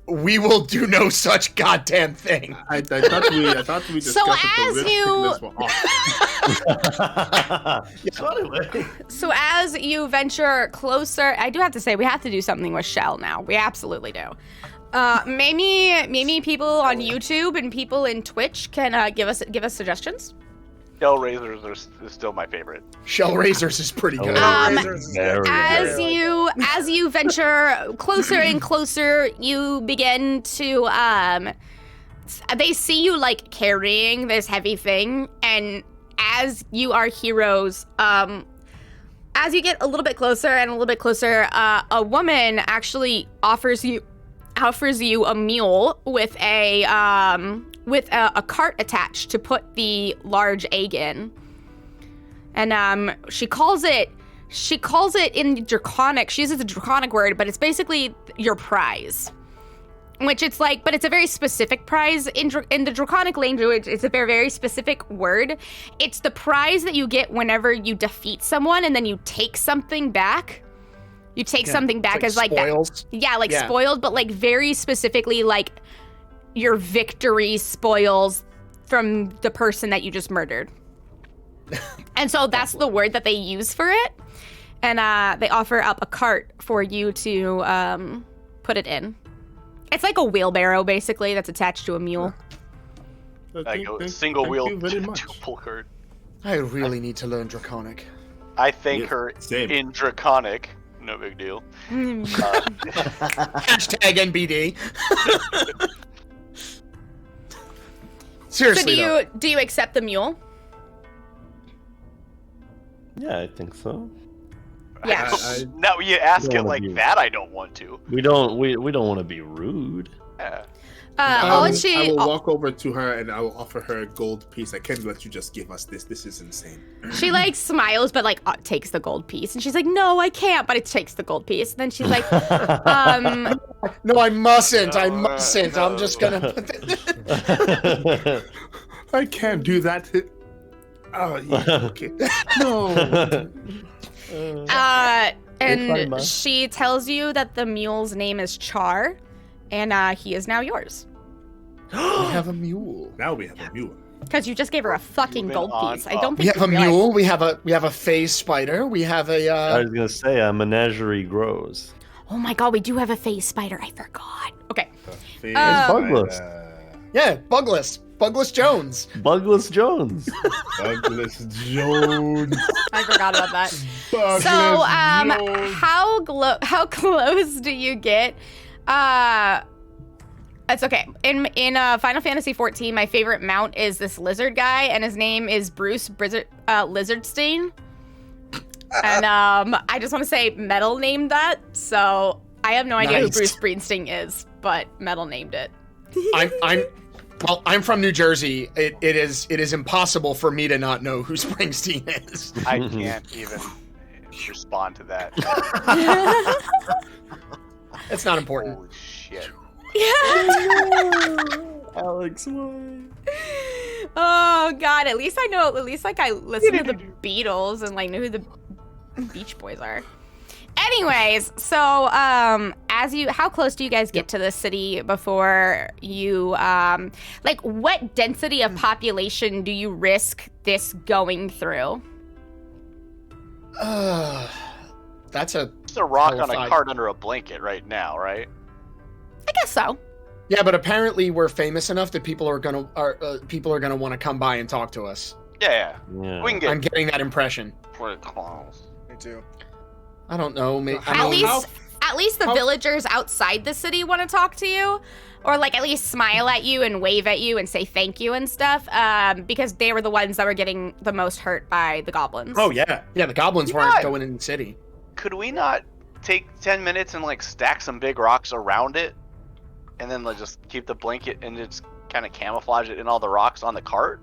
We will do no such goddamn thing. I thought we discussed So that as the you- risk were off. So anyway. So as you venture closer, I do have to say we have to do something with Shell now. We absolutely do. Maybe people on YouTube and people in Twitch can give us suggestions. Shell razors is still my favorite. Shell Razors is pretty good. Very As good. you venture closer and closer, you begin to they see you like carrying this heavy thing, and as you are heroes, as you get a little bit closer and a little bit closer, a woman actually offers you a mule with a cart attached to put the large egg in. And she calls it in Draconic. She uses a Draconic word, but it's basically your prize. Which it's like, but it's a very specific prize. In the Draconic language, it's a very, very specific word. It's the prize that you get whenever you defeat someone and then you take something back. You take something back as like spoils. that. Yeah, like spoiled, but like very specifically like your victory spoils from the person that you just murdered. And so that's the word that they use for it. And they offer up a cart for you to put it in. It's like a wheelbarrow, basically, that's attached to a mule. Single wheel Thank you very much. two-pull cart. I really need to learn Draconic. I thank Yeah, her same. in Draconic. No big deal. Hashtag NBD. So Seriously, do you accept the mule? Yeah, I think so. Yeah. Now you ask Don't it like abuse. that, I don't want to. We don't want to be rude. Yeah. I'll let I she. will walk over to her and I will offer her a gold piece. I can't let you just give us this. This is insane. She like smiles, but like takes the gold piece, and she's like, "No, I can't." But it takes the gold piece. And then she's like, no, I mustn't. I No, mustn't. no. I'm just gonna. I can't do that. Oh, yeah, okay. No. It's fine, and Ma. she tells you that the mule's name is Char, and he is now yours. We have a mule. Now we have a mule. Because you just gave her a fucking Moving gold on piece. I up. don't We think have a you realize- mule. We have a phase spider. We have a. I was gonna say a menagerie grows. Oh my god, we do have a phase spider. I forgot. Okay. Bugless. Yeah, Bugless Jones. Bugless Jones. Douglas Jones. I forgot about that. Douglas So, Jones. how close do you get? It's okay. In Final Fantasy 14, my favorite mount is this lizard guy, and his name is Bruce Lizardstein. And I just want to say Metal named that, so I have no idea who Nice. Bruce Springsteen is, but Metal named it. I'm from New Jersey. It is impossible for me to not know who Springsteen is. I can't even respond to that. It's not important. Holy shit. Alex, why? Oh god, at least I know. At least like I listen to the Beatles and like know who the Beach Boys are. Anyways, so how close do you guys get to the city before you like what density of population do you risk this going through? That's a It's a rock on a Qualified. cart under a blanket right now, right? I guess so. yeah, but apparently we're famous enough that people are gonna want to come by and talk to us. Yeah. Yeah. We can I'm get getting that impression. pretty close. Me too. I don't know. Maybe, At least the villagers outside the city want to talk to you, or like at least smile at you and wave at you and say thank you and stuff, because they were the ones that were getting the most hurt by the goblins. Oh yeah, the goblins weren't Yeah. going in the city. Could we not take 10 minutes and like stack some big rocks around it, and then like just keep the blanket and just kind of camouflage it in all the rocks on the cart?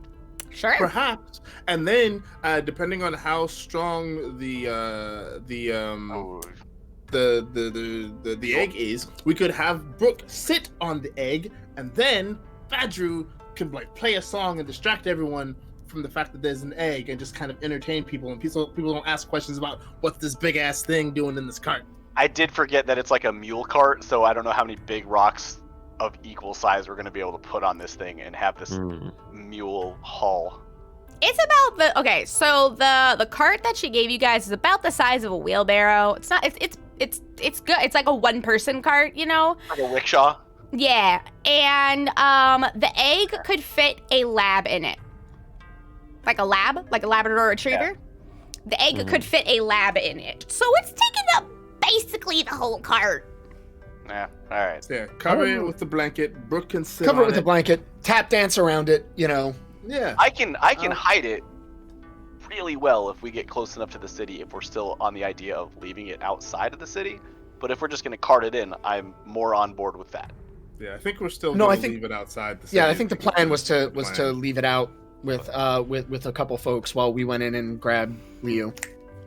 Sure. Perhaps, and then depending on how strong the Oh, egg is, we could have Brooke sit on the egg, and then Badru can like play a song and distract everyone from the fact that there's an egg, and just kind of entertain people, and people don't ask questions about what's this big ass thing doing in this cart. I did forget that it's like a mule cart, so I don't know how many big rocks of equal size we're going to be able to put on this thing and have this mule hull. It's about so the cart that she gave you guys is about the size of a wheelbarrow. It's not. It's good. It's like a one-person cart, you know. Like a rickshaw? Yeah, and the egg could fit a lab in it, like a Labrador Retriever. Yeah. The egg could fit a lab in it, so it's taking up basically the whole cart. Yeah, alright. Yeah, cover it with the blanket. Brooke can sit Cover it on with a blanket. Tap dance around it. You know. Yeah. I can hide it really well if we get close enough to the city, if we're still on the idea of leaving it outside of the city. But if we're just going to cart it in, I'm more on board with that. Yeah, I think we're still No, going I to think- leave it outside the city. Yeah, I think the plan was to Plan. leave it out with a couple folks while we went in and grabbed Ryu.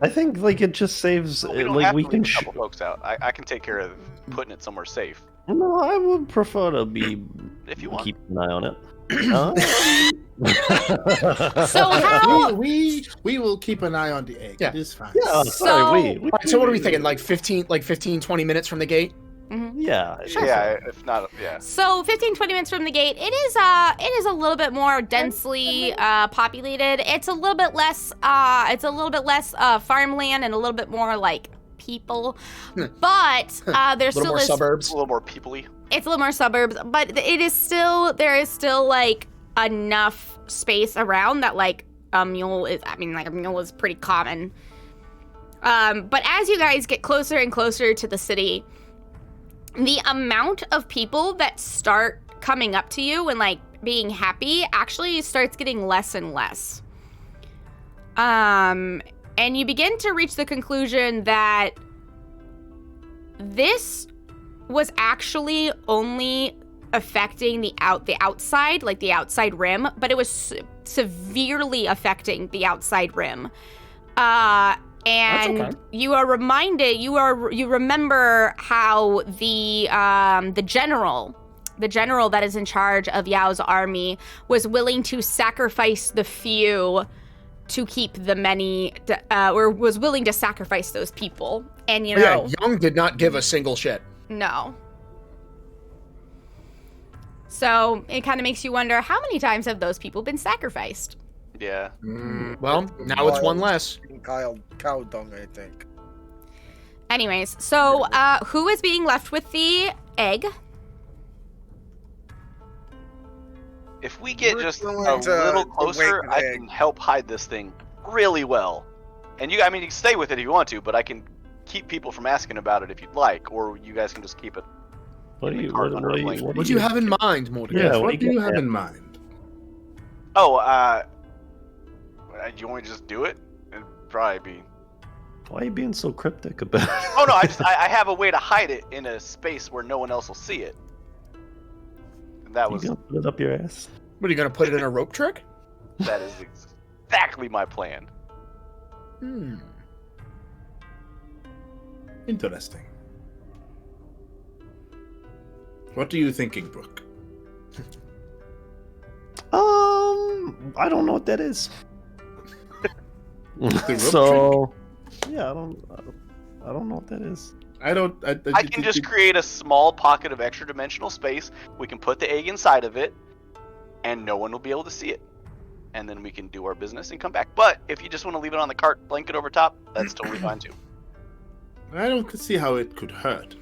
I think like it just saves But we don't like have we to can. leave a couple folks out. I can take care of putting it somewhere safe. No, I would prefer to be If you want. keep an eye on it. So how? we will keep an eye on the egg. Yeah. It is fine. Yeah, sorry, we All right, so what are we thinking? Like 15, 20 minutes from the gate? yeah, Yeah, if not, yeah. So 15, 20 minutes from the gate, it is a little bit more densely populated. It's a little bit less farmland and a little bit more like people. But there A little still more is suburbs. A little more people-y. it's a little more suburbs, but there is still like enough space around that like a mule is pretty common. But as you guys get closer and closer to the city, the amount of people that start coming up to you and like being happy actually starts getting less and less. And you begin to reach the conclusion that this was actually only affecting the outside, like the outside rim, but it was severely affecting the outside rim. And That's okay. you are reminded, you remember how the general that is in charge of Yao's army was willing to sacrifice the few to keep the many, or was willing to sacrifice those people. And you know, Yeah, Young did not give a single shit. no. So it kind of makes you wonder, how many times have those people been sacrificed? Yeah. Well, now it's one less. Cow dung, I think. Anyways, so who is being left with the egg? If we get We're just a going to little the closer, wake I egg. can help hide this thing really well. And you can stay with it if you want to, but I can keep people from asking about it if you'd like, or you guys can just keep it. What do in the you cart under a blanket. What do you have in mind, Mordecai? Yeah, What do you have at? in mind? Oh, do you want me to just do it? It'd probably be. Why are you being so cryptic about it? Oh no, I have a way to hide it in a space where no one else will see it. And that You was gonna put it up your ass? What, are you going to put it in a rope trick? that is exactly my plan. Interesting. What are you thinking, Brooke? I don't know what that is. rope So, yeah, I don't know what that is. I I can just create a small pocket of extra dimensional space. We can put the egg inside of it, and no one will be able to see it. And then we can do our business and come back. But if you just want to leave it on the cart, blanket over top, that's totally fine too. I don't see how it could hurt.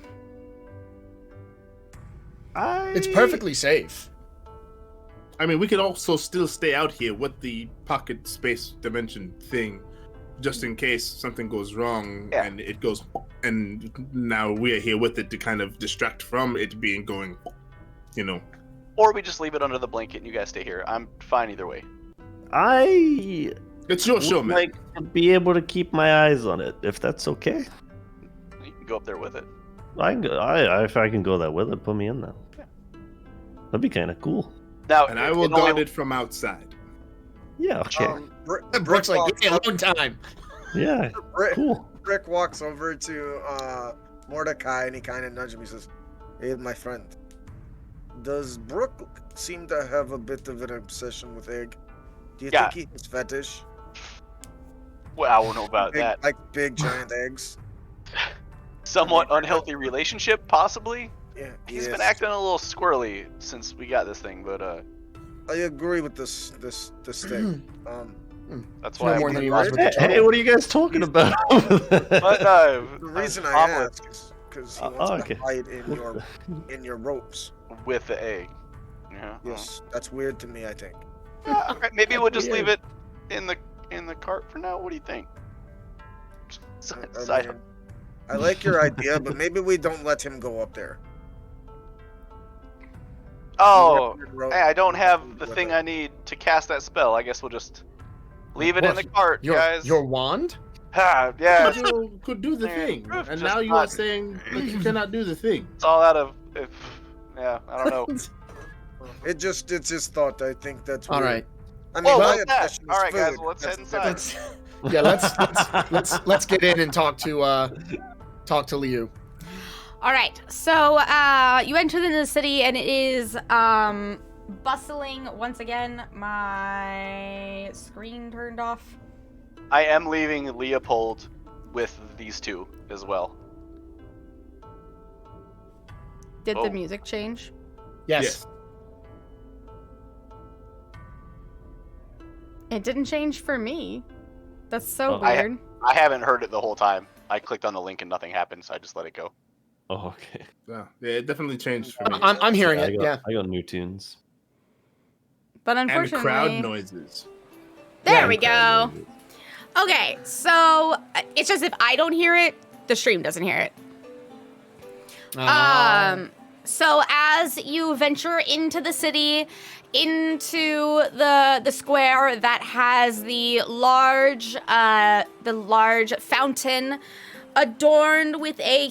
It's perfectly safe. I mean, we could also still stay out here with the pocket space dimension thing, just in case something goes wrong and it goes, and now we're here with it to kind of distract from it being going, Or we just leave it under the blanket and you guys stay here. I'm fine either way. It's your show, would man. like to be able to keep my eyes on it, if that's okay. You can go up there with it. If I can go there with it, put me in there. That'd be kind of cool. Now, And I will guard it from outside. Yeah, okay. Brooke's like, give me alone time. Yeah, cool. Rick walks over to Mordecai and he kind of nudges me. He says, "Hey, my friend, does Brooke seem to have a bit of an obsession with egg? Do you think he has fetish? Well, I don't know about that. Like big giant eggs? Somewhat unhealthy relationship, possibly. Yeah, He's been acting a little squirrely since we got this thing, but I agree with this thing. that's why. more than he was with the Hey, what are you guys talking about? But The reason I ask is because he wants to hide in your ropes with the egg. Yeah. Yes, that's weird to me. I think. Okay, maybe we'll just leave it in the cart for now. What do you think? I like your idea, but maybe we don't let him go up there. Oh, hey, I don't have the thing I need to cast that spell. I guess we'll just leave it in the cart, guys. Your wand? Yeah. You could do the thing, and now you are saying that you cannot do the thing. It's all out of yeah. I don't know. It's just thought. I think that's all weird. right. I mean, my obsession All is right, guys. food. Well, let's head That's inside. Yeah, let's get in and talk to Liu. All right, so you enter into the city, and it is bustling once again. My screen turned off. I am leaving Leopold with these two as well. Did the music change? Yes. It didn't change for me. That's so weird. I haven't heard it the whole time. I clicked on the link and nothing happened, so I just let it go. Oh, okay. Yeah, it definitely changed for me. I'm hearing it. I got new tunes. But And unfortunately, crowd noises. There we go. Okay, so it's just if I don't hear it, the stream doesn't hear it. So as you venture into the city, into the square that has the large fountain adorned with a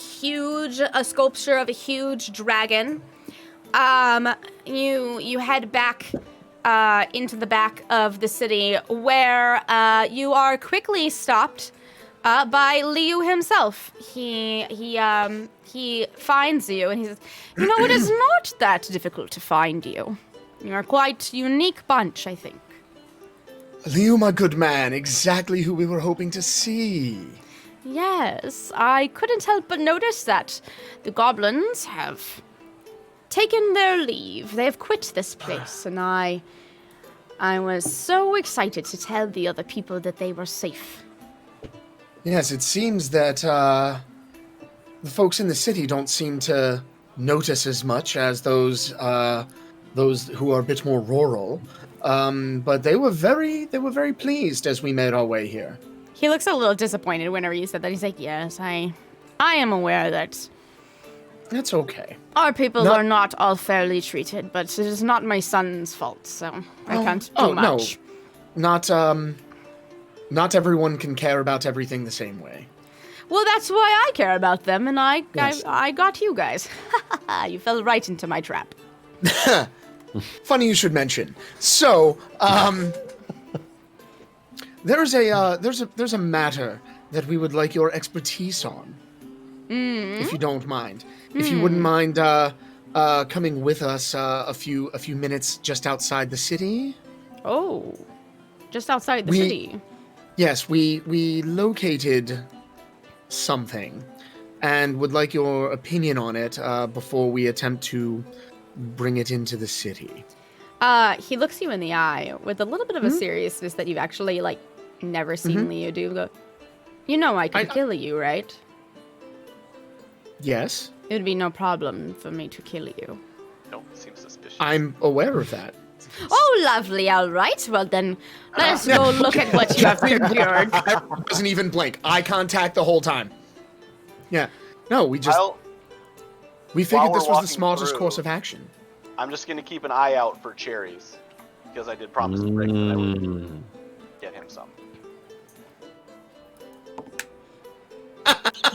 sculpture of a huge dragon, you head back into the back of the city, where you are quickly stopped by Liu himself. He finds you and he says, it is not that difficult to find you. You're quite a unique bunch, I think. Liu, my good man, exactly who we were hoping to see. Yes, I couldn't help but notice that the goblins have taken their leave. They have quit this place, and I was so excited to tell the other people that they were safe. Yes, it seems that the folks in the city don't seem to notice as much as those who are a bit more rural. But they were very pleased as we made our way here. He looks a little disappointed whenever you said that. He's like, yes, I am aware that It's okay. our people are not all fairly treated, but it is not my son's fault, so I can't do much. No. Not everyone can care about everything the same way. Well, that's why I care about them, and I got you guys. You fell right into my trap. Funny you should mention. So, there's a matter that we would like your expertise on, if you don't mind. If you wouldn't mind coming with us a few minutes just outside the city. Oh, just outside the city. Yes, we located something, and would like your opinion on it before we attempt to bring it into the city. He looks you in the eye with a little bit of a seriousness that you've actually, like, never seen Leo do. Go, you know I could kill you, right? Yes. It would be no problem for me to kill you. Nope, seems suspicious. I'm aware of that. Oh, lovely. All right. Well, then, let's go look at what you have procured. I wasn't even blink. Eye contact the whole time. Yeah. No, we figured this was the smartest course of action. I'm just going to keep an eye out for cherries, because I did promise to Rick that I would get him some.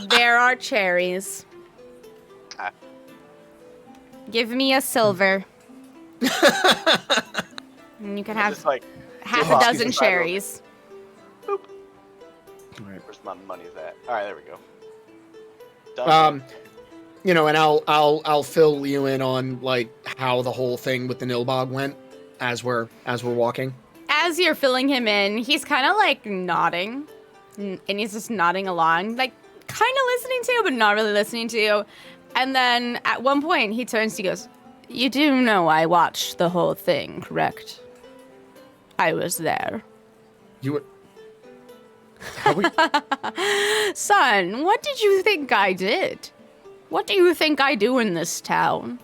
There are cherries. Give me a silver. And you can have Just like, half drop a dozen these cherries. boop. Right. Where's my money's at? All right, there we go. Done. And I'll fill you in on like how the whole thing with the Nilbog went as we're walking. As you're filling him in, he's kind of like nodding, and he's just nodding along, like kind of listening to you, but not really listening to you. And then at one point, he turns to you and goes, "You do know I watched the whole thing, correct? I was there." You were... Son, what did you think I did? What do you think I do in this town?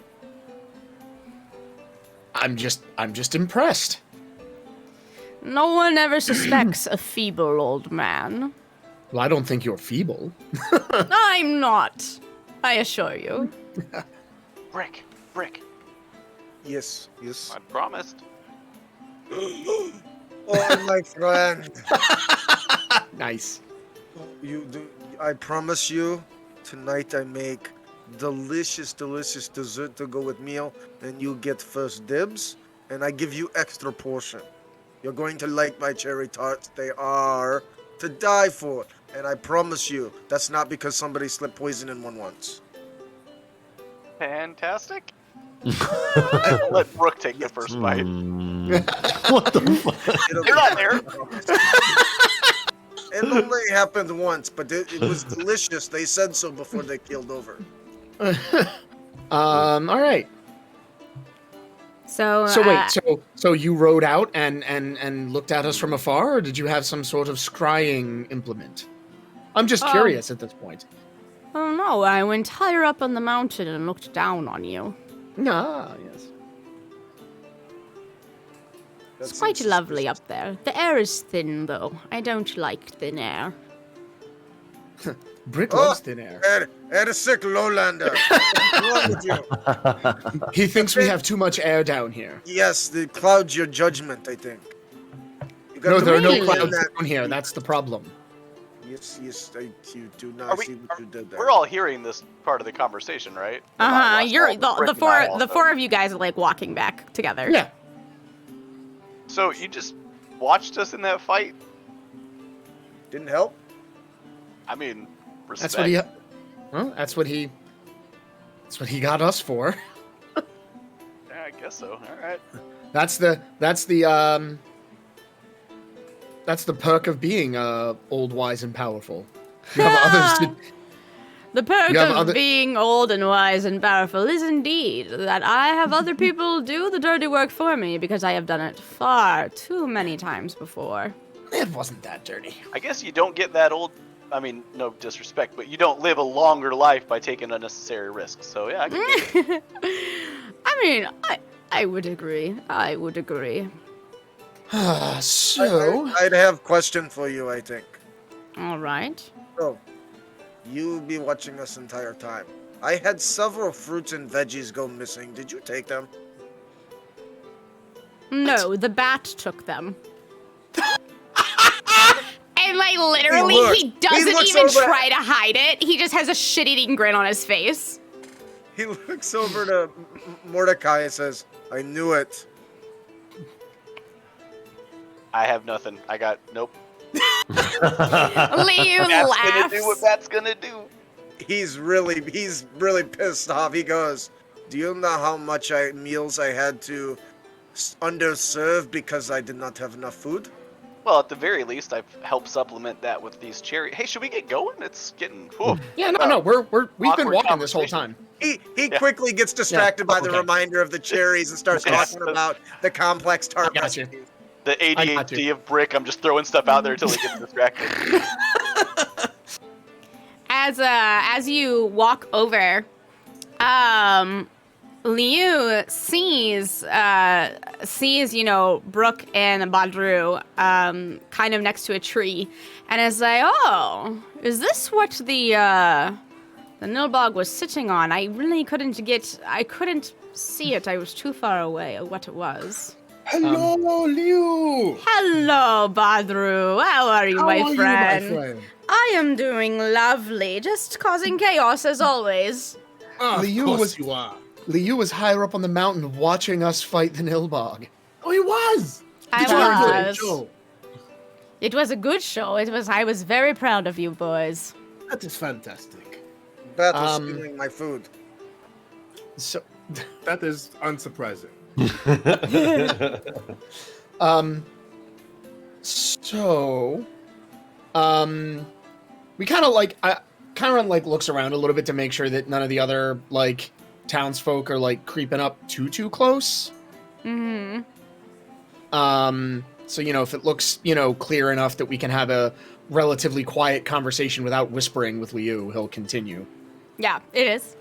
I'm just impressed. No one ever suspects a feeble old man. Well, I don't think you're feeble. I'm not, I assure you. Brick. Yes. I promised. Oh, my friend. Nice. I promise you, tonight I make delicious dessert to go with meal, and you get first dibs, and I give you extra portion. You're going to like my cherry tarts. They are to die for. And I promise you, that's not because somebody slipped poison in one once. Fantastic. I'll let Brooke take the first bite. What the fuck? You're not there. It only happened once, but it was delicious. They said so before they keeled over. All right. So wait, so you rode out and looked at us from afar, or did you have some sort of scrying implement? I'm just curious at this point. Oh no, I went higher up on the mountain and looked down on you. Ah, yes. It's quite lovely up there. The air is thin, though. I don't like thin air. Brick loves thin air. Ed a sick lowlander. What's wrong with you? He thinks we have too much air down here. Yes, it clouds your judgment, I think. No, there are no Really? clouds down here. That's the problem. Yes, you do not see what you did there. We're all hearing this part of the conversation, right? You're Rick the and I four also. of you guys are like walking back together. Yeah. So you just watched us in that fight? Didn't help? I mean, respect. That's what he. Well, that's what he got us for. Yeah, I guess so. All right. That's the perk of being old, wise, and powerful. You have others to. The perk You have of other- being old and wise and powerful is indeed that I have other people do the dirty work for me because I have done it far too many times before. It wasn't that dirty. I guess you don't get that old. I mean, no disrespect, but you don't live a longer life by taking unnecessary risks. So yeah, I can dig it. I mean, I would agree. I would agree. So, I'd have question for you, I think. All right. So, you be watching this entire time. I had several fruits and veggies go missing. Did you take them? No, the bat took them. And like literally, he doesn't looks even over- try to hide it. He just has a shit-eating grin on his face. He looks over to Mordecai and says, I knew it. I have nothing. I got nope. Liu That's gonna do what laughs. that's gonna do. He's really pissed off. He goes, do you know how much meals I had to underserve because I did not have enough food? Well, at the very least, I've helped supplement that with these cherry. Hey, should we get going? It's getting. Whew. yeah, no, we've been Awkward walking this whole conversation. time. He quickly gets distracted by the okay. reminder of the cherries and starts Yes. talking about the complex tart I got you. recipes. The got ADHD of Brick. I'm just throwing stuff out there until he gets distracted. As you walk over, Liu sees Brooke and Badru kind of next to a tree, and is like, oh, is this what the Nilbog was sitting on? I really couldn't see it. I was too far away. What it was. Hello, Liu. Hello, Badru. How are you, How my are friend? you, my friend? I am doing lovely, just causing chaos as always. Ah, Liu of course was- you are. Liu was higher up on the mountain watching us fight the Nilbog. Oh, he was. I Did you enjoy the was. show? It was a good show. I was very proud of you boys. That is fantastic. Bat was stealing my food. So, That is unsurprising. We kind of like, Chiron like looks around a little bit to make sure that none of the other like townsfolk are like creeping up too close. Mm-hmm. So if it looks clear enough that we can have a relatively quiet conversation without whispering with Liu, he'll continue. Yeah, it is.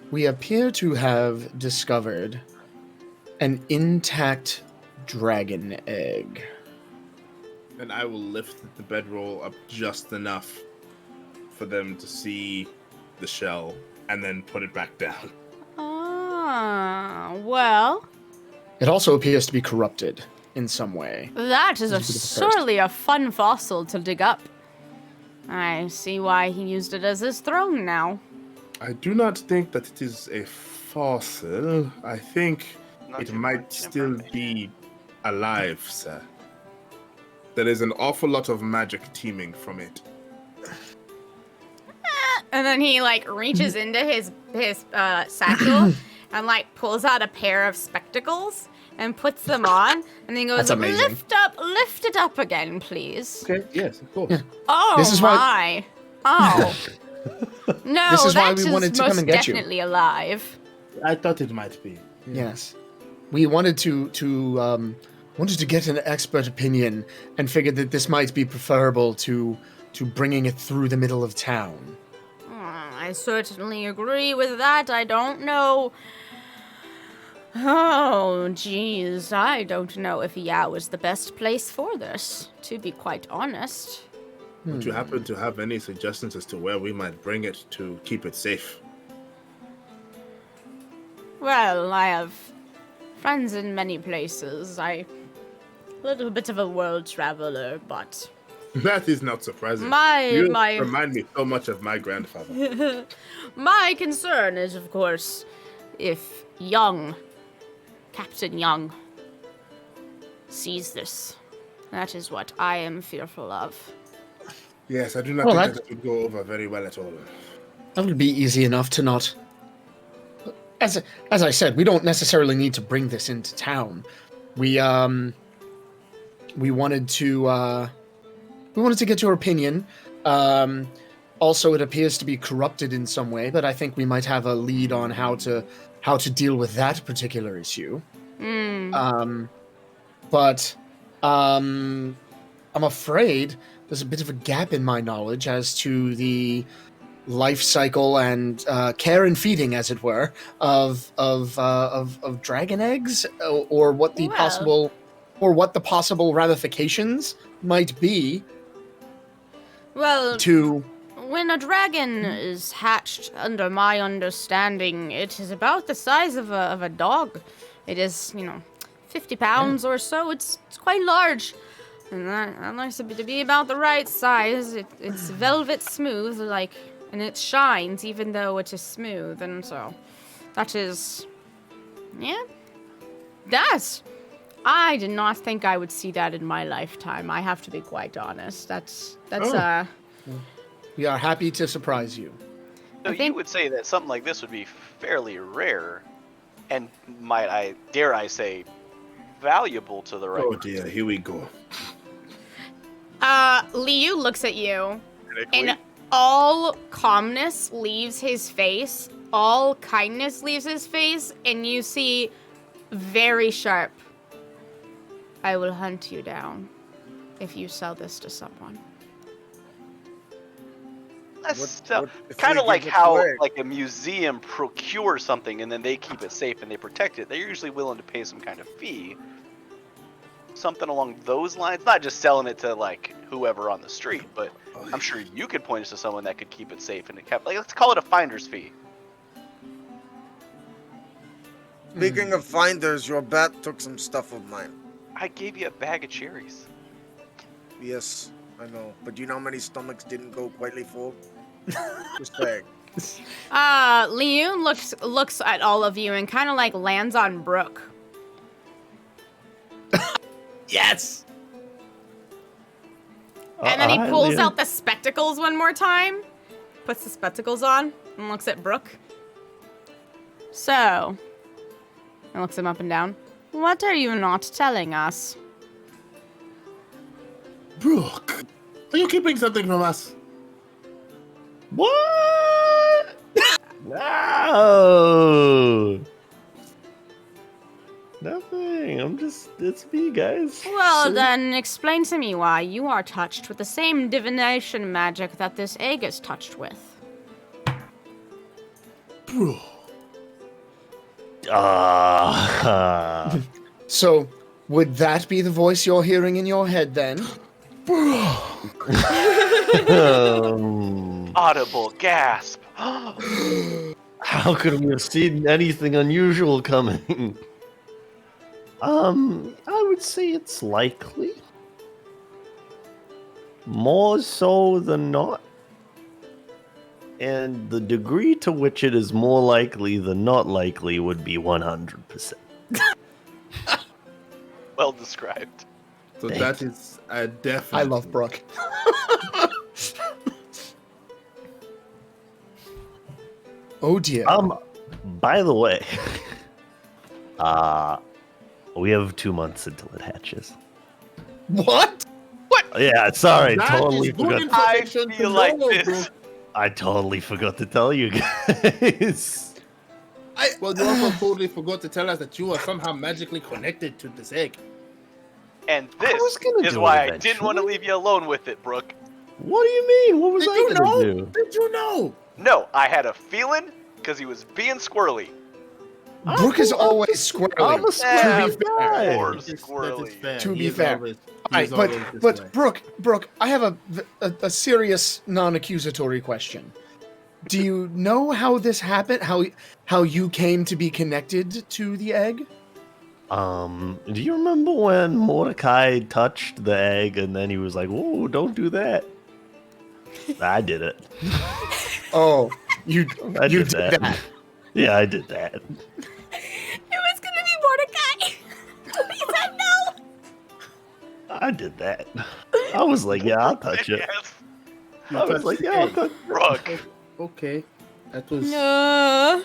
We appear to have discovered an intact dragon egg. And I will lift the bedroll up just enough for them to see the shell and then put it back down. Ah, well, It also appears to be corrupted in some way. that is This would be the first. surely a fun fossil to dig up. I see why he used it as his throne now. I do not think that it is a fossil. I think Not it too might much still be alive, sir. There is an awful lot of magic teeming from it. And then he like reaches into his satchel and like pulls out a pair of spectacles and puts them on, and then goes, That's amazing. lift it up again, please. Okay, yes, of course. Oh This is my! Oh no, This is why that we wanted to most come and get you. definitely alive. I thought it might be. Yes. We wanted to get an expert opinion and figured that this might be preferable to bringing it through the middle of town. I certainly agree with that. I don't know. Oh, geez. I don't know if Yao is the best place for this, to be quite honest. Would you happen to have any suggestions as to where we might bring it to keep it safe? Well, I have friends in many places. A little bit of a world traveler, but That is not surprising. My- you my- remind me so much of my grandfather. my concern is, of course, if Captain Young, sees this. That is what I am fearful of. Yes, I do not Well, think that- that would go over very well at all. That would be easy enough to not. As I said, we don't necessarily need to bring this into town. We wanted to get your opinion. Also, it appears to be corrupted in some way, but I think we might have a lead on how to deal with that particular issue. But I'm afraid there's a bit of a gap in my knowledge as to the life cycle and care and feeding, as it were, of dragon eggs, or what the possible ramifications might be. Well, to when a dragon is hatched, under my understanding, it is about the size of a dog. It is, 50 pounds or so. It's quite large. And that likes to be about the right size. It's velvet smooth, and it shines even though it is smooth. And so, that is, I did not think I would see that in my lifetime. I have to be quite honest. We are happy to surprise you. So you would say that something like this would be fairly rare, and dare I say, valuable to the right. Oh dear, here we go. Liu looks at you, and all calmness leaves his face, all kindness leaves his face, and you see very sharp. I will hunt you down if you sell this to someone. That's kind of like how a museum procures something and then they keep it safe and they protect it. They're usually willing to pay some kind of fee. Something along those lines. Not just selling it to whoever on the street, but I'm sure you could point us to someone that could keep it safe and it kept. Let's call it a finder's fee. Speaking of finders, your bat took some stuff of mine. I gave you a bag of cherries. Yes, I know. But do you know how many stomachs didn't go quietly full? Just bag. Liu looks at all of you and kind of lands on Brooke. Yes! And then he pulls out the spectacles one more time, puts the spectacles on, and looks at Brooke. So, and looks him up and down. What are you not telling us? Brooke, are you keeping something from us? What? No. Nothing. It's me, guys. Well, then explain to me why you are touched with the same divination magic that this egg is touched with. Bro. So, would that be the voice you're hearing in your head then? Audible gasp. How could we have seen anything unusual coming? I would say it's likely. More so than not. And the degree to which it is more likely than not likely would be 100%. Well described. So Thank that is a definite. I love Brooke. Oh dear. By the way, we have 2 months until it hatches. What? Yeah, sorry, That totally is good forgot. information I to feel like know, this. I totally forgot to tell you guys. Well, you also totally forgot to tell us that you are somehow magically connected to this egg. And I was this gonna is do why it I didn't want to leave you alone with it, Brooke. What do you mean? What was Did I you gonna know? do? Did you know? No, I had a feeling because he was being squirrely. Brooke is always squirrely. I'm a squirrely Of guy. course, That is squirrely. fair. To He be is fair. always- he All is right, always this but way. Brooke, I have a serious non-accusatory question. Do you know how this happened? How you came to be connected to the egg? Do you remember when Mordecai touched the egg and then he was like, "Whoa, don't do that"? I did it. Oh, you I you did did that. Yeah, I did that. It was gonna be Mordecai. He said no. I did that. I was like, yeah, I'll touch it. Yes, You I was touched like, the yeah, I'll egg. touch Brooke. Okay. That was. No.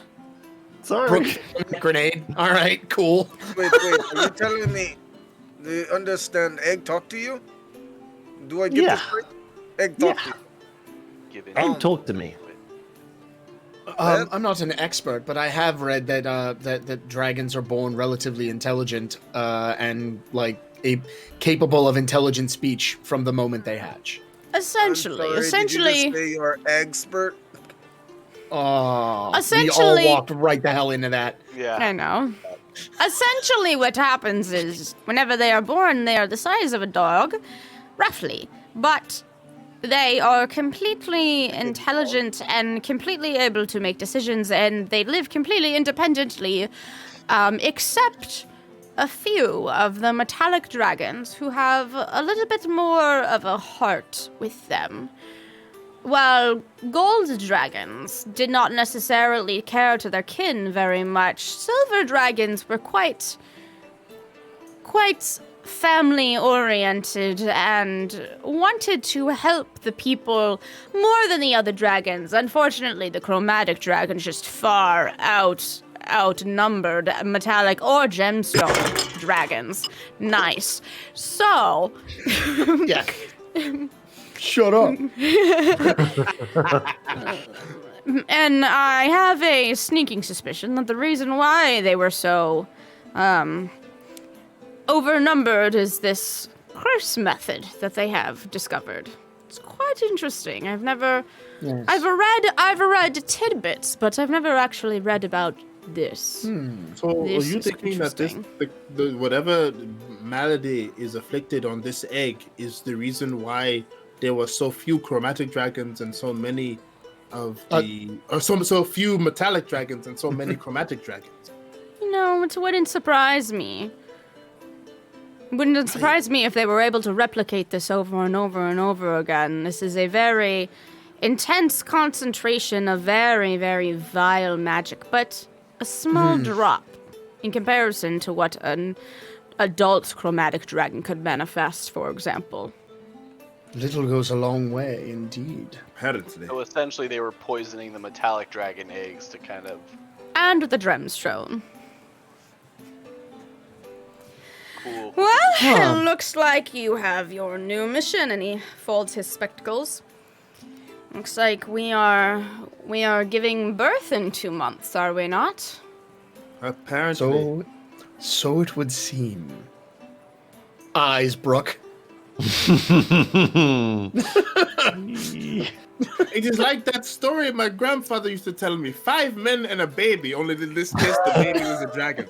Sorry. Brooke, grenade. All right, cool. Wait, are you telling me they understand egg talk to you? Do I get Yeah. this right? Egg talk to you. given. Hey, talk to me. I'm not an expert, but I have read that that dragons are born relatively intelligent and capable of intelligent speech from the moment they hatch. Essentially, I'm sorry, did you just say you're expert? Oh, we all Essentially- walked right the hell into that. Yeah. I know. Essentially, what happens is, whenever they are born, they are the size of a dog, roughly. But they are completely intelligent and completely able to make decisions, and they live completely independently, except a few of the metallic dragons who have a little bit more of a heart with them. While gold dragons did not necessarily care to their kin very much, silver dragons were quite family-oriented and wanted to help the people more than the other dragons. Unfortunately, the chromatic dragons just far outnumbered metallic or gemstone dragons. Nice. So... Yeah. Shut up. And I have a sneaking suspicion that the reason why they were so, overnumbered is this curse method that they have discovered. It's quite interesting. I've read tidbits, but I've never actually read about this. So This are you is thinking that this interesting. the whatever malady is afflicted on this egg is the reason why there were so few chromatic dragons and so many of the so few metallic dragons and so many chromatic dragons? No, it wouldn't surprise me. It wouldn't surprise me if they were able to replicate this over and over and over again. This is a very intense concentration of very, very vile magic, but a small drop in comparison to what an adult chromatic dragon could manifest, for example. Little goes a long way, indeed. Apparently. So essentially, they were poisoning the metallic dragon eggs to kind of. And the Dremstone. Cool. Well, it looks like you have your new mission, and he folds his spectacles. Looks like we are giving birth in 2 months, are we not? Apparently. So it would seem. Eyes, Brooke. It is like that story my grandfather used to tell me. 5 men and a baby, only in this case the baby was a dragon.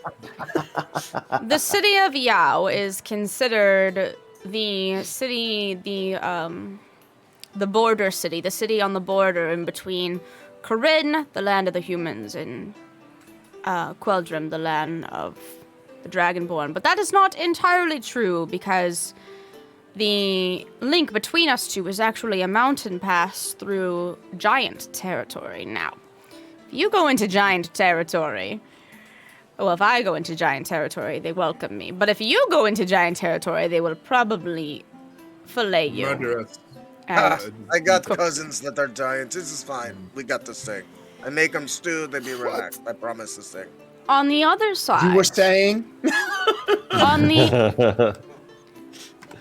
The city of Yao is considered the city, the border city, the city on the border in between Corinne, the land of the humans, and Queldrim, the land of the Dragonborn. But that is not entirely true, because the link between us two is actually a mountain pass through giant territory. Now, if you go into giant territory, well, if I go into giant territory, they welcome me. But if you go into giant territory, they will probably fillet you. Murder us. I got cousins that are giants. This is fine. We got this thing. I make them stew. They be relaxed. I promise this thing. On the other side, You were saying?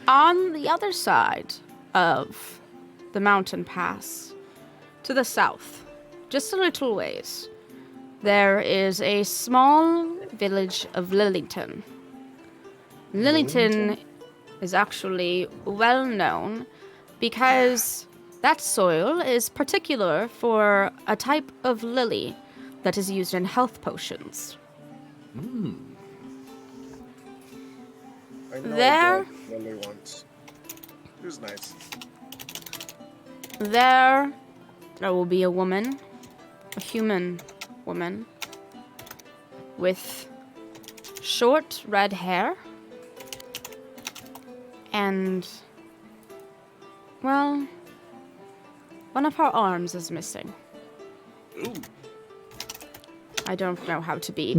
on the other side of the mountain pass, to the south, just a little ways, there is a small village of Lillington. Lillington is actually well known because that soil is particular for a type of lily that is used in health potions. I know There- the lily once. It was nice. There will be a woman, a human woman, with short red hair, and, well, one of her arms is missing. I don't know how to be.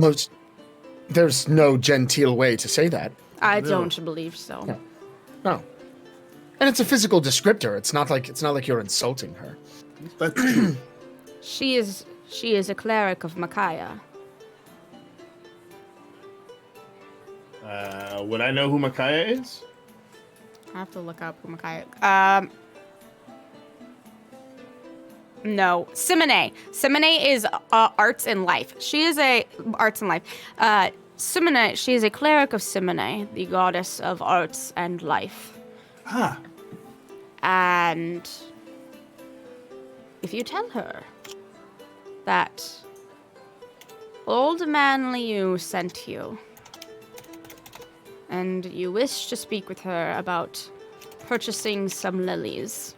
There's no genteel way to say that. I don't believe so. Yeah. No. And it's a physical descriptor. It's not like you're insulting her. That's true. She is a cleric of Micaiah. Would I know who Micaiah is? I have to look up who Micaiah. No, Simone. Simone is arts and life. She is a arts and life. Simone, she is a cleric of Simone, the goddess of arts and life. Ah. And if you tell her that old man Liu sent you, and you wish to speak with her about purchasing some lilies,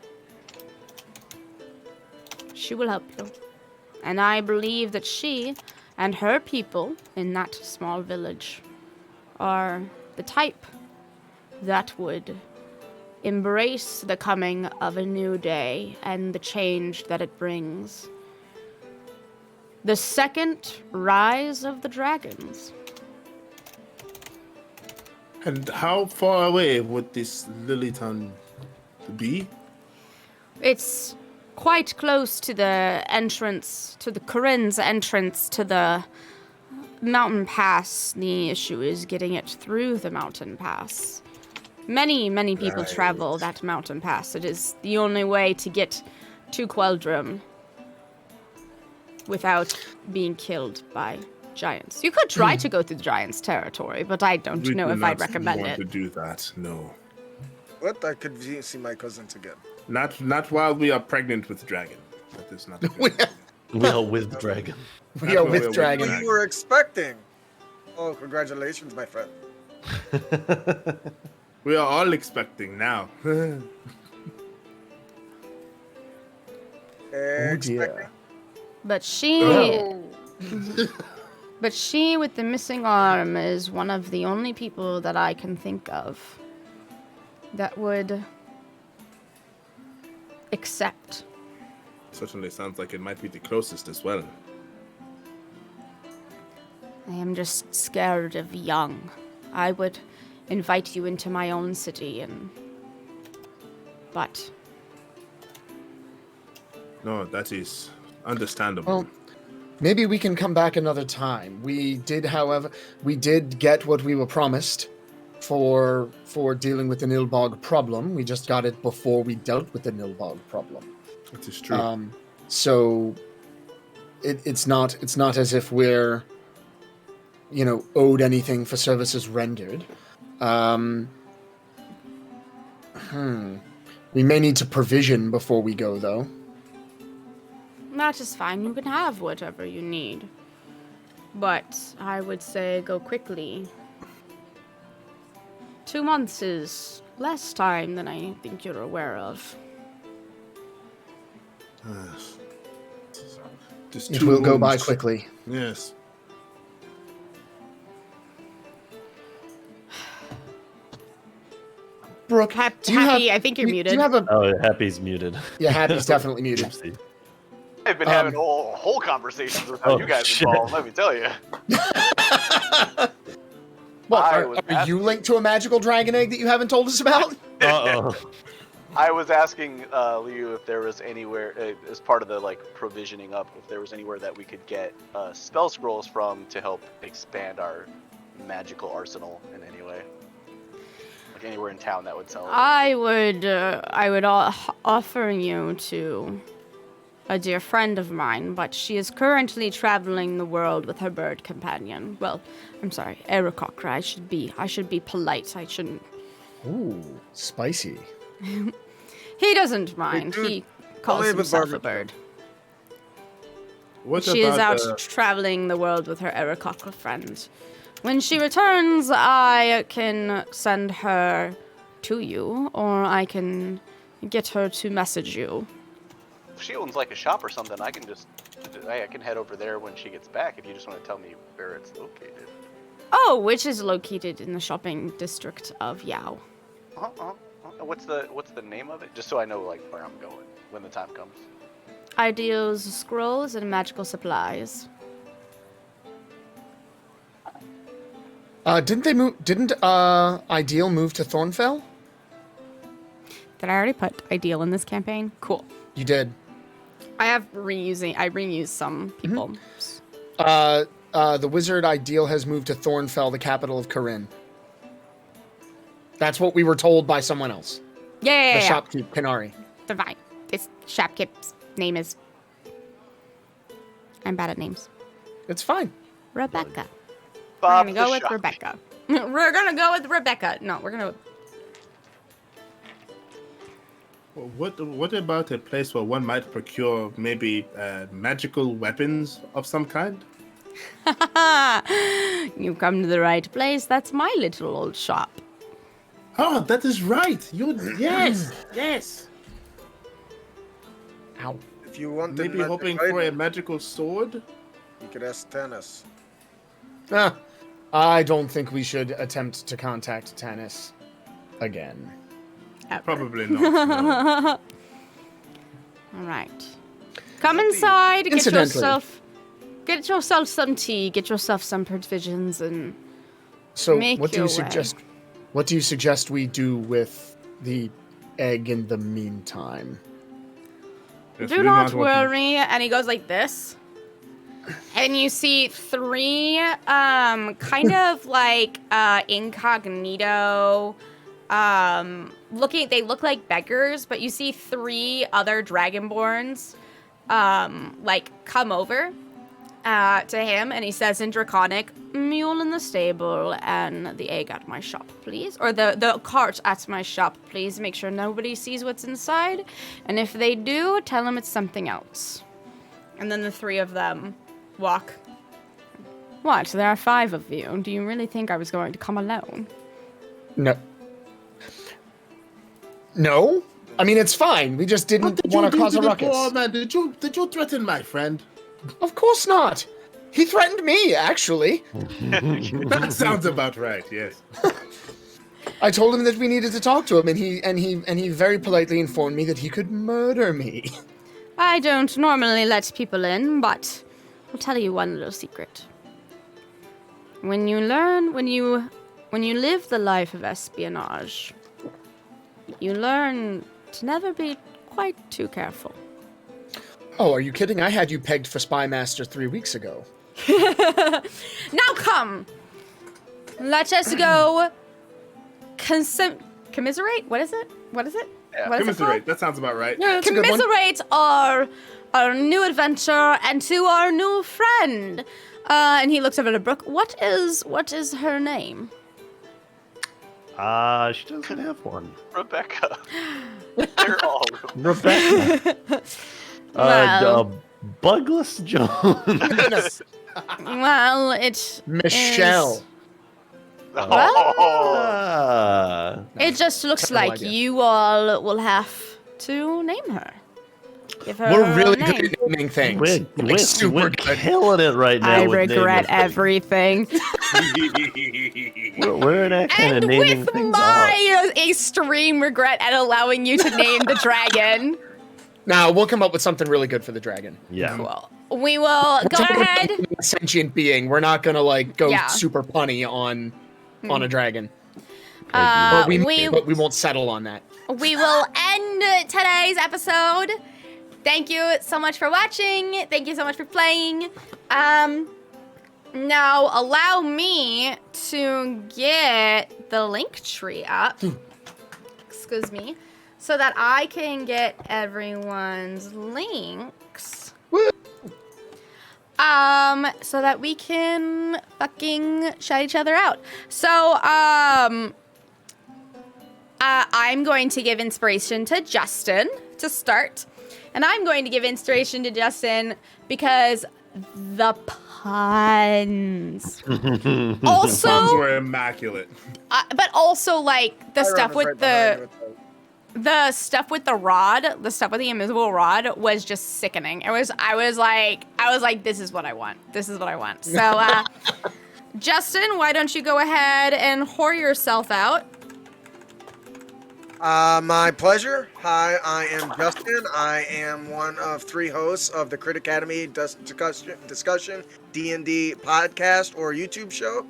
she will help you. And I believe that she and her people in that small village are the type that would embrace the coming of a new day and the change that it brings. The second rise of the dragons. And how far away would this Lilytown be? It's quite close to the entrance, to the Corinne's entrance to the mountain pass. The issue is getting it through the mountain pass. Many people travel that mountain pass. It is the only way to get to Queldrum without being killed by giants. You could try to go through the giants' territory, but I don't know if I'd recommend want it. to do that, no. What? I could see my cousins again. Not while we are pregnant with dragon. That is not good. We are with dragon. We are with dragon. What you were expecting? Oh, congratulations, my friend. We are all expecting now. Expecting. But she... Oh. But she with the missing arm is one of the only people that I can think of that would accept. Certainly sounds like it might be the closest as well. I am just scared of young. I would invite you into my own city but No, that is understandable. Well, maybe we can come back another time. We did, however, get what we were promised for dealing with the Nilbog problem. We just got it before we dealt with the Nilbog problem. That is true. So it's not as if we're owed anything for services rendered. We may need to provision before we go, though. that is fine. You can have whatever you need. But I would say go quickly. 2 months is less time than I think you're aware of. Just It 2 will go by months. quickly. Yes. Brooke, do you Happy, have, I think you're do muted. you have a... Oh, Happy's muted. Yeah, Happy's definitely muted. Oopsie. I've been having whole conversations with how Oh, you guys shit. involved, let me tell you. What, I are was you linked to a magical dragon egg that you haven't told us about? Uh-oh. I was asking Liu if there was anywhere, as part of the provisioning up, if there was anywhere that we could get spell scrolls from to help expand our magical arsenal in any way. Like anywhere in town that would sell it. I would offer you to a dear friend of mine, but she is currently traveling the world with her bird companion. Well, I'm sorry, Aarakocra. I should be polite. I shouldn't. Ooh, spicy. He doesn't mind. dude, He calls only with himself a barbecue. bird. What She is about, out traveling the world with her Aarakocra friend. When she returns, I can send her to you, or I can get her to message you. If she owns a shop or something, I can head over there when she gets back if you just want to tell me where it's located. Oh, which is located in the shopping district of Yao. What's the name of it? Just so I know where I'm going when the time comes. Ideals, scrolls, and magical supplies. Didn't Ideal move to Thornfell? Did I already put Ideal in this campaign? Cool. You did. I reused some people. The wizard Ideal has moved to Thornfell, the capital of Corinne. That's what we were told by someone else. Yeah. The shopkeep, Pinari. Divine. This shopkeep's name is I'm bad at names. It's fine. Rebecca. Bob we're the gonna go with Shock. Rebecca. We're gonna go with Rebecca. No, we're gonna. What about a place where one might procure maybe magical weapons of some kind? You've come to the right place. That's my little old shop. Oh, that is right. Yes. Ow. If you want Maybe the hoping magic for a item, magical sword. you could ask Tennis. I don't think we should attempt to contact Tannis again. Probably not. No. All right. Come inside. Incidentally. Get yourself some tea. Get yourself some provisions, and So, Make what do your you way. suggest? What do you suggest we do with the egg in the meantime? Yes, do we not want to- worry. And he goes like this. And you see three, kind of like incognito, they look like beggars, but you see three other dragonborns, like come over, to him, and he says in Draconic, mule in the stable and the egg at my shop, please. Or the cart at my shop, please. Make sure nobody sees what's inside. And if they do, tell them it's something else. And then the three of them walk. What? There are 5 of you. Do you really think I was going to come alone? No. No? I mean, it's fine. We just didn't want to cause a ruckus. Oh man, did you threaten my friend? Of course not. He threatened me, actually. That sounds about right. Yes. I told him that we needed to talk to him, and he very politely informed me that he could murder me. I don't normally let people in, but I'll tell you one little secret. When you live the life of espionage, you learn to never be quite too careful. Oh, are you kidding? I had you pegged for Spy Master 3 weeks ago. Now come! Let us go commiserate? What is it? What is it? Yeah, What is it called? Commiserate. That sounds about right. Yeah, that's a good one. Commiserate our new adventure and to our new friend. And he looks over to Brooke. What is her name? She doesn't have one. Rebecca. They're all Rebecca. Well. Bugless Jones. Well, it Michelle. It just looks Terrible like idea. you all will have to name her. Give her We're a really name. good at naming things. We're super good. killing it right now. I with regret naming. everything. We're an kind of And naming with things my extreme regret at allowing you to name the dragon. Now, we'll come up with something really good for the dragon. Yeah. Cool. We will go ahead. A sentient being. We're not gonna go Yeah. super punny on a dragon. Uh, But we won't settle on that. We will end today's episode. Thank you so much for watching. Thank you so much for playing. Now allow me to get the link tree up. Excuse me. So that I can get everyone's links. So that we can fucking shout each other out. So, I'm going to give inspiration to Justin to start. And I'm going to give inspiration to Justin because the puns. Also, Puns were immaculate. but also like the I stuff run with right behind you with the stuff with the rod, the stuff with the invisible rod was just sickening. I was like, this is what I want. This is what I want. So, Justin, why don't you go ahead and whore yourself out? My pleasure. Hi, I am Justin. I am one of 3 hosts of the Crit Academy Discussion D&D podcast or YouTube show.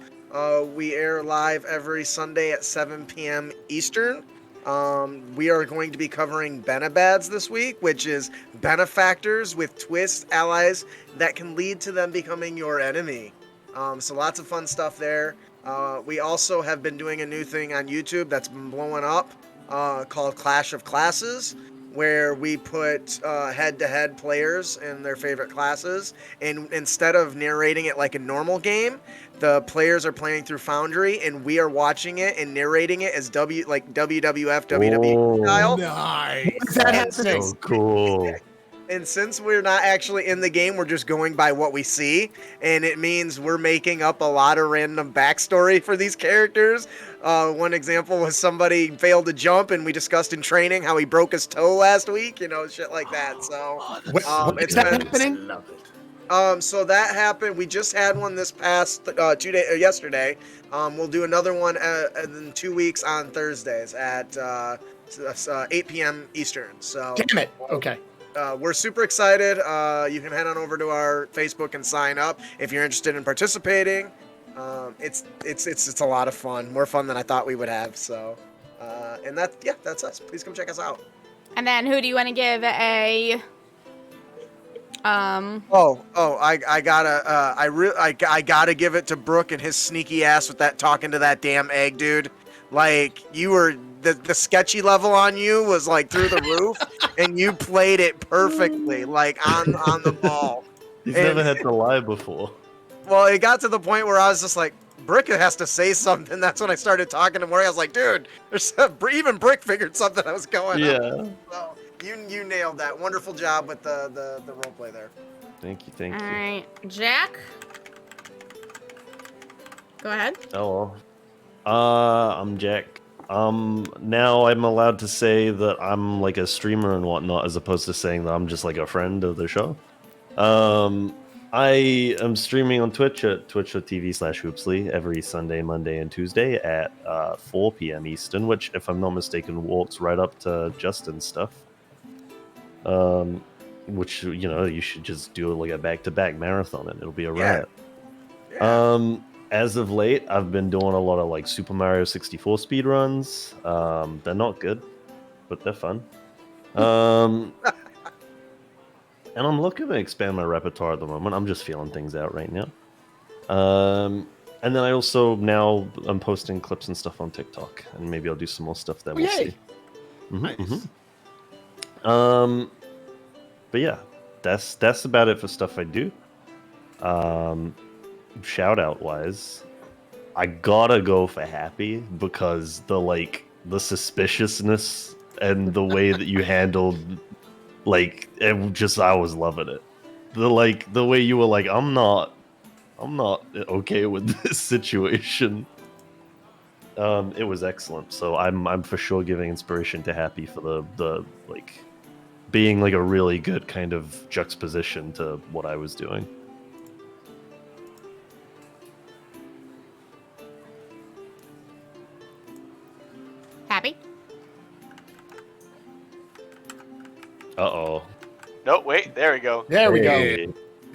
We air live every Sunday at 7 p.m. Eastern. We are going to be covering Benebads this week, which is benefactors with twist allies that can lead to them becoming your enemy. So lots of fun stuff there. We also have been doing a new thing on YouTube that's been blowing up called Clash of Classes, where we put head-to-head players in their favorite classes, and instead of narrating it like a normal game, the players are playing through Foundry, and we are watching it and narrating it as WWF, WWE style. Nice. That And happening. So cool. And since we're not actually in the game, we're just going by what we see, and it means we're making up a lot of random backstory for these characters. One example was somebody failed to jump, and we discussed in training how he broke his toe last week, shit like that. So it's been happening? so that happened. We just had one this past yesterday. We'll do another one in 2 weeks on Thursdays at 8 p.m. Eastern. So Damn it. Okay. we're super excited. You can head on over to our Facebook and sign up if you're interested in participating. It's a lot of fun, more fun than I thought we would have. So, and that's us. Please come check us out. And then who do you want to give a I gotta give it to Brooke and his sneaky ass with that talking to that damn egg, dude. Like, you were the sketchy level on you was like through the roof, and you played it perfectly, like on the ball. He's And- never had to lie before. Well, it got to the point where I was just like, Brick has to say something. That's when I started talking to Maury. I was like, dude, even Brick figured something that was going on. So you nailed that. Wonderful job with the role play there. Thank you. All right, Jack. Go ahead. Hello. I'm Jack. Now I'm allowed to say that I'm like a streamer and whatnot, as opposed to saying that I'm just like a friend of the show. I am streaming on Twitch at twitch.tv/hoopsly every Sunday, Monday, and Tuesday at 4 p.m. Eastern, which, if I'm not mistaken, walks right up to Justin's stuff. Which, you should just do like a back-to-back marathon and it'll be a riot. Yeah. As of late, I've been doing a lot of like Super Mario 64 speedruns. They're not good, but they're fun. And I'm looking to expand my repertoire at the moment. I'm just feeling things out right now. And then I also I'm posting clips and stuff on TikTok, and maybe I'll do some more stuff there. We'll see. Nice. But yeah, that's about it for stuff I do. Shout out wise, I gotta go for Happy because the suspiciousness and the way that you handled, I was loving it. The way you were like, I'm not okay with this situation. It was excellent. So I'm for sure giving inspiration to Happy for the being like a really good kind of juxtaposition to what I was doing. Happy? Uh-oh. Nope, wait, there we go. There we go. Hey.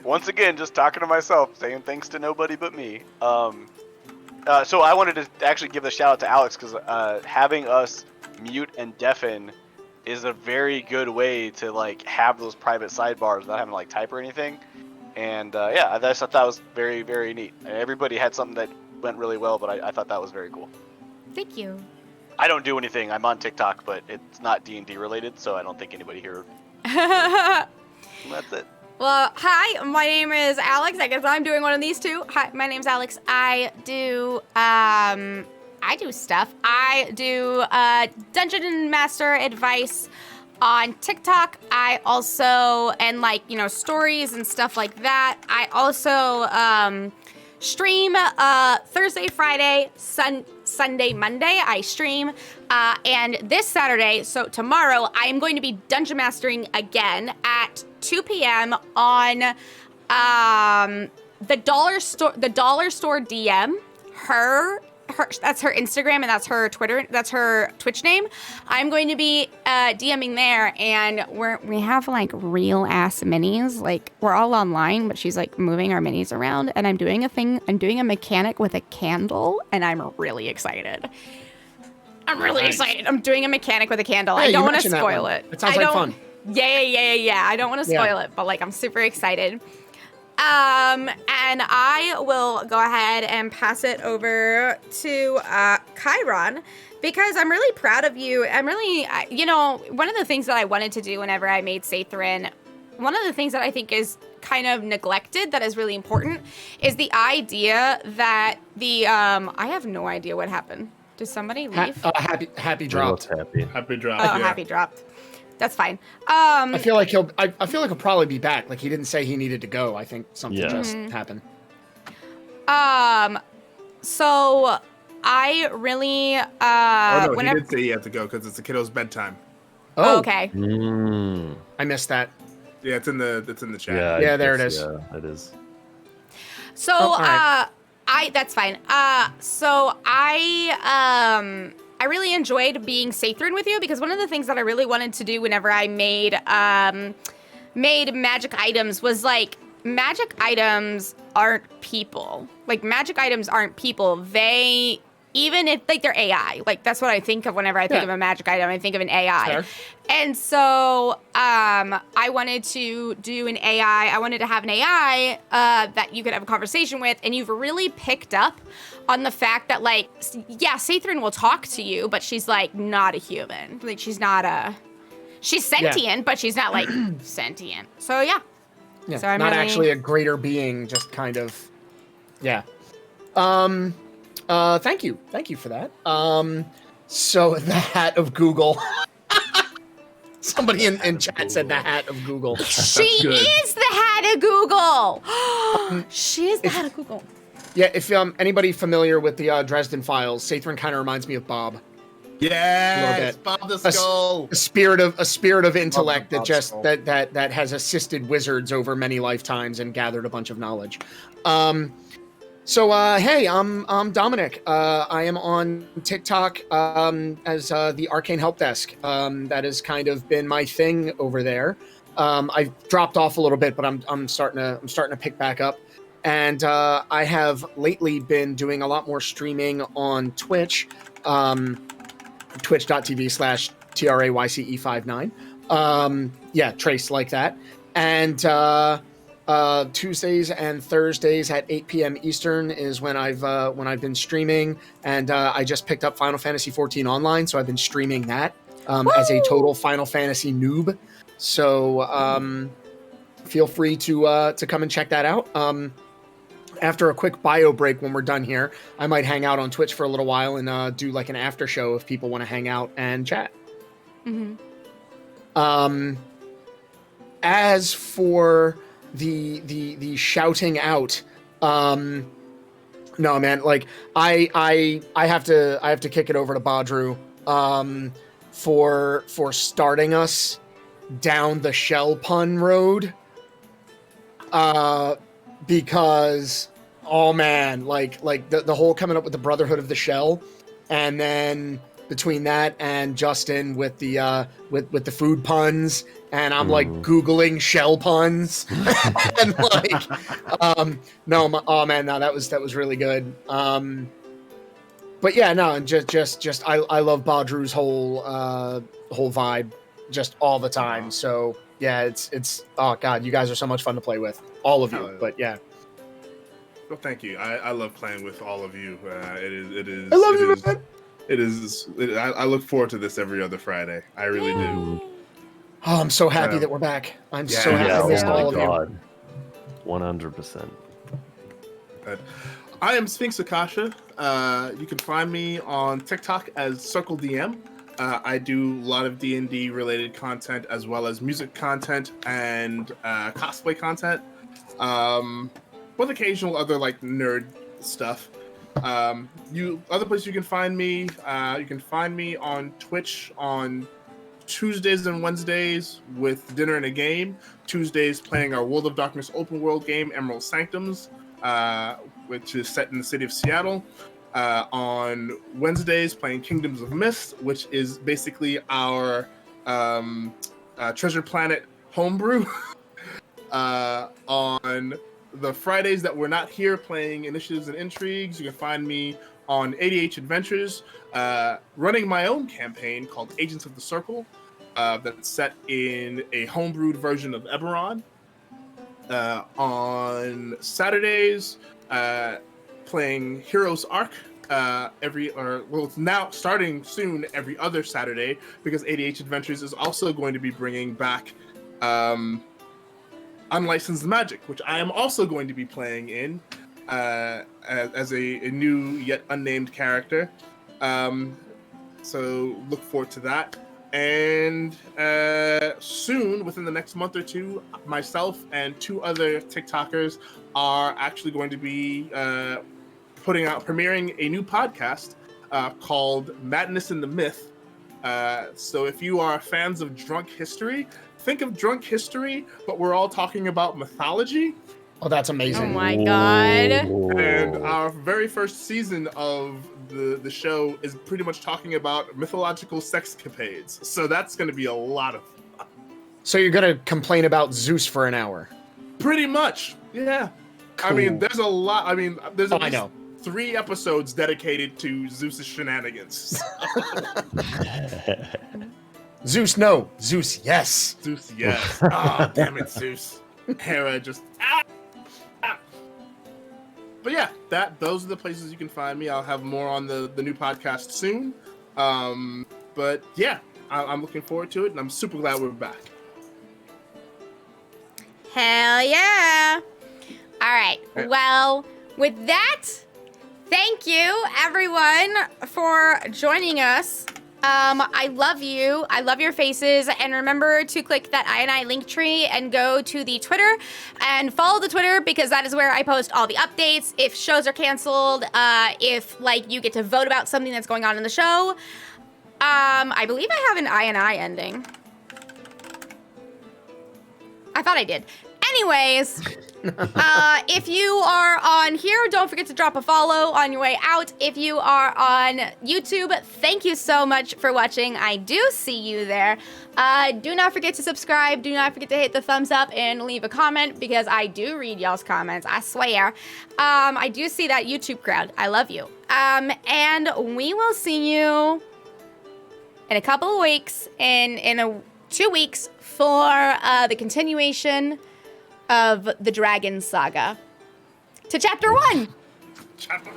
Once again, just talking to myself, saying thanks to nobody but me. So I wanted to actually give a shout out to Alex because having us mute and deafen is a very good way to have those private sidebars without having to type or anything. And I just thought that was very, very neat. Everybody had something that went really well, but I thought that was very cool. Thank you. I don't do anything. I'm on TikTok, but it's not D&D related, so I don't think anybody here. Well, That's it. hi, my name is Alex. I guess I'm doing one of these two. Hi, my name's Alex. I do stuff. I do Dungeon Master advice on TikTok. I also, and stories and stuff like that. I also stream Thursday, Friday, Sunday, Monday. I stream. And this Saturday, so tomorrow, I'm going to be Dungeon Mastering again at 2 p.m. on the Dollar Store DM. Her that's her Instagram and that's her Twitter. That's her Twitch name. I'm going to be DMing there, and we have real ass minis. We're all online, but she's moving our minis around, and I'm doing a thing. I'm doing a mechanic with a candle, and I'm really excited. I'm really excited. I'm doing a mechanic with a candle. Yeah, I don't you want to mentioned that spoil one. it. It sounds like fun. Yeah. I don't want to spoil it, but I'm super excited. And I will go ahead and pass it over to Chiron because I'm really proud of you. I'm really, one of the things that I wanted to do whenever I made Sathrin, one of the things that I think is kind of neglected that is really important is the idea that I have no idea what happened. Did somebody leave? Happy dropped. Happy drop. Oh, yeah. Happy dropped. That's fine. I feel like he'll probably be back. Like he didn't say he needed to go. I think something just happened. So I really He did say he had to go because it's the kiddo's bedtime. Oh, okay. I missed that. Yeah, it's in the chat. Yeah, there it is. Yeah, it is. So right. That's fine. So I really enjoyed being Sathrin with you because one of the things that I really wanted to do whenever I made magic items was like magic items aren't people. Like magic items aren't people. They even if like they're AI. Like that's what I think of whenever I think of a magic item. I think of an AI. Fair. And so I wanted to do an AI. I wanted to have an AI that you could have a conversation with. And you've really picked up on the fact that, like, yeah, Sathrin will talk to you, but she's, like, not a human. Like, she's not she's sentient, but she's not, like, sentient. So, yeah. Yeah, so I'm not really... actually a greater being, just kind of, yeah. Thank you for that. So the hat of Google. Somebody in chat said the hat of Google. She is the hat of Google. She is the hat of Google. Yeah, if anybody familiar with the Dresden Files, Sathrin kind of reminds me of Bob. Yes, Bob the Skull. A spirit of intellect that has assisted wizards over many lifetimes and gathered a bunch of knowledge. So hey, I'm Dominic. I am on TikTok as the Arcane Help Desk. That has kind of been my thing over there. I've dropped off a little bit, but I'm starting to pick back up. And I have lately been doing a lot more streaming on Twitch, twitch.tv/TRAYCE59. Yeah, trace like that. And Tuesdays and Thursdays at 8 p.m. Eastern is when I've been streaming. And I just picked up Final Fantasy XIV Online, so I've been streaming that as a total Final Fantasy noob. So feel free to come and check that out. After a quick bio break, when we're done here, I might hang out on Twitch for a little while and do like an after show if people want to hang out and chat. Mm-hmm. As for the shouting out, no man, like I have to kick it over to Badru for starting us down the shell pun road. Because, oh man, like the whole coming up with the Brotherhood of the Shell, and then between that and Justin with the with the food puns, and I'm like Googling shell puns, and like, oh man, no, that was really good. But yeah, no, and just I love Badru's whole vibe, just all the time. So yeah, it's oh god, you guys are so much fun to play with. All of you, but yeah. Well, thank you. I love playing with all of you. It is. I love you, man. It is. I look forward to this every other Friday. I really do. Oh, I'm so happy that we're back. I'm so happy to miss all of you. 100%. I am Sphinx Akasha. You can find me on TikTok as Circle DM. I do a lot of D&D related content as well as music content and cosplay content, with occasional other like nerd stuff. Other places you can find me on Twitch on Tuesdays and Wednesdays with Dinner and a Game. Tuesdays playing our World of Darkness open world game Emerald Sanctums, which is set in the city of Seattle. On Wednesdays playing Kingdoms of Mist, which is basically our Treasure Planet homebrew. On the Fridays that we're not here playing Initiatives and Intrigues, you can find me on ADH Adventures, running my own campaign called Agents of the Circle, that's set in a homebrewed version of Eberron. On Saturdays, playing Heroes Arc. It's now starting soon every other Saturday, because ADH Adventures is also going to be bringing back Unlicensed Magic, which I am also going to be playing in as a new yet unnamed character. So look forward to that. And soon, within the next month or two, myself and 2 other TikTokers are actually going to be premiering a new podcast called Madness in the Myth. So if you are fans of Drunk History, think of Drunk History, but we're all talking about mythology. Oh, that's Oh amazing. my god. And our very first season of the show is pretty much talking about mythological sexcapades. So that's going to be a lot of fun. So you're gonna complain about Zeus for an hour? Pretty much, yeah. Cool. I mean, there's a lot. I mean, there's at I least know. 3 episodes dedicated to Zeus's shenanigans. Zeus, no. Zeus, yes. Zeus, yes. Ah, damn it, Zeus. Hera just. But yeah, those are the places you can find me. I'll have more on the new podcast soon. But yeah, I'm looking forward to it, and I'm super glad we're back. Hell yeah. All right. Well, with that, thank you everyone for joining us. I love you. I love your faces. And remember to click that I link tree and go to the Twitter and follow the Twitter, because that is where I post all the updates. If shows are canceled, if you get to vote about something that's going on in the show. I believe I have an I ending. I thought I did. Anyways, if you are on here, don't forget to drop a follow on your way out. If you are on YouTube, thank you so much for watching. I do see you there. Do not forget to subscribe. Do not forget to hit the thumbs up and leave a comment, because I do read y'all's comments, I swear. I do see that YouTube crowd. I love you. And we will see you in a couple of weeks, in 2 weeks, for the continuation of the Dragon Saga to Chapter 1. Chapter